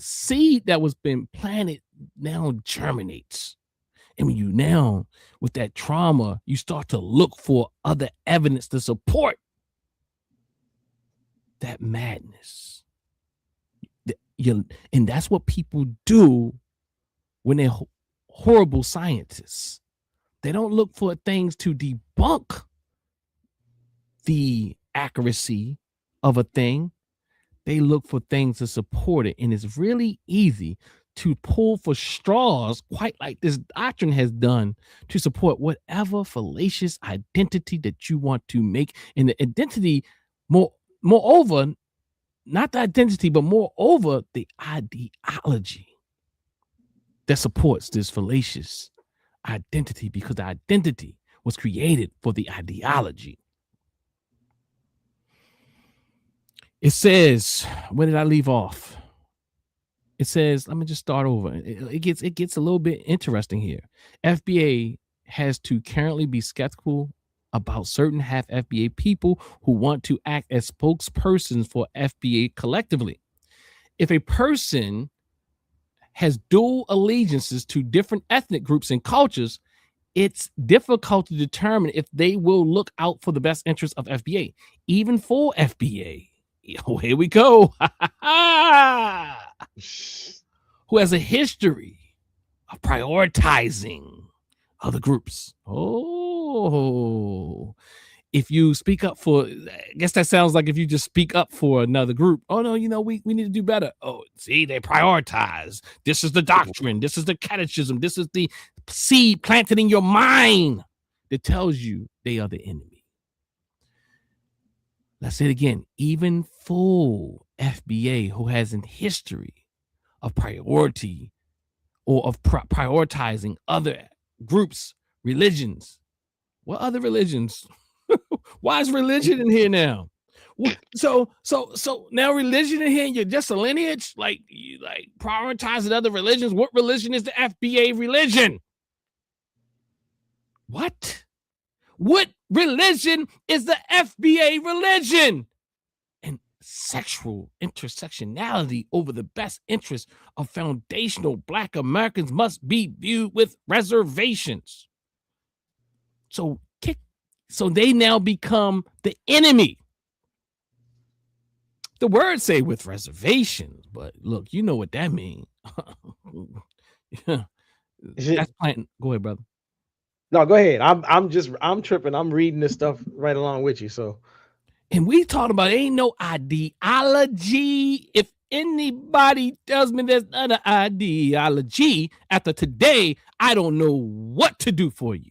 seed that was been planted now germinates. And when you now, with that trauma, you start to look for other evidence to support that madness. And that's what people do when they're horrible scientists. They don't look for things to debunk the accuracy of a thing. They look for things to support it. And it's really easy to pull for straws, quite like this doctrine has done, to support whatever fallacious identity that you want to make. And the identity, moreover, not the identity, but moreover, the ideology that supports this fallacious identity, because the identity was created for the ideology. It says, where did I leave off? It says, let me just start over. It gets a little bit interesting here. FBA has to currently be skeptical about certain half FBA people who want to act as spokespersons for FBA collectively. If a person has dual allegiances to different ethnic groups and cultures, it's difficult to determine if they will look out for the best interests of FBA, even for FBA. Here we go. Who has a history of prioritizing other groups. Oh, if you speak up for, I guess that sounds like if you just speak up for another group. Oh, no, we need to do better. Oh, see, they prioritize. This is the doctrine. This is the catechism. This is the seed planted in your mind that tells you they are the enemy. Let's say it again. Even full FBA who has a history of priority or of prioritizing other groups, religions. What other religions? Why is religion in here now? So now religion in here, you're just a lineage? Like you prioritizing other religions? What religion is the FBA religion? What religion is the FBA religion? And sexual intersectionality over the best interest of foundational Black Americans must be viewed with reservations. So they now become the enemy. The words say with reservations, but look, you know what that means. That's planting. Go ahead, brother. No, go ahead. I'm tripping. I'm reading this stuff right along with you. So, and we talked about ain't no ideology. If anybody tells me there's not an ideology after today, I don't know what to do for you.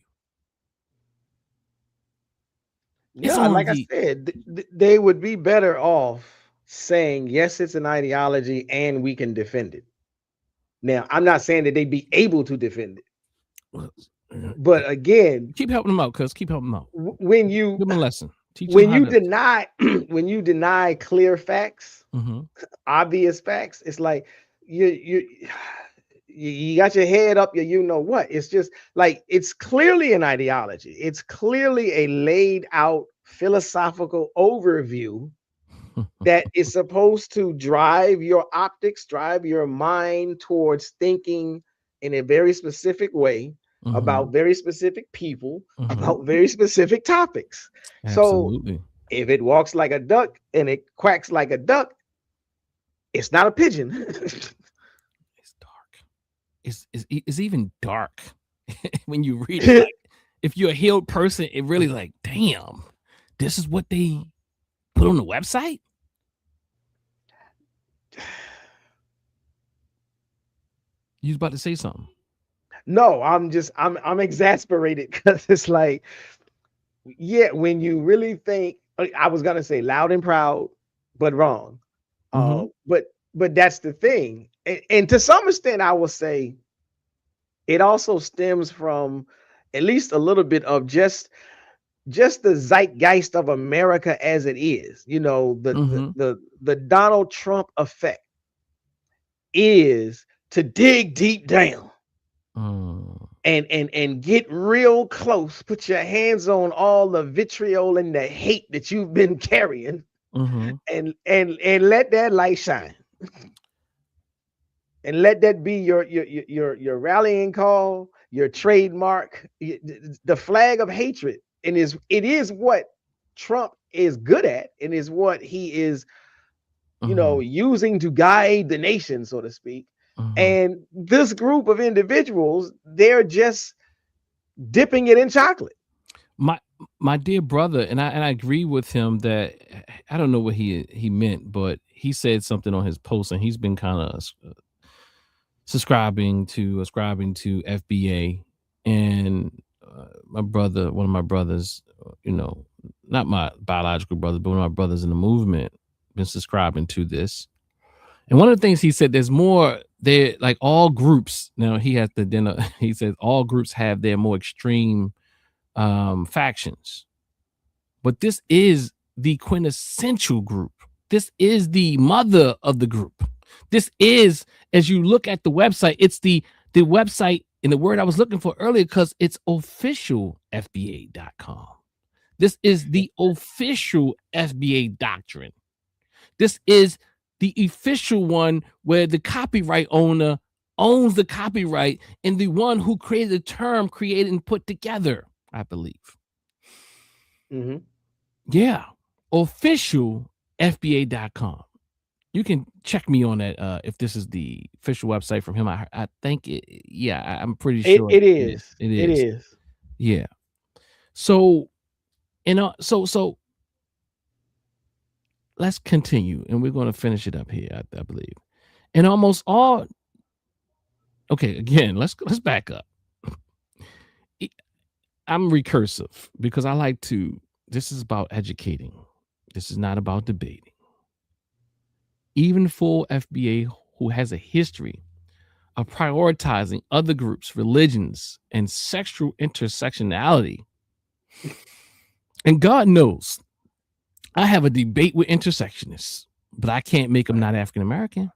Yeah, like I said, they would be better off saying, yes, it's an ideology and we can defend it. Now, I'm not saying that they'd be able to defend it. But again, keep helping them out, cuz keep helping them out. When you give them a lesson. When you deny clear facts, obvious facts, it's like you got your head up your you know what. It's just like it's clearly an ideology. It's clearly a laid out philosophical overview that is supposed to drive your optics, drive your mind towards thinking in a very specific way. About very specific people, about very specific topics. Absolutely. So if it walks like a duck and it quacks like a duck, it's not a pigeon. It's dark. It's even dark when you read it. Like, if you're a healed person, it really like, damn, this is what they put on the website. You was about to say something. No, I'm exasperated because it's like, yeah, when you really think, I was gonna say loud and proud, but wrong. But that's the thing, and to some extent, I will say, it also stems from at least a little bit of just the zeitgeist of America as it is. You know, the Donald Trump effect is to dig deep down. And get real close, put your hands on all the vitriol and the hate that you've been carrying, and let that light shine. And let that be your rallying call, your trademark, the flag of hatred. And it is what Trump is good at, and is what he is you know, using to guide the nation, so to speak. Mm-hmm. And this group of individuals, they're just dipping it in chocolate. My dear brother, and I agree with him that I don't know what he meant, but he said something on his post, and he's been kind of ascribing to FBA, and my brother, one of my brothers, you know, not my biological brother, but one of my brothers in the movement, been subscribing to this. And one of the things he said, there's more there, like all groups. Now he has the dinner. He says all groups have their more extreme factions, but this is the quintessential group. This is the mother of the group. This is, as you look at the website, it's the website, and the word I was looking for earlier, because it's official FBA.com. This is the official FBA doctrine. This is the official one where the copyright owner owns the copyright, and the one who created the term created and put together, I believe. Mm-hmm. Yeah. Official FBA.com. You can check me on that if this is the official website from him. I think I'm pretty sure it is. It It is. is. Yeah. So, so let's continue, and we're going to finish it up here, I believe. And almost all. Okay, again, let's back up. I'm recursive because I like to. This is about educating. This is not about debating. Even full FBA, who has a history of prioritizing other groups, religions, and sexual intersectionality. And God knows, I have a debate with intersectionists, but I can't make them not African American.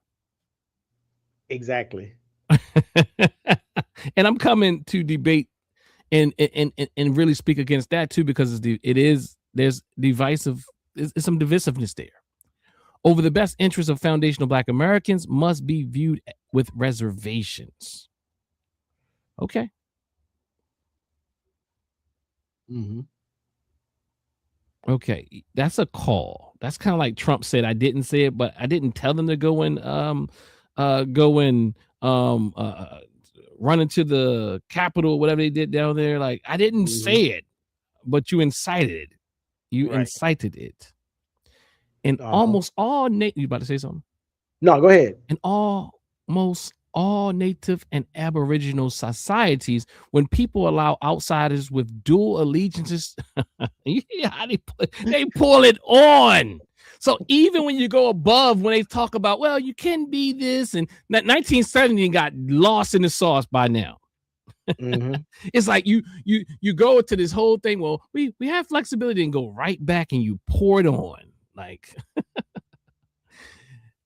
Exactly. And I'm coming to debate and really speak against that too, because there's some divisiveness there. Over the best interests of foundational Black Americans must be viewed with reservations. Okay. Mm-hmm. Okay, that's a call. That's kind of like Trump said. I didn't say it, but I didn't tell them to go and run into the Capitol, whatever they did down there. Like, I didn't say it, but you incited it. You incited it. And almost all you about to say something? No, go ahead. And almost all Native and Aboriginal societies, when people allow outsiders with dual allegiances, you hear how they pull it on. So even when you go above, when they talk about, well, you can be this, and 1970 got lost in the sauce by now. Mm-hmm. It's like you go to this whole thing. Well, we have flexibility, and go right back and you pour it on. Like,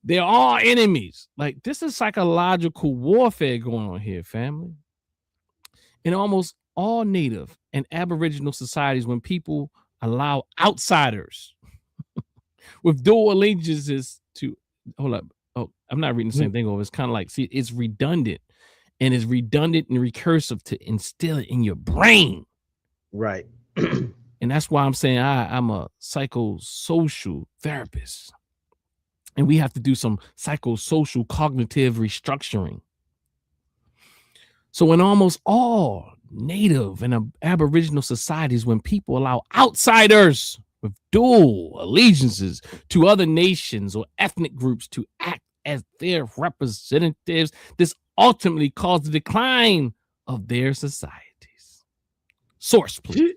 they're all enemies. Like, this is psychological warfare going on here, family. In almost all Native and Aboriginal societies, when people allow outsiders with dual allegiances to hold up. Oh, I'm not reading the same thing over. It's kind of like, see, it's redundant, and it's redundant and recursive to instill it in your brain. Right. And that's why I'm saying I'm a psychosocial therapist. And we have to do some psychosocial cognitive restructuring. So in almost all Native and Aboriginal societies, when people allow outsiders with dual allegiances to other nations or ethnic groups to act as their representatives, this ultimately causes the decline of their societies. Source, please.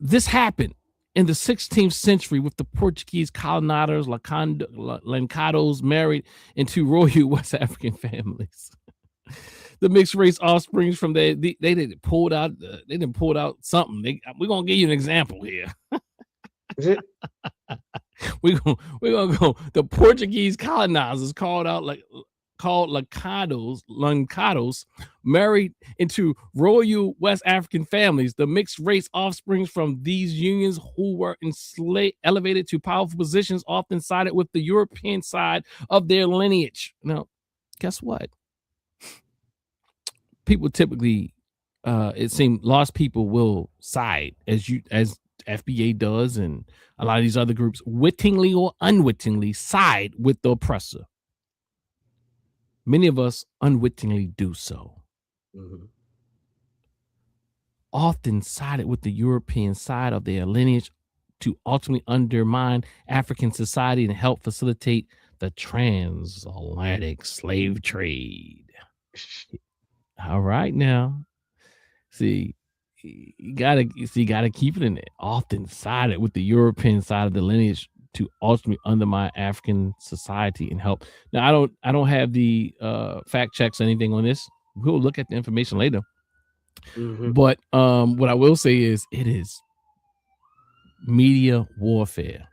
This happened in the 16th century with the Portuguese colonizers, Lancados, married into royal West African families. The mixed race offsprings from they didn't pull out something. We're gonna give you an example here. We're gonna go. The Portuguese colonizers called Lancados, married into royal West African families. The mixed race offsprings from these unions, who were elevated to powerful positions, often sided with the European side of their lineage. Now, guess what? People typically, it seems, lost people will side, as FBA does, and a lot of these other groups, wittingly or unwittingly, side with the oppressor. Many of us unwittingly do so. Mhm. Often sided with the European side of their lineage to ultimately undermine African society and help facilitate the transatlantic slave trade. All right, now, see, you gotta keep it in there. Often sided with the European side of the lineage to ultimately undermine African society and help. Now, I don't have the fact checks or anything on this. We'll look at the information later. Mhm. But what I will say is it is media warfare.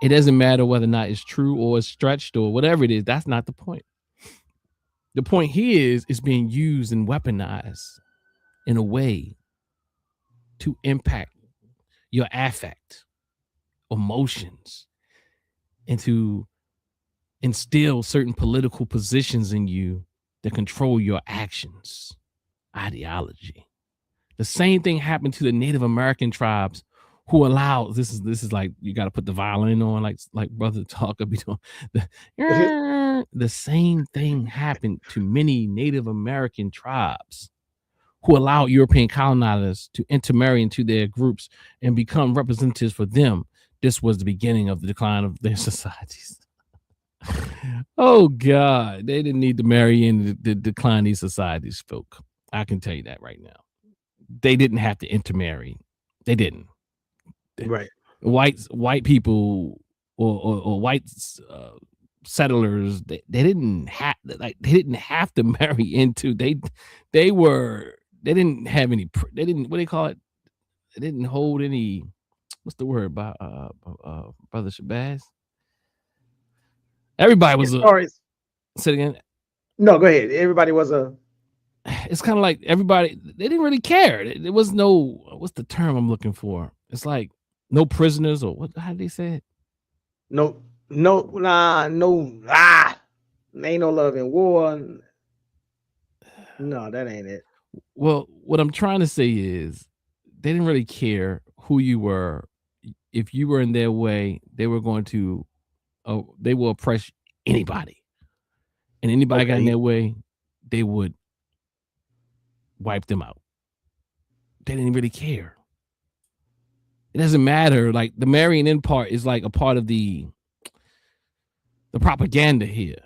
It doesn't matter whether or not it's true or it's stretched or whatever it is. That's not the point. The point here is it's being used and weaponized in a way to impact your affect, emotions, and to instill certain political positions in you that control your actions, ideology. The same thing happened to the Native American tribes who allowed this is like you got to put the violin on like Brother Talker be doing. The same thing happened to many Native American tribes who allowed European colonizers to intermarry into their groups and become representatives for them. This was the beginning of the decline of their societies. Oh God, they didn't need to marry in to decline these societies, folk. I can tell you that right now. They didn't have to intermarry. They didn't. Right. White people or white settlers, they didn't have to marry into. They didn't have any. They didn't, what do they call it? They didn't hold any. What's the word about Brother Shabazz? Everybody was a. Say it again. No, go ahead. Everybody was a. It's kind of like everybody. They didn't really care. There was no. What's the term I'm looking for? It's like no prisoners or what? How did they say it? No. Ain't no love in war. No, that ain't it. Well, what I'm trying to say is they didn't really care who you were. If you were in their way, they were going to, they will oppress anybody. And anybody got in their way, they would wipe them out. They didn't really care. It doesn't matter. Like the marrying in part is like a part of the propaganda here.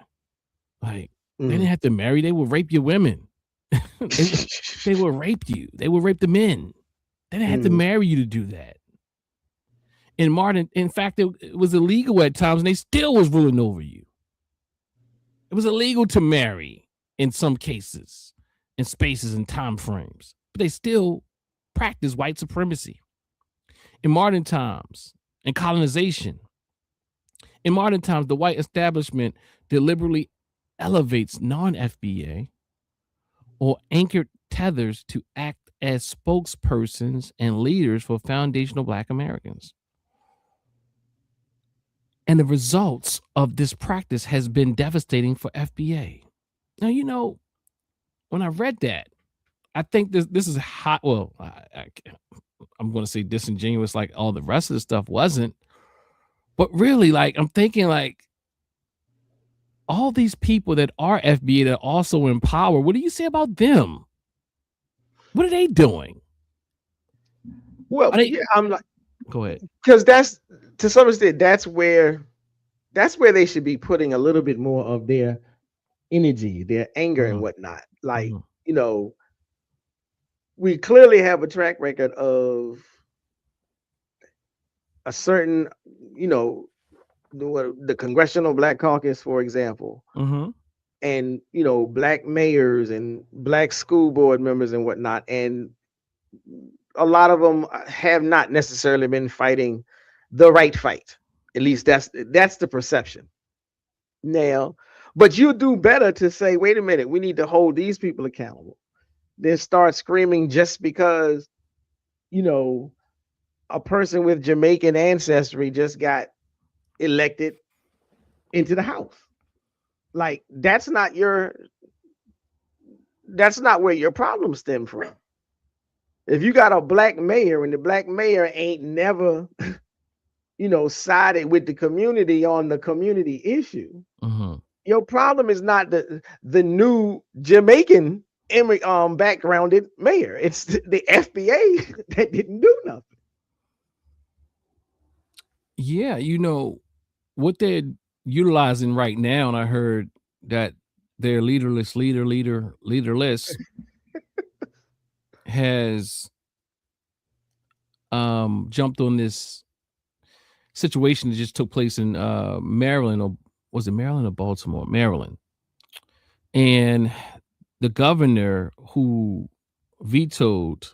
Like they didn't have to marry. They would rape your women. they would rape you. They would rape the men. They didn't have to marry you to do that. In fact, it was illegal at times, and they still was ruling over you. It was illegal to marry in some cases, in spaces and time frames, but they still practice white supremacy. In modern times, in colonization, in modern times, the white establishment deliberately elevates non-FBA or anchored tethers to act as spokespersons and leaders for foundational Black Americans. And the results of this practice has been devastating for FBA. Now, you know, when I read that, I think this is hot. Well, I'm going to say disingenuous like all the rest of the stuff wasn't. But really, like, I'm thinking like all these people that are FBA that are also in power, what do you say about them? What are they doing? Well, I'm like, go ahead. Because that's, to some extent, that's where they should be putting a little bit more of their energy, their anger and whatnot. Like, you know, we clearly have a track record of a certain, you know, the Congressional Black Caucus, for example, and, you know, Black mayors and Black school board members and whatnot. And a lot of them have not necessarily been fighting the right fight. At least that's the perception. Now, but you do better to say, wait a minute, we need to hold these people accountable. Then start screaming just because, you know, a person with Jamaican ancestry just got elected into the House. Like, that's not where your problem stem from. If you got a black mayor and the black mayor ain't never, sided with the community on the community issue, your problem is not the new Jamaican backgrounded mayor. It's the FBA that didn't do nothing. Yeah, what they're utilizing right now, and I heard that their leaderless has jumped on this situation that just took place in Maryland, or was it Maryland or Baltimore? Maryland. And the governor who vetoed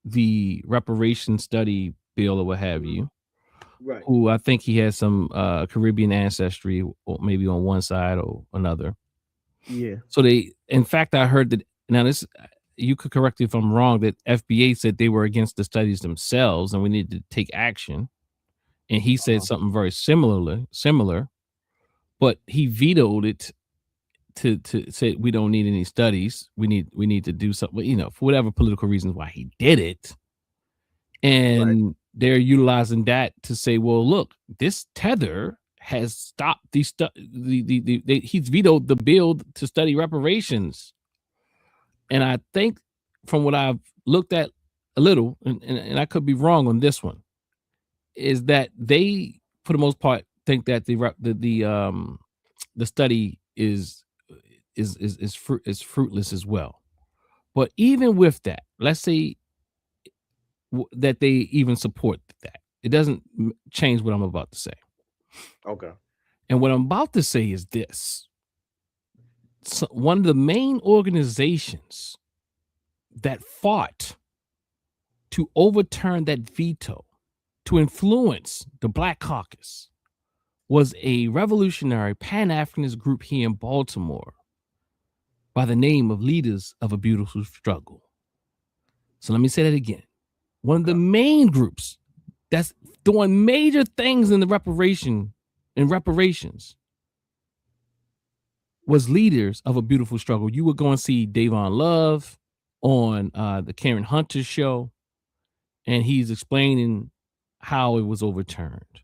the reparation study bill or what have you, right? Who I think he has some Caribbean ancestry, or maybe on one side or another. Yeah. So in fact, I heard that, now this, you could correct me if I'm wrong, that FBA said they were against the studies themselves and we needed to take action. And he said something very similar, but he vetoed it to say we don't need any studies. We need to do something, for whatever political reasons why he did it. And they're utilizing that to say, well, look, this tether has stopped he's vetoed the bill to study reparations. And I think from what I've looked at a little, and I could be wrong on this one, is that they, for the most part, think that the study is fruitless as well. But even with that, let's say that they even support that, it doesn't change what I'm about to say. Okay. And what I'm about to say is this. So one of the main organizations that fought to overturn that veto, to influence the Black Caucus, was a revolutionary Pan-Africanist group here in Baltimore by the name of Leaders of a Beautiful Struggle. So let me say that again. One of the main groups that's doing major things in the reparations was Leaders of a Beautiful Struggle. You would go and see Davon Love on the Karen Hunter show, and he's explaining how it was overturned.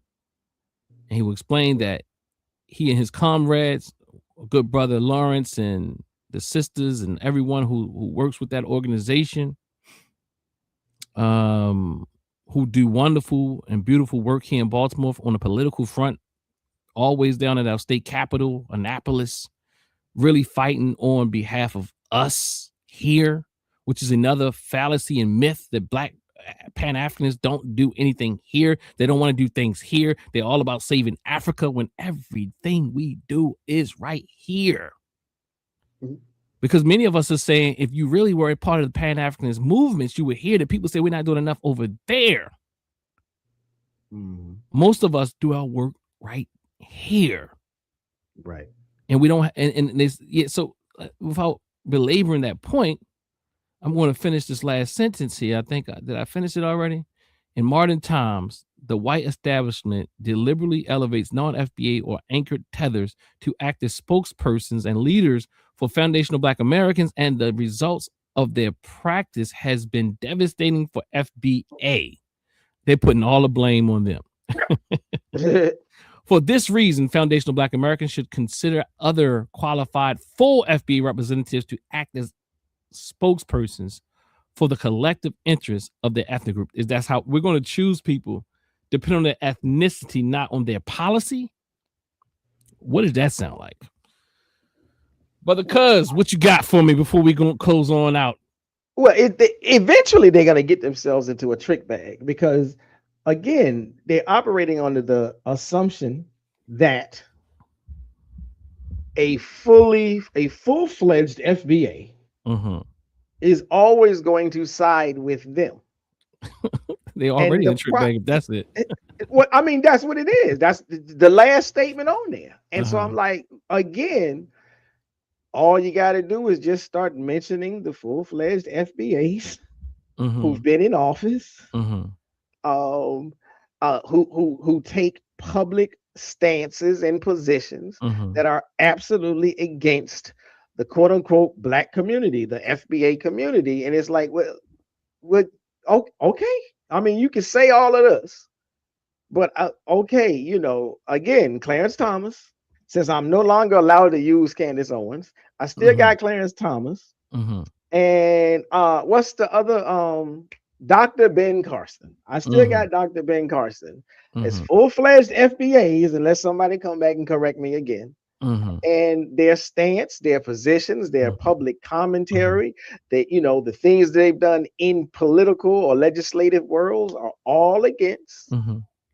And he will explain that he and his comrades, good brother Lawrence and the sisters and everyone who works with that organization, who do wonderful and beautiful work here in Baltimore on the political front, always down at our state capital, Annapolis, really fighting on behalf of us here, which is another fallacy and myth that Black Pan-Africanists don't do anything here. They don't want to do things here. They're all about saving Africa when everything we do is right here. Mm-hmm. Because many of us are saying, if you really were a part of the Pan-Africanist movements, you would hear that people say we're not doing enough over there. Mm-hmm. Most of us do our work right here. Right. And we don't, and this, yeah. So without belaboring that point, I'm going to finish this last sentence here. I think, did I finish it already? In modern times, the white establishment deliberately elevates non-FBA or anchored tethers to act as spokespersons and leaders for foundational Black Americans, and the results of their practice has been devastating for FBA. They're putting all the blame on them. For this reason, foundational Black Americans should consider other qualified full FBA representatives to act as spokespersons for the collective interests of the ethnic group. That's how we're going to choose people depending on their ethnicity, not on their policy. What does that sound like? Brother Cuz, what you got for me before we go close on out? Well, eventually they're going to get themselves into a trick bag, because again, they're operating under the assumption that a full-fledged FBA is always going to side with them. They already in a trick bag. That's it. Well, I mean, that's what it is. That's the last statement on there. And so I'm like, again, all you got to do is just start mentioning the full-fledged FBAs who've been in office, who take public stances and positions that are absolutely against the quote-unquote Black community, the FBA community. And it's like, well, Okay. I mean, you can say all of this, but okay, again, Clarence Thomas, since I'm no longer allowed to use Candace Owens, I still got Clarence Thomas. And what's the other Dr. Ben Carson? I still got Dr. Ben Carson. It's full-fledged FBAs, unless somebody come back and correct me again. And their stance, their positions, their public commentary, the things they've done in political or legislative worlds are all against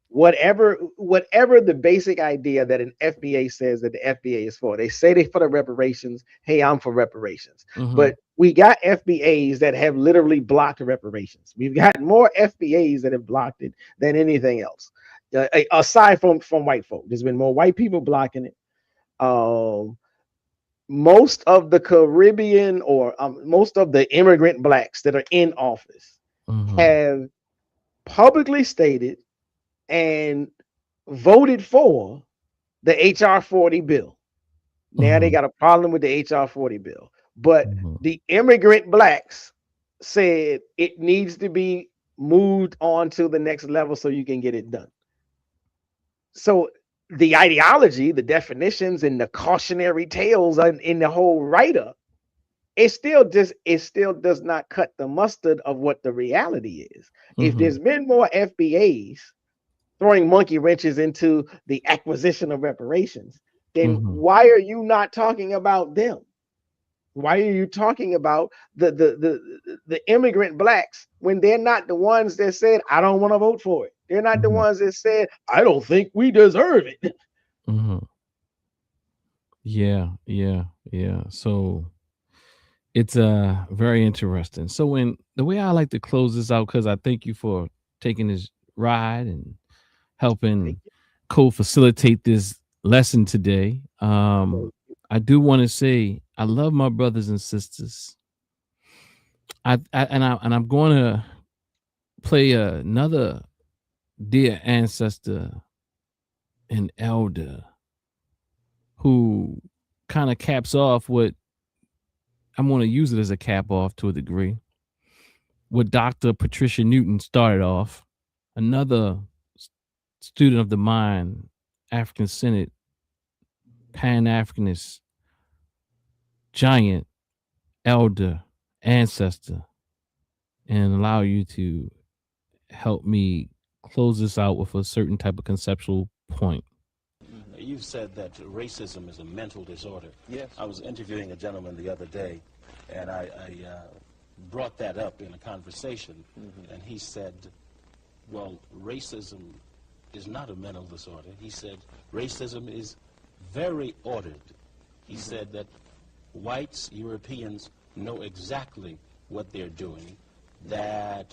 whatever the basic idea that an FBA says that the FBA is for. They say they're for the reparations. Hey, I'm for reparations. But we got FBAs that have literally blocked reparations. We've got more FBAs that have blocked it than anything else, aside from white folk. There's been more white people blocking it. Most of the Caribbean or most of the immigrant blacks that are in office have publicly stated and voted for the HR 40 bill. Now they got a problem with the HR 40 bill, but the immigrant blacks said it needs to be moved on to the next level so you can get it done. So the ideology, the definitions, and the cautionary tales in the whole write-up, it still does not cut the mustard of what the reality is. If there's been more FBAs throwing monkey wrenches into the acquisition of reparations, then why are you not talking about them? Why are you talking about the immigrant blacks when they're not the ones that said, I don't want to vote for it? They're not the ones that said, I don't think we deserve it. Yeah. So it's very interesting. So when the way I like to close this out, because I thank you for taking this ride and helping co-facilitate this lesson today. I do want to say I love my brothers and sisters. I'm going to play another dear ancestor and elder who kind of caps off what I'm going to use it as a cap off to a degree. What Dr. Patricia Newton started off, another student of the mind, African Senate, Pan-Africanist, giant, elder, ancestor, and allow you to help me close this out with a certain type of conceptual point. You said that racism is a mental disorder. Yes. I was interviewing a gentleman the other day, and I brought that up in a conversation, and he said, well, racism is not a mental disorder. He said racism is very ordered. He said that whites, Europeans, know exactly what they're doing, that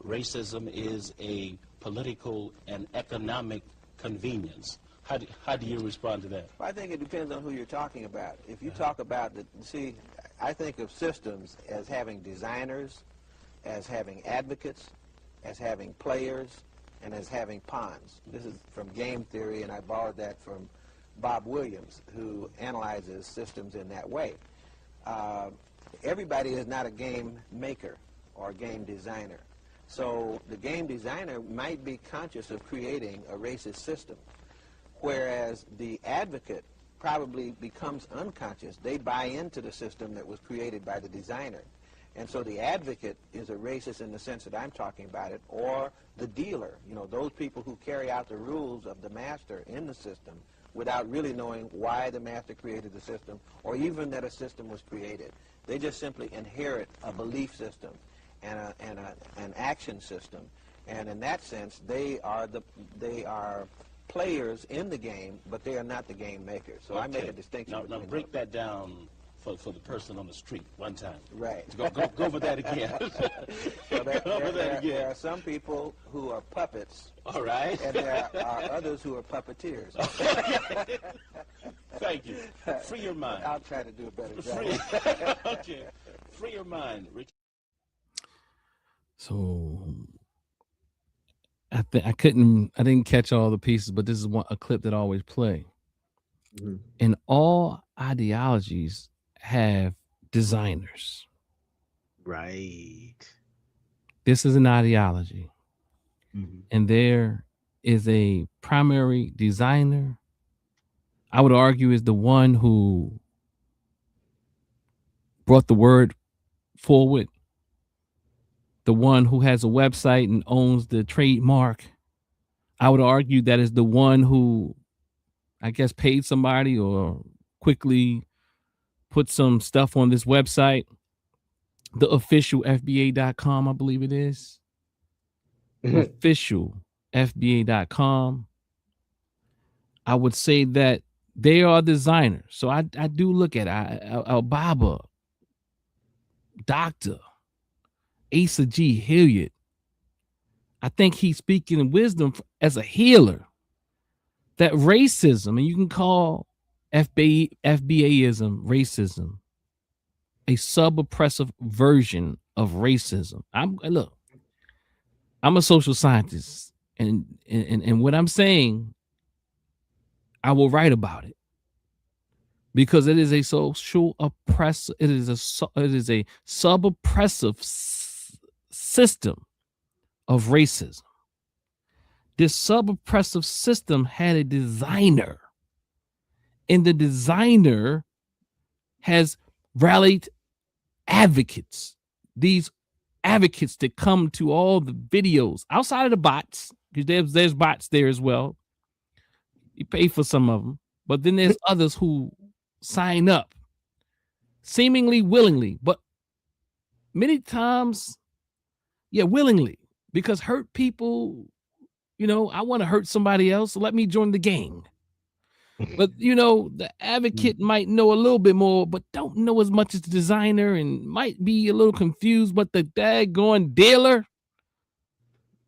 racism is a political and economic convenience. How do you respond to that? Well, I think it depends on who you're talking about. If you talk about I think of systems as having designers, as having advocates, as having players, and as having pawns. This is from game theory, and I borrowed that from Bob Williams, who analyzes systems in that way. Everybody is not a game maker or a game designer. So the game designer might be conscious of creating a racist system, whereas the advocate probably becomes unconscious. They buy into the system that was created by the designer. And so the advocate is a racist in the sense that I'm talking about it, or the dealer, those people who carry out the rules of the master in the system without really knowing why the master created the system or even that a system was created. They just simply inherit a belief system and an action system. And in that sense, they are players in the game, but they are not the game makers. So okay. I make a distinction. Now break that down for the person on the street one time. Right. Go over that again. So there are some people who are puppets. All right. And there are others who are puppeteers. Thank you. Free your mind. I'll try to do a better job. Okay. Free your mind, Rich. So I didn't catch all the pieces, but this is a clip that I always play. And all ideologies have designers. Right. This is an ideology. And there is a primary designer, I would argue, is the one who brought the word forward, the one who has a website and owns the trademark. I would argue that is the one who, I guess, paid somebody or quickly put some stuff on this website, the official FBA.com, I believe it is. Official FBA.com. I would say that they are designers. So I do look at Al-Baba, Dr. Asa G. Hilliard. I think he's speaking in wisdom as a healer. That racism, and you can call FBAism racism, a sub-oppressive version of racism. I'm a social scientist, and what I'm saying, I will write about it because it is a social oppressive. It is a sub-oppressive system of racism. This sub-oppressive system had a designer, and the designer has rallied advocates. These advocates that come to all the videos outside of the bots, because there's bots there as well. You pay for some of them, but then there's others who sign up seemingly willingly, but many times, willingly, because hurt people, I want to hurt somebody else, so let me join the gang. But the advocate might know a little bit more, but don't know as much as the designer, and might be a little confused. But the daggone dealer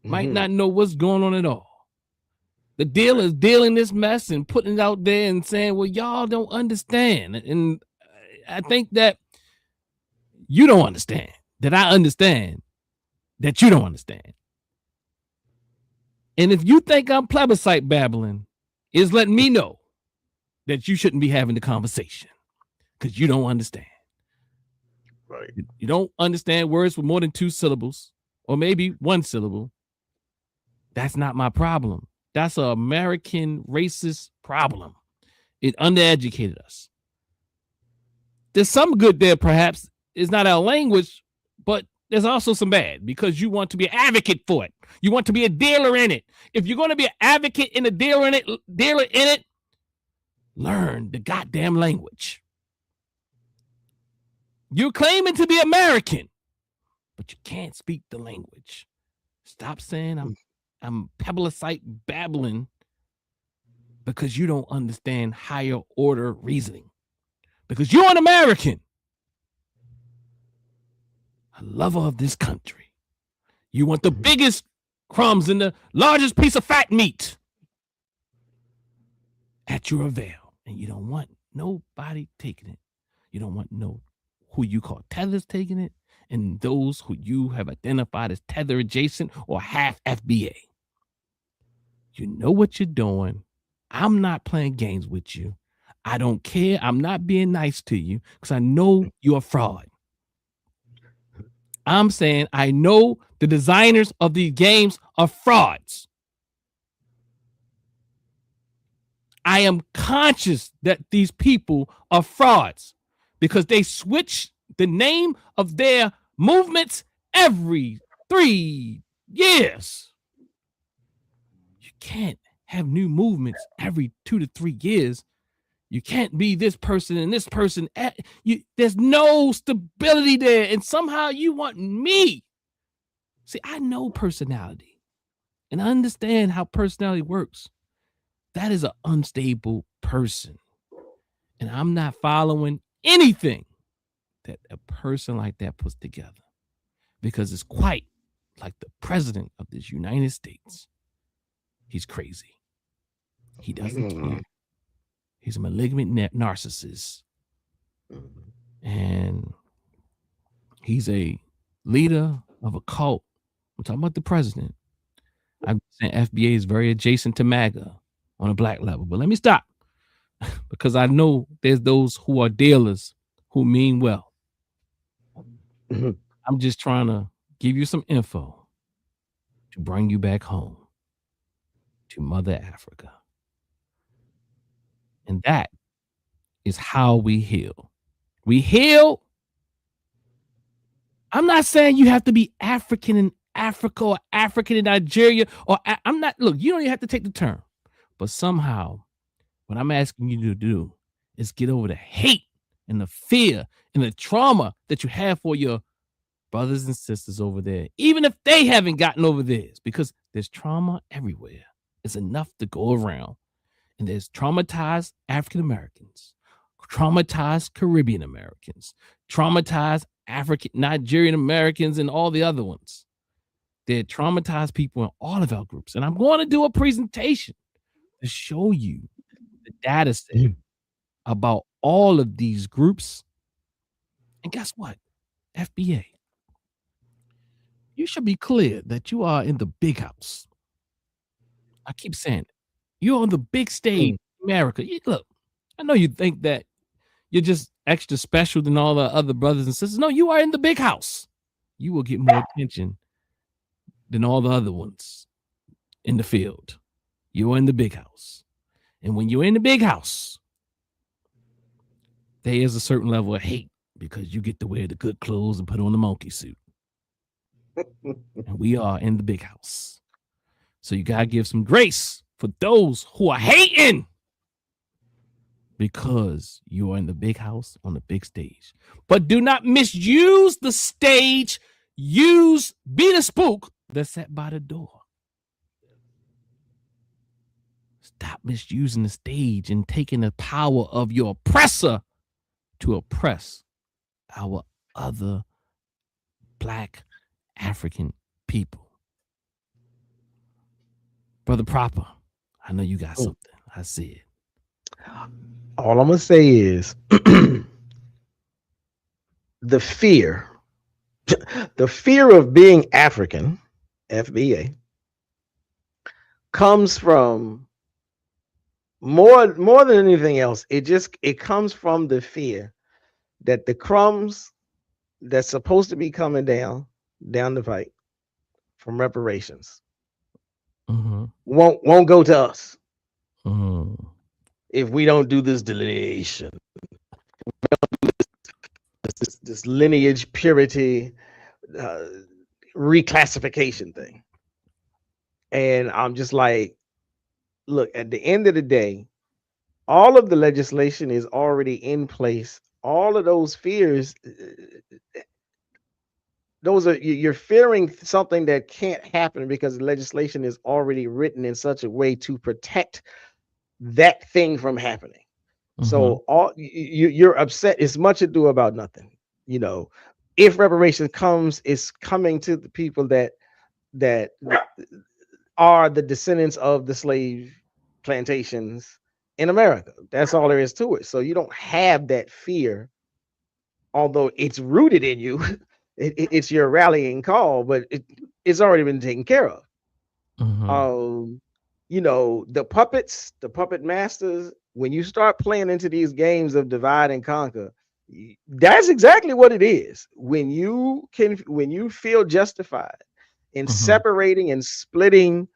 might not know what's going on at all. The dealer is dealing this mess and putting it out there and saying, "Well, y'all don't understand." And I think that you don't understand. That I understand that you don't understand. And if you think I'm plebiscite babbling, is letting me know that you shouldn't be having the conversation because you don't understand. Right. You don't understand words with more than 2 syllables or maybe 1 syllable. That's not my problem. That's an American racist problem. It undereducated us. There's some good there, perhaps. It's not our language, but there's also some bad because you want to be an advocate for it. You want to be a dealer in it. If you're going to be an advocate and a dealer in it, learn the goddamn language. You're claiming to be American, but you can't speak the language. Stop saying I'm plebiscite babbling because you don't understand higher order reasoning. Because you're an American, a lover of this country. You want the biggest crumbs and the largest piece of fat meat at your avail. And you don't want nobody taking it. You don't want who you call tethers taking it, and those who you have identified as tether adjacent or half FBA. You know what you're doing. I'm not playing games with you. I don't care. I'm not being nice to you because I know you're a fraud. I'm saying I know the designers of these games are frauds. I am conscious that these people are frauds because they switch the name of their movements every 3 years. You can't have new movements every 2 to 3 years. You can't be this person and this person. There's no stability there. And somehow you want me. See, I know personality and I understand how personality works. That is an unstable person. And I'm not following anything that a person like that puts together because it's quite like the president of this United States. He's crazy. He doesn't care. He's a malignant narcissist. And he's a leader of a cult. I'm talking about the president. I'm saying FBA is very adjacent to MAGA on a black level. But let me stop because I know there's those who are dealers who mean well. I'm just trying to give you some info to bring you back home to Mother Africa. And that is how we heal. We heal. I'm not saying you have to be African in Africa or African in Nigeria, or I'm not. Look, you don't even have to take the term. But somehow, what I'm asking you to do is get over the hate and the fear and the trauma that you have for your brothers and sisters over there, even if they haven't gotten over theirs, because there's trauma everywhere. It's enough to go around. And there's traumatized African Americans, traumatized Caribbean Americans, traumatized African Nigerian Americans, and all the other ones. They're traumatized people in all of our groups. And I'm going to do a presentation to show you the data set about all of these groups. And guess what? FBA, you should be clear that you are in the big house. I keep saying it. You're on the big stage, America. Look, I know you think that you're just extra special than all the other brothers and sisters. No, you are in the big house. You will get more attention than all the other ones in the field. You're in the big house. And when you're in the big house, there is a certain level of hate because you get to wear the good clothes and put on the monkey suit. And we are in the big house. So you got to give some grace for those who are hating, because you are in the big house on the big stage. But do not misuse the stage. Be the spook that's sat by the door. Stop misusing the stage and taking the power of your oppressor to oppress our other Black African people. Brother Proper, I know you got something. I see it. All I'm going to say is the fear of being African, FBA, comes from more than anything else. It comes from the fear that the crumbs that's supposed to be coming down the pipe from reparations won't go to us if we don't do this delineation, this lineage purity reclassification thing. And I'm just like, look, at the end of the day, all of the legislation is already in place. All of those fears, you're fearing something that can't happen because the legislation is already written in such a way to protect that thing from happening. So you're upset. It's much ado about nothing. If reparations comes, it's coming to the people that are the descendants of the slave plantations in America. That's all there is to it. So you don't have that fear, although it's rooted in you. It's your rallying call, but it's already been taken care of. The puppet masters, when you start playing into these games of divide and conquer, that's exactly what it is. When you feel justified in separating and splitting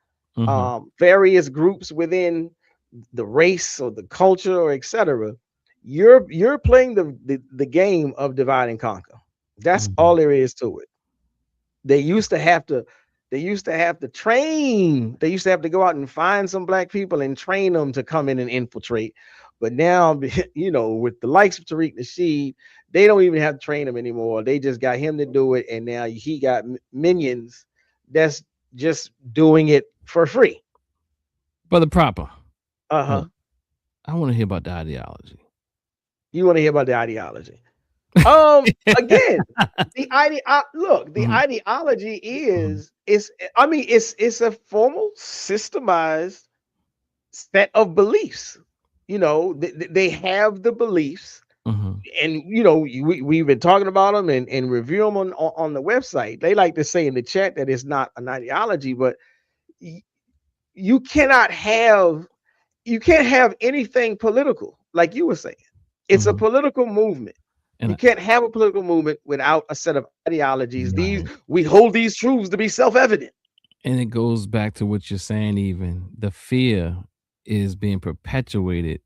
various groups within the race or the culture or etc., you're playing the game of divide and conquer. That's all there is to it. They used to have to train. They used to have to go out and find some Black people and train them to come in and infiltrate. But now, with the likes of Tariq Nasheed, they don't even have to train him anymore. They just got him to do it, and now he got minions that's just doing it for free. Brother Proper. I want to hear about the ideology. You want to hear about the ideology? Again, the ideology is it's a formal, systemized set of beliefs. They have the beliefs, and we've been talking about them and review them on the website. They like to say in the chat that it's not an ideology, but you can't have anything political, like you were saying. It's a political movement. You can't have a political movement without a set of ideologies. Right. We hold these truths to be self-evident. And it goes back to what you're saying, even the fear is being perpetuated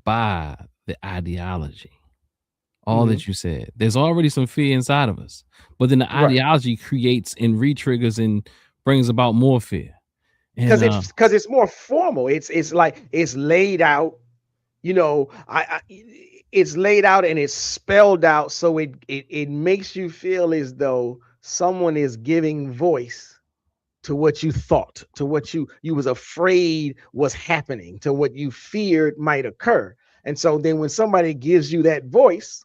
by the ideology. All that you said. There's already some fear inside of us, but then the ideology creates and re-triggers and brings about more fear. Because it's more formal. It's like it's laid out, you know, it's laid out and it's spelled out, so it makes you feel as though someone is giving voice to what you thought, to what you was afraid was happening, to what you feared might occur. And so then when somebody gives you that voice,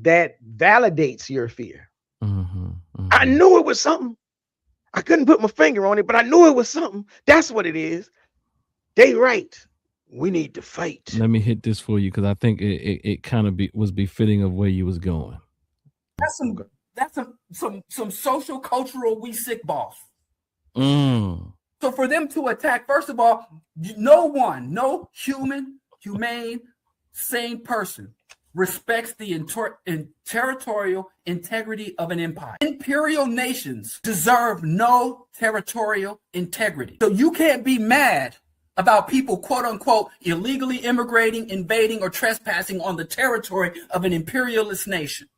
that validates your fear. I knew it was something. I couldn't put my finger on it, but I knew it was something. That's what it is. They right. We need to fight. Let me hit this for you, because I think it kind of was befitting of where you was going. That's some social cultural we sick boss. So for them to attack, first of all, no humane, sane person respects the territorial integrity of an empire. Imperial nations deserve no territorial integrity. So you can't be mad about people, quote unquote, illegally immigrating, invading, or trespassing on the territory of an imperialist nation.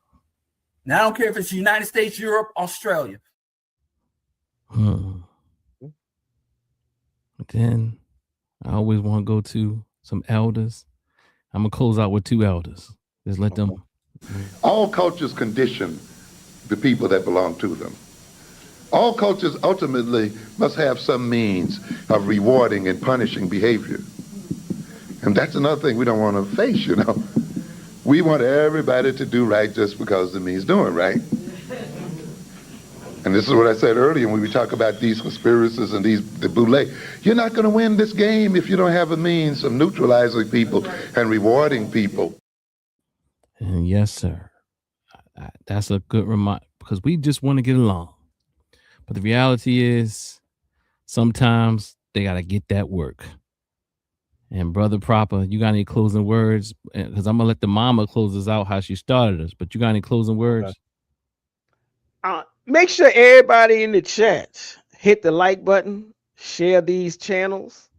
Now, I don't care if it's the United States, Europe, Australia. But then I always want to go to some elders. I'm going to close out with two elders. Just let them. All cultures condition the people that belong to them. All cultures ultimately must have some means of rewarding and punishing behavior. And that's another thing we don't want to face, you know. We want everybody to do right just because it means doing right. And this is what I said earlier when we talk about these conspiracies and the boule. You're not going to win this game if you don't have a means of neutralizing people and rewarding people. And yes, sir. That's a good reminder, because we just want to get along. But the reality is sometimes they got to get that work. And Brother Proper, you got any closing words? Because I'm going to let the mama close us out how she started us. But you got any closing words? Make sure everybody in the chat hit the like button, share these channels,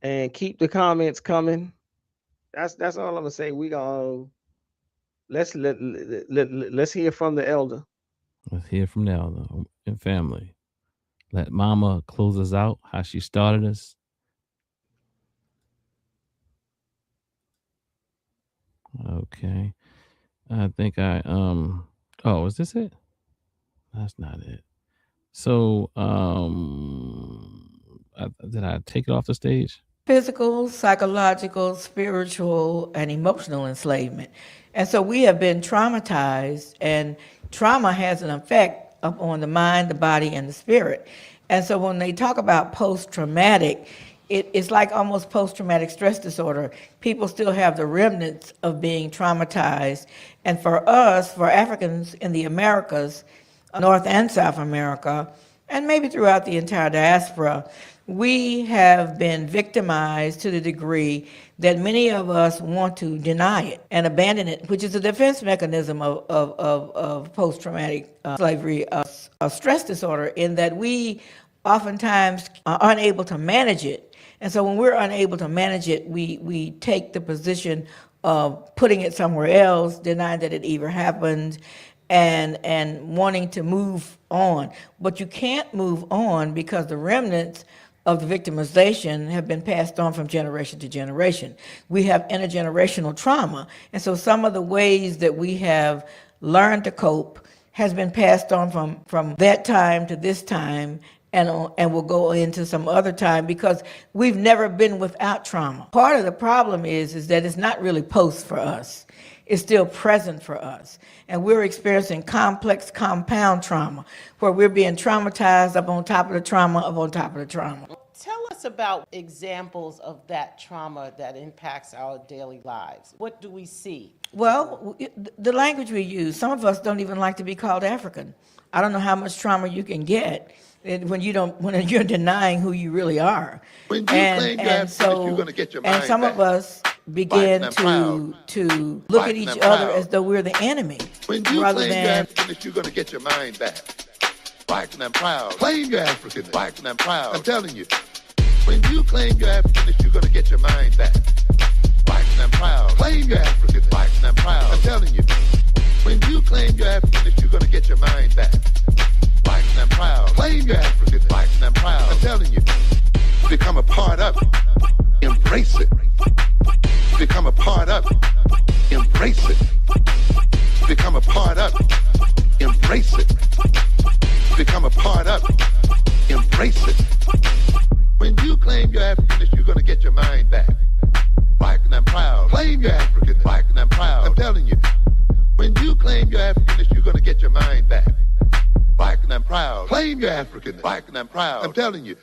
and keep the comments coming. That's all I'm gonna say. We gonna let's hear from the elder. Let's hear from the elder and family. Let mama close us out how she started us. Okay. I think oh, is this it? That's not it. So did I take it off the stage? Physical, psychological, spiritual, and emotional enslavement. And so we have been traumatized, and trauma has an effect upon the mind, the body, and the spirit. And so when they talk about post-traumatic, it's like almost post-traumatic stress disorder. People still have the remnants of being traumatized. And for us, for Africans in the Americas, North and South America, and maybe throughout the entire diaspora, we have been victimized to the degree that many of us want to deny it and abandon it, which is a defense mechanism of post-traumatic slavery stress disorder, in that we oftentimes are unable to manage it. And so when we're unable to manage it, we take the position of putting it somewhere else, denying that it ever happened, and wanting to move on. But you can't move on because the remnants of the victimization have been passed on from generation to generation. We have intergenerational trauma. And so some of the ways that we have learned to cope has been passed on from that time to this time, and will go into some other time, because we've never been without trauma. Part of the problem is that it's not really post for us. It's still present for us. And we're experiencing complex compound trauma, where we're being traumatized up on top of the trauma, up on top of the trauma. Tell us about examples of that trauma that impacts our daily lives. What do we see? Well, the language we use, some of us don't even like to be called African. I don't know how much trauma you can get when you're denying who you really are. When you claim you're African, you're going to get your mind and some back. of us begin and proud. to look at Fighting each and other proud. as though we're the enemy, When you rather claim your than Africanness, you're going to get your mind back. Fighting and proud. Claim your Africanness. Fighting and proud. I'm telling you. When you claim your Africanness, you're going to get your mind back. Fighting and proud. Claim your Africanness. Fighting and proud. I'm telling you. When you claim your Africanness, you're going to get your mind back. Fighting and proud. Claim your Africanness. Fighting and proud. I'm telling you. Become a part of it. Embrace it. Become a part of it. Embrace it. Become a part of it. Embrace it. Become a part of it. Embrace it. When you claim your Africanness, you're going to get your mind back. Fighting and proud. Claim your Africanness. Fighting and proud. I'm telling you. When you claim your Africanness, you're going to get your mind back. Fighting and proud. Claim your Africanness. Fighting and proud. I'm telling you.